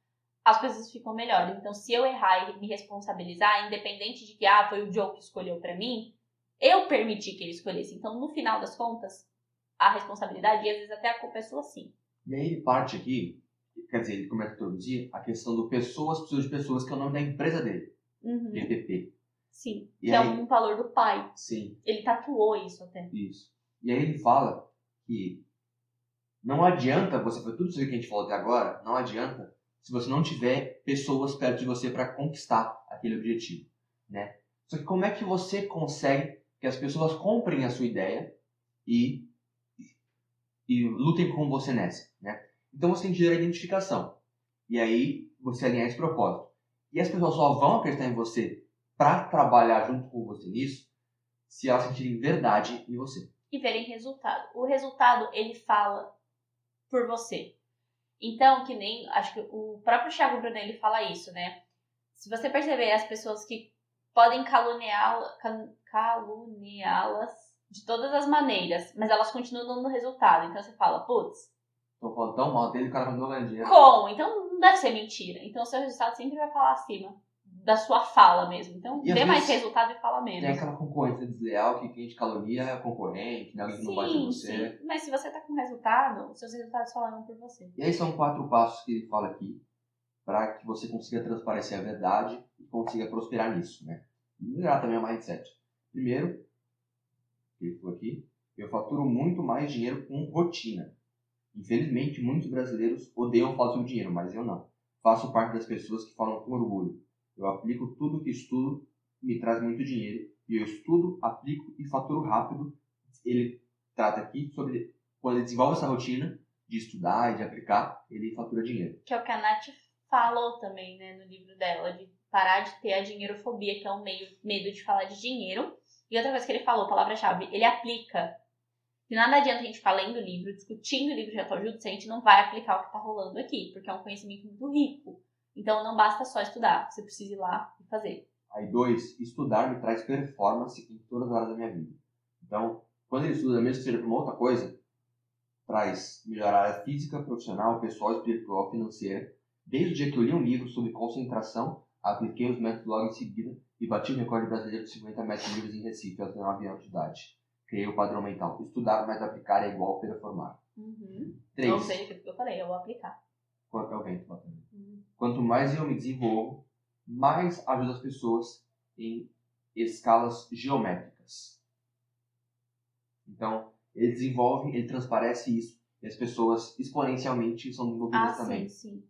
as coisas ficam melhores. Então, se eu errar e me responsabilizar, independente de que foi o Joe que escolheu pra mim, eu permiti que ele escolhesse. Então, no final das contas, a responsabilidade, e às vezes até a culpa é sua sim. E aí ele parte aqui, quer dizer, ele começa a introduzir a questão do pessoas precisam de pessoas, que é o nome da empresa dele, Uhum. PPP. Sim, E que é aí- um valor do pai. Sim, Ele tatuou isso até. isso. E aí ele fala que não adianta você fazer tudo isso que a gente falou até agora, não adianta se você não tiver pessoas perto de você para conquistar aquele objetivo, né? Só que como é que você consegue que as pessoas comprem a sua ideia e lutem com você nessa, né? Então você tem que gerar identificação. E aí você alinhar esse propósito. E as pessoas só vão acreditar em você para trabalhar junto com você nisso se elas sentirem verdade em você. E verem resultado. O resultado, ele fala por você. Então, que nem, acho que o próprio Thiago Brunet, ele fala isso, né? Se você perceber as pessoas que podem caluniá-las de todas as maneiras, mas elas continuam dando resultado. Então você fala, putz, Tô falando tão mal dele, o cara continua ganhando dinheiro. como? Então não deve ser mentira. Então o seu resultado sempre vai falar acima da sua fala mesmo. Então E às dê mais vezes resultado e fala Tem menos. aquela concorrência desleal que quem te calunia é o concorrente, né? Alguém que não bate em você. Sim. Mas se você tá com resultado, os seus resultados falarão por você. E aí são 4 passos que ele fala aqui para que você consiga transparecer a verdade e consiga prosperar nisso, né? E melhorar também o mindset. Primeiro, ele falou aqui, eu faturo muito mais dinheiro com rotina. Infelizmente, muitos brasileiros odeiam falar sobre dinheiro, mas eu não. Faço parte das pessoas que falam com orgulho. Eu aplico tudo que estudo, me traz muito dinheiro. E eu estudo, aplico e faturo rápido. Ele trata aqui sobre quando ele desenvolve essa rotina de estudar e de aplicar, ele fatura dinheiro. Que é o que a Nath falou também, né, no livro dela, de parar de ter a dinheirofobia, que é um medo de falar de dinheiro. E outra coisa que ele falou, palavra-chave, ele aplica. E nada adianta a gente ficar lendo o livro, discutindo o livro de autoajuda, se a gente não vai aplicar o que tá rolando aqui, porque é um conhecimento muito rico. Então não basta só estudar, você precisa ir lá e fazer. Aí 2, estudar me traz performance em todas as áreas da minha vida. Então, quando ele estuda, mesmo que seja para uma outra coisa, traz melhorar a área física, profissional, pessoal, espiritual, financeira. Desde o dia que eu li um livro sobre concentração, apliquei os métodos logo em seguida e bati o recorde brasileiro de 50 metros livres em Recife aos 19 anos de idade. Criei o padrão mental. Estudar mais aplicar é igual performar. Ou 3. seja, o que eu falei, eu vou aplicar. É o vento batendo. Quanto mais eu me desenvolvo, mais ajudo as pessoas em escalas geométricas. Então, ele desenvolve, ele transparece isso, e as pessoas exponencialmente são desenvolvidas também. Sim.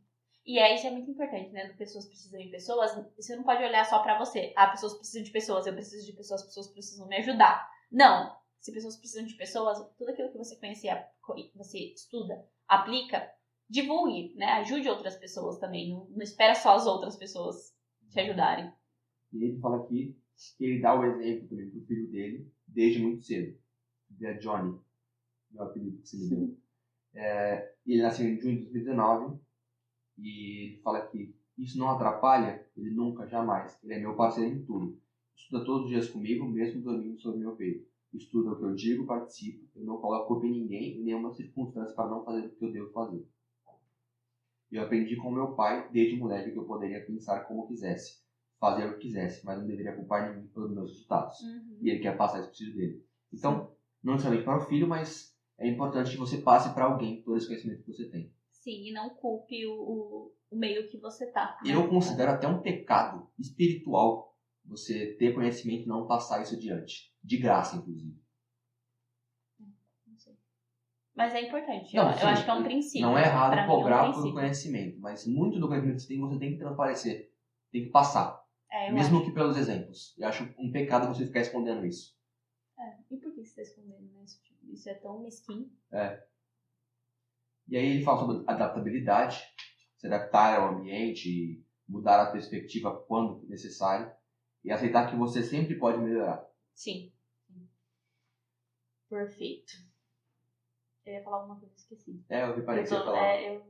E isso é muito importante, né? Do pessoas precisam de pessoas. Você não pode olhar só pra você. Pessoas precisam de pessoas, eu preciso de pessoas, pessoas precisam me ajudar. Não. Se pessoas precisam de pessoas, tudo aquilo que você conhecia, você estuda, aplica, divulgue, né? Ajude outras pessoas também. Não espera só as outras pessoas te ajudarem. E ele fala aqui que ele dá o exemplo também pro filho dele desde muito cedo. Ele é Johnny, meu apelido que você me deu. Ele nasceu em junho de 2019 e ele fala que isso não atrapalha ele nunca, jamais. Ele é meu parceiro em tudo. Estuda todos os dias comigo, mesmo dormindo sobre meu peito. Estuda o que eu digo, participa. Eu não coloco culpa em ninguém, em nenhuma circunstância para não fazer o que eu devo fazer. Eu aprendi com meu pai, desde moleque, que eu poderia pensar como quisesse, fazer o que quisesse, mas não deveria culpar ninguém pelos meus resultados. E ele quer passar isso pro filho dele. Então, não necessariamente para o filho, mas é importante que você passe para alguém todo esse conhecimento que você tem. Sim, e não culpe o meio que você tá. Né? Eu considero até um pecado espiritual você ter conhecimento e não passar isso adiante. De graça, inclusive. Não sei. Mas é importante. Não, eu sim, acho que é um princípio. Não é errado Pra mim, cobrar é um por princípio. conhecimento, mas muito do conhecimento que você tem que transparecer. Tem que passar. Eu Mesmo acho. que pelos exemplos. Eu acho um pecado você ficar escondendo isso. E por que você tá escondendo, né? Isso é tão mesquinho. E aí ele fala sobre adaptabilidade, se adaptar ao ambiente, e mudar a perspectiva quando necessário e aceitar que você sempre pode melhorar. Sim. Perfeito. Eu ia falar alguma coisa, esqueci. Eu reparei que você falava.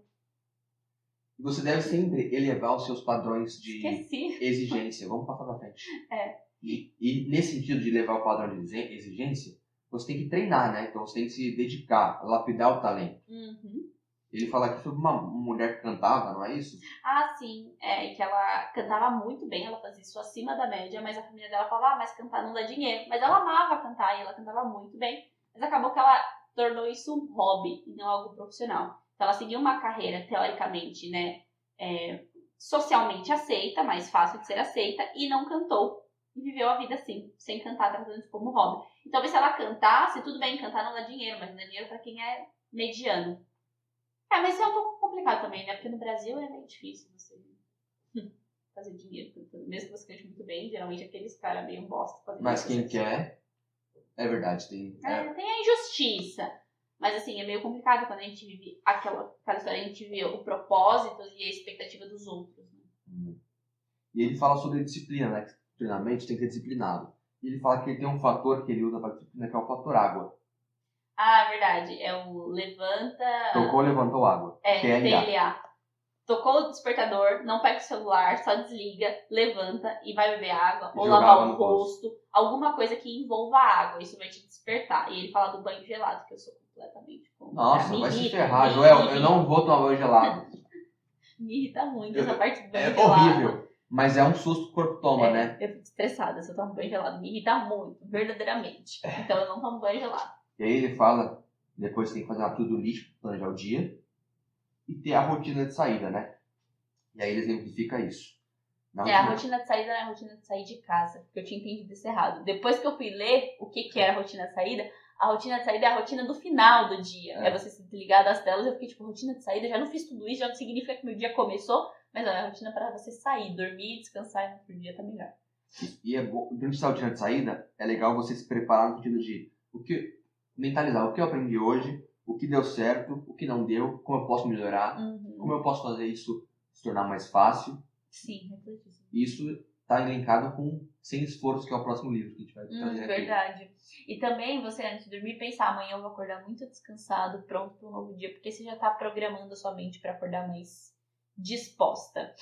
Você deve sempre elevar os seus padrões de Esqueci. exigência. Vamos passar pra frente. É. E nesse sentido de elevar o padrão de exigência, você tem que treinar, né? Então você tem que se dedicar, lapidar o talento. Uhum. Ele fala aqui sobre uma mulher que cantava, não é isso? Ah, sim. E que ela cantava muito bem, ela fazia isso acima da média, mas a família dela falava, mas cantar não dá dinheiro. Mas ela amava cantar e ela cantava muito bem. Mas acabou que ela tornou isso um hobby e não algo profissional. Então ela seguiu uma carreira, teoricamente, né, socialmente aceita, mais fácil de ser aceita, e não cantou. E viveu a vida assim, sem cantar, tratando isso como hobby. E talvez se ela cantasse, tudo bem, cantar não dá dinheiro, mas não dá dinheiro pra quem é mediano. Mas isso é um pouco complicado também, né? Porque no Brasil é meio difícil você fazer dinheiro cantando. Mesmo que você cante muito bem, geralmente aqueles caras meio bosta fazendo Mas isso. quem quer, é verdade, tem. Tem a injustiça. Mas assim, é meio complicado quando a gente vive aquela história, a gente vê o propósito e a expectativa dos outros. Né? E ele fala sobre disciplina, né? Que treinamento tem que ser disciplinado. E ele fala que ele tem um fator que ele usa para disciplina, que é o fator água. Ah, é verdade. É o levanta... Tocou, levantou água. TLA. Tocou o despertador, não pega o celular, só desliga, levanta e vai beber água, ou lavar o rosto, alguma coisa que envolva água, isso vai te despertar. E ele fala do banho gelado, que eu sou completamente contra. Nossa, vai se ferrar, Joel, eu não vou tomar banho gelado. Me irrita muito essa parte do banho gelado. É horrível, mas é um susto que o corpo toma, né? Eu fico estressada se eu tomo banho gelado, me irrita muito, verdadeiramente. Então eu não tomo banho gelado. E aí ele fala, depois tem que fazer uma to-do list, planejar o dia, e ter a rotina de saída, né? E aí ele exemplifica isso. A rotina de saída é a rotina de sair de casa, porque eu tinha entendido isso errado. Depois que eu fui ler o que era a rotina de saída é a rotina do final do dia. É você se desligar das telas. Eu fiquei tipo, rotina de saída, já não fiz tudo isso, já não significa que meu dia começou, mas é a rotina para você sair, dormir, descansar e no outro dia tá melhor. E é bom, durante a rotina de saída, é legal você se preparar no sentido de mentalizar o que eu aprendi hoje, o que deu certo, o que não deu, como eu posso melhorar, como eu posso fazer isso se tornar mais fácil. Sim, refletir. Isso está linkado com Sem Esforço, que é o próximo livro que a gente vai trazer aqui. Verdade. E também você, antes de dormir, pensar, amanhã eu vou acordar muito descansado, pronto para um novo dia, porque você já está programando a sua mente para acordar mais disposta.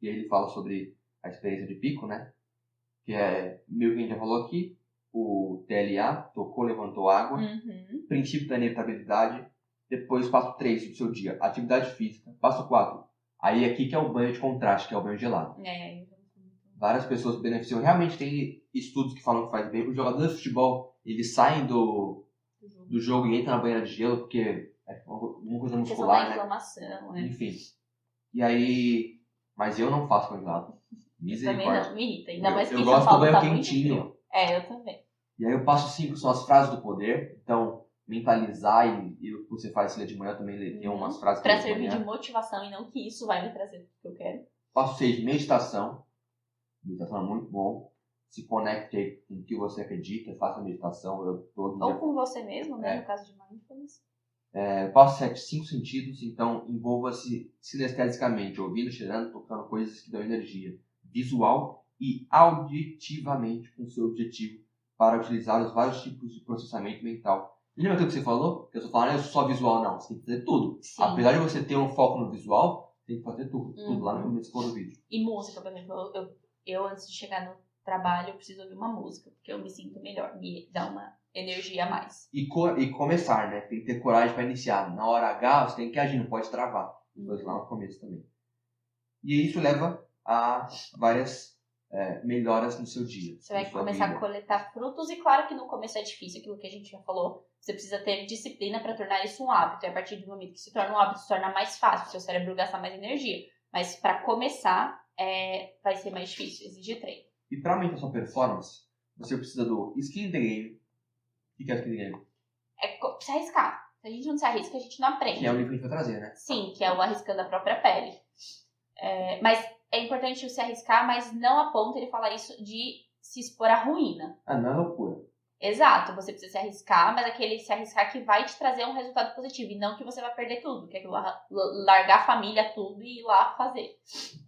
E aí ele fala sobre a experiência de pico, né? Que é meio que a gente já falou aqui, o TLA, tocou, levantou água, princípio da inevitabilidade, depois passo 3 do seu dia, atividade física, passo 4. Aí aqui que é o banho de contraste, que é o banho gelado. Várias pessoas beneficiam. Realmente tem estudos que falam que faz bem. Os jogadores de futebol, eles saem do jogo e entram na banheira de gelo porque é uma coisa muscular, né? Inflamação, né? Enfim. E aí... Mas eu não faço banho gelado. Misericórdia. Também não, me irrita. Ainda mais que eu gosto do banho quentinho. Eu também. E aí eu passo 5, são as frases do poder. Então, mentalizar e o que você faz de manhã também tem umas frases pra servir de motivação e não que isso vai me trazer o que eu quero. Passo 6, meditação. Meditação é muito bom. Se conecte com o que você acredita, faça meditação. Ou com você mesmo, né? No caso de mindfulness. Passo 7, 5 sentidos. Então, envolva-se sinestesicamente, ouvindo, cheirando, tocando coisas que dão energia. Visual e auditivamente com seu objetivo para utilizar os vários tipos de processamento mental. E lembra aquilo que você falou? Que eu estou falando, só visual, não. Você tem que fazer tudo. Sim. Apesar de você ter um foco no visual, tem que fazer tudo. Tudo lá no começo do vídeo. E música, por exemplo. Eu, antes de chegar no trabalho, eu preciso ouvir uma música, porque eu me sinto melhor, me dá uma energia a mais. E começar, né? Tem que ter coragem para iniciar. Na hora H, você tem que agir, não pode travar. Depois lá no começo também. E isso leva a várias melhoras no seu dia. Você vai começar a coletar frutos, e claro que no começo é difícil, aquilo que a gente já falou. Você precisa ter disciplina para tornar isso um hábito. E a partir do momento que se torna um hábito, se torna mais fácil, seu cérebro gasta mais energia. Mas para começar, vai ser mais difícil, exige treino. E para aumentar sua performance, você precisa do skin in the game. O que é skin in the game? Se arriscar. Se a gente não se arrisca, a gente não aprende. Que é o livro que a gente vai trazer, né? Sim, que é o Arriscando a Própria Pele. Mas é importante se arriscar, mas não a ponto ele falar isso de se expor à ruína. Não é loucura. Exato, você precisa se arriscar, mas aquele se arriscar que vai te trazer um resultado positivo. E não que você vai perder tudo, que é largar a família, tudo e ir lá fazer.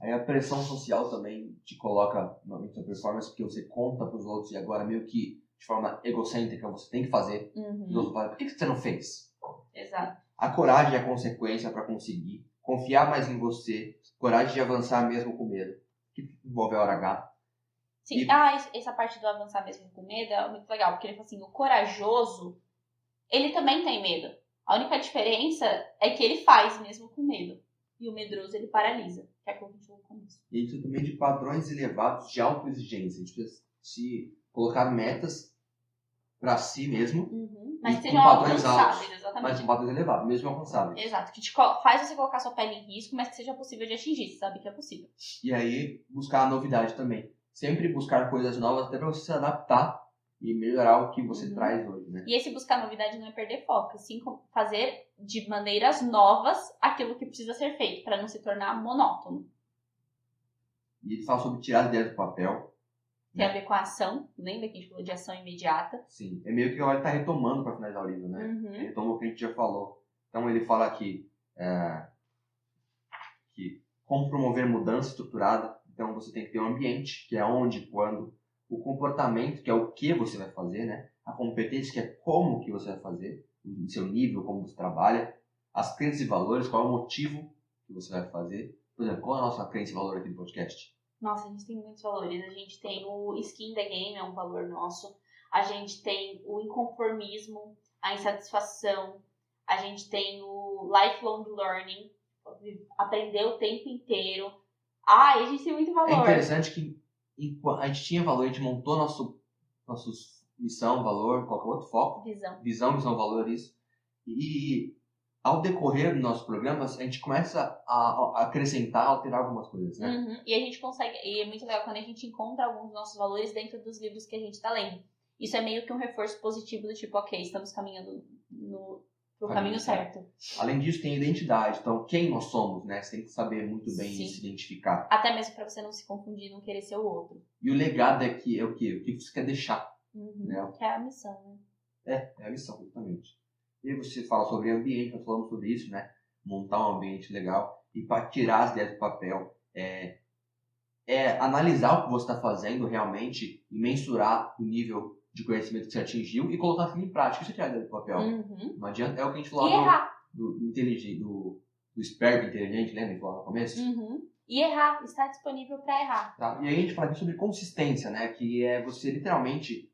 Aí a pressão social também te coloca na sua performance, porque você conta pros outros e agora meio que de forma egocêntrica você tem que fazer. Os outros falam, por que você não fez? Exato. A coragem é a consequência para conseguir. Confiar mais em você. Coragem de avançar mesmo com medo. Que envolve a hora H. Sim, essa parte do avançar mesmo com medo é muito legal, porque ele fala assim, o corajoso, ele também tem medo. A única diferença é que ele faz mesmo com medo. E o medroso, ele paralisa, que é o que a gente falou com isso. E isso também de padrões elevados de autoexigência. A gente precisa se colocar metas para si mesmo. Mas e sejam com padrões alcançáveis, altos, exatamente. mas com padrões elevados, mesmo alcançáveis. Exato, que faz você colocar sua pele em risco, mas que seja possível de atingir, você sabe que é possível. E aí, buscar a novidade também. Sempre buscar coisas novas até para você se adaptar e melhorar o que você traz hoje, né? E esse buscar novidade não é perder foco, sim fazer de maneiras novas aquilo que precisa ser feito, para não se tornar monótono. E ele fala sobre tirar as ideias do papel. Tem a ver com a ação, lembra que a gente falou de ação imediata? Sim, é meio que agora ele tá retomando para finalizar o livro, né? Ele retomou o que a gente já falou. Então ele fala aqui que como promover mudança estruturada. Então você tem que ter um ambiente, que é onde, quando, o comportamento, que é o que você vai fazer, né? A competência, que é como que você vai fazer, o seu nível, como você trabalha, as crenças e valores, qual é o motivo que você vai fazer. Por exemplo, qual é a nossa crença e valor aqui do podcast? Nossa, a gente tem muitos valores. A gente tem o skin the game, é um valor nosso. A gente tem o inconformismo, a insatisfação. A gente tem o lifelong learning, aprender o tempo inteiro. A gente tem muito valor. É interessante que a gente tinha valor, a gente montou nossos missão, valor, qualquer outro foco. Visão, missão, valor, isso. E ao decorrer dos nossos programas, a gente começa a acrescentar, alterar algumas coisas, né? E a gente consegue, e é muito legal quando a gente encontra alguns dos nossos valores dentro dos livros que a gente está lendo. Isso é meio que um reforço positivo do tipo, ok, estamos caminhando pro caminho certo. Além disso, tem a identidade. Então, quem nós somos, né? Você tem que saber muito bem se identificar. Até mesmo para você não se confundir, não querer ser o outro. E o legado é o quê? O que você quer deixar. Né? Que é a missão, né? É a missão, justamente. E você fala sobre ambiente, nós falamos sobre isso, né? Montar um ambiente legal. E para tirar as ideias do papel, analisar o que você está fazendo realmente e mensurar o nível de conhecimento que você atingiu e colocar aquilo em prática. Isso é tirar a ideia do papel. Não adianta, é o que a gente falou do esperto inteligente, lembra que falou no começo? E errar, estar disponível para errar. Tá. E aí a gente fala aqui sobre consistência, né? Que é você literalmente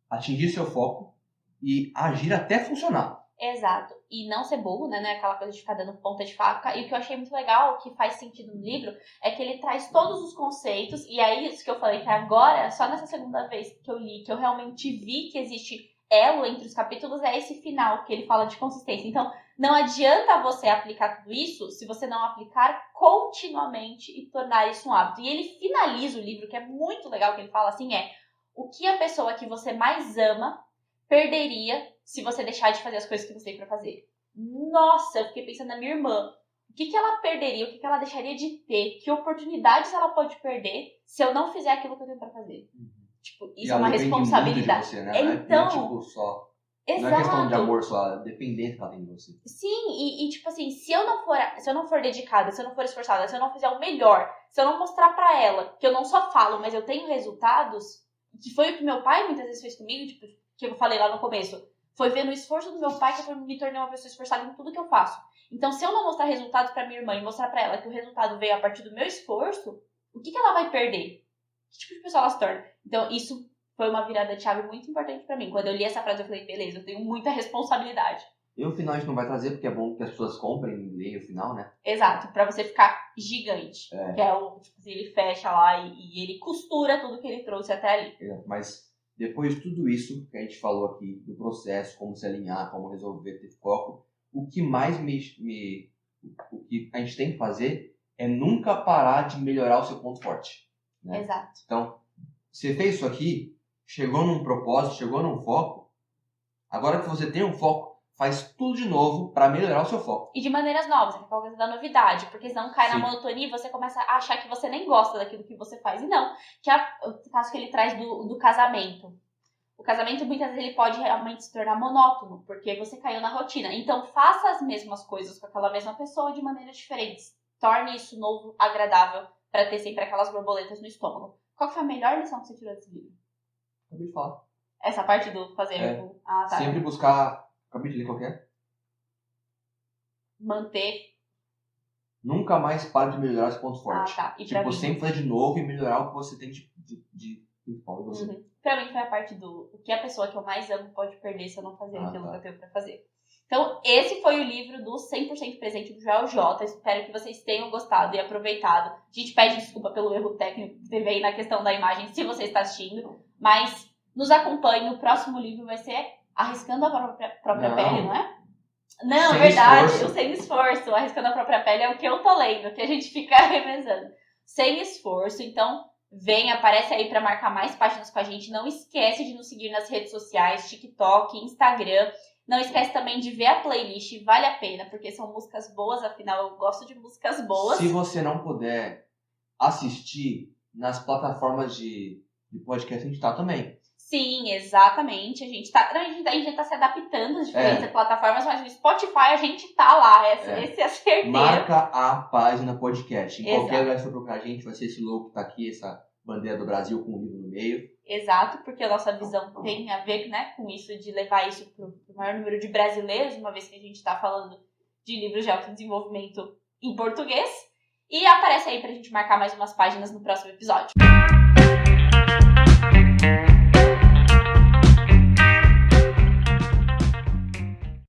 atingir seu foco e agir até funcionar. Exato. E não ser burro, né? Não é aquela coisa de ficar dando ponta de faca. E o que eu achei muito legal, que faz sentido no livro, é que ele traz todos os conceitos. E aí, isso que eu falei que agora, só nessa segunda vez que eu li, que eu realmente vi que existe elo entre os capítulos, é esse final que ele fala de consistência. Então, não adianta você aplicar tudo isso se você não aplicar continuamente e tornar isso um hábito. E ele finaliza o livro, que é muito legal, que ele fala assim, o que a pessoa que você mais ama perderia se você deixar de fazer as coisas que você tem pra fazer. Nossa, eu fiquei pensando na minha irmã. O que ela perderia, o que ela deixaria de ter, que oportunidades ela pode perder se eu não fizer aquilo que eu tenho pra fazer. Tipo, isso é uma responsabilidade. Você, né? Então, não é tipo só... Exato. Não é questão de amor só, a dependência que ela tem de você. Sim, e tipo assim, se eu não for dedicada, se eu não for esforçada, se eu não fizer o melhor, se eu não mostrar pra ela que eu não só falo, mas eu tenho resultados, que foi o que meu pai muitas vezes fez comigo, tipo, que eu falei lá no começo, foi ver no esforço do meu pai que eu me tornei uma pessoa esforçada em tudo que eu faço. Então, se eu não mostrar resultados pra minha irmã e mostrar pra ela que o resultado veio a partir do meu esforço, o que ela vai perder? Que tipo de pessoa ela se torna? Então, isso foi uma virada de chave muito importante pra mim. Quando eu li essa frase, eu falei, beleza, eu tenho muita responsabilidade. E o final a gente não vai trazer, porque é bom que as pessoas comprem e leiam o final, né? Exato, pra você ficar gigante. Que é o, tipo assim, ele fecha lá e ele costura tudo que ele trouxe até ali. Mas depois de tudo isso que a gente falou aqui, do processo, como se alinhar, como resolver, ter foco, o que mais o que a gente tem que fazer é nunca parar de melhorar o seu ponto forte. Né? Exato. Então, você fez isso aqui, chegou num propósito, chegou num foco, agora que você tem um foco, faz tudo de novo para melhorar o seu foco. E de maneiras novas, que é aquela coisa da novidade, porque senão cai Sim. na monotonia e você começa a achar que você nem gosta daquilo que você faz. E não, que é o caso que ele traz do casamento. o casamento muitas vezes ele pode realmente se tornar monótono, porque você caiu na rotina. Então faça as mesmas coisas com aquela mesma pessoa de maneiras diferentes. Torne isso novo, agradável, para ter sempre aquelas borboletas no estômago. Qual que foi a melhor lição que você tirou desse livro? Acabei de falar. Essa parte do fazer... É. Ah, tá. Sempre buscar... Acabei de ler qualquer. Manter... Nunca mais pare de melhorar os pontos Ah, fortes. tá. E pra Tipo, mim... sempre fazer de novo e melhorar o que você tem de principal em você. Uhum. Pra mim foi a parte do o que a pessoa que eu mais amo pode perder se eu não fazer aquilo tá. que eu tenho pra fazer. Então, esse foi o livro do 100% Presente do Joel J. Espero que vocês tenham gostado e aproveitado. A gente pede desculpa pelo erro técnico que teve aí na questão da imagem, se você está assistindo. Mas nos acompanhe. O próximo livro vai ser Arriscando a Própria Não. Pele, não é? Não, Sem é verdade. esforço. O Sem Esforço. Arriscando a Própria Pele é o que eu tô lendo, que a gente fica revezando. Sem esforço. Então, vem, aparece aí pra marcar mais páginas com a gente. Não esquece de nos seguir nas redes sociais, TikTok, Instagram. Não esquece também de ver a playlist, vale a pena, porque são músicas boas, afinal eu gosto de músicas boas. Se você não puder assistir nas plataformas de podcast, a gente tá também. Sim, exatamente. A gente tá se adaptando às diferentes plataformas, mas no Spotify a gente tá lá. Esse é a certeza. Marca a página podcast. Em Exato. qualquer lugar que você for procurar a gente, vai ser esse logo que tá aqui, essa bandeira do Brasil com o livro no meio. Exato, porque a nossa visão tem a ver, né, com isso, de levar isso pro maior número de brasileiros, uma vez que a gente tá falando de livros de autodesenvolvimento em português. E aparece aí pra gente marcar mais umas páginas no próximo episódio.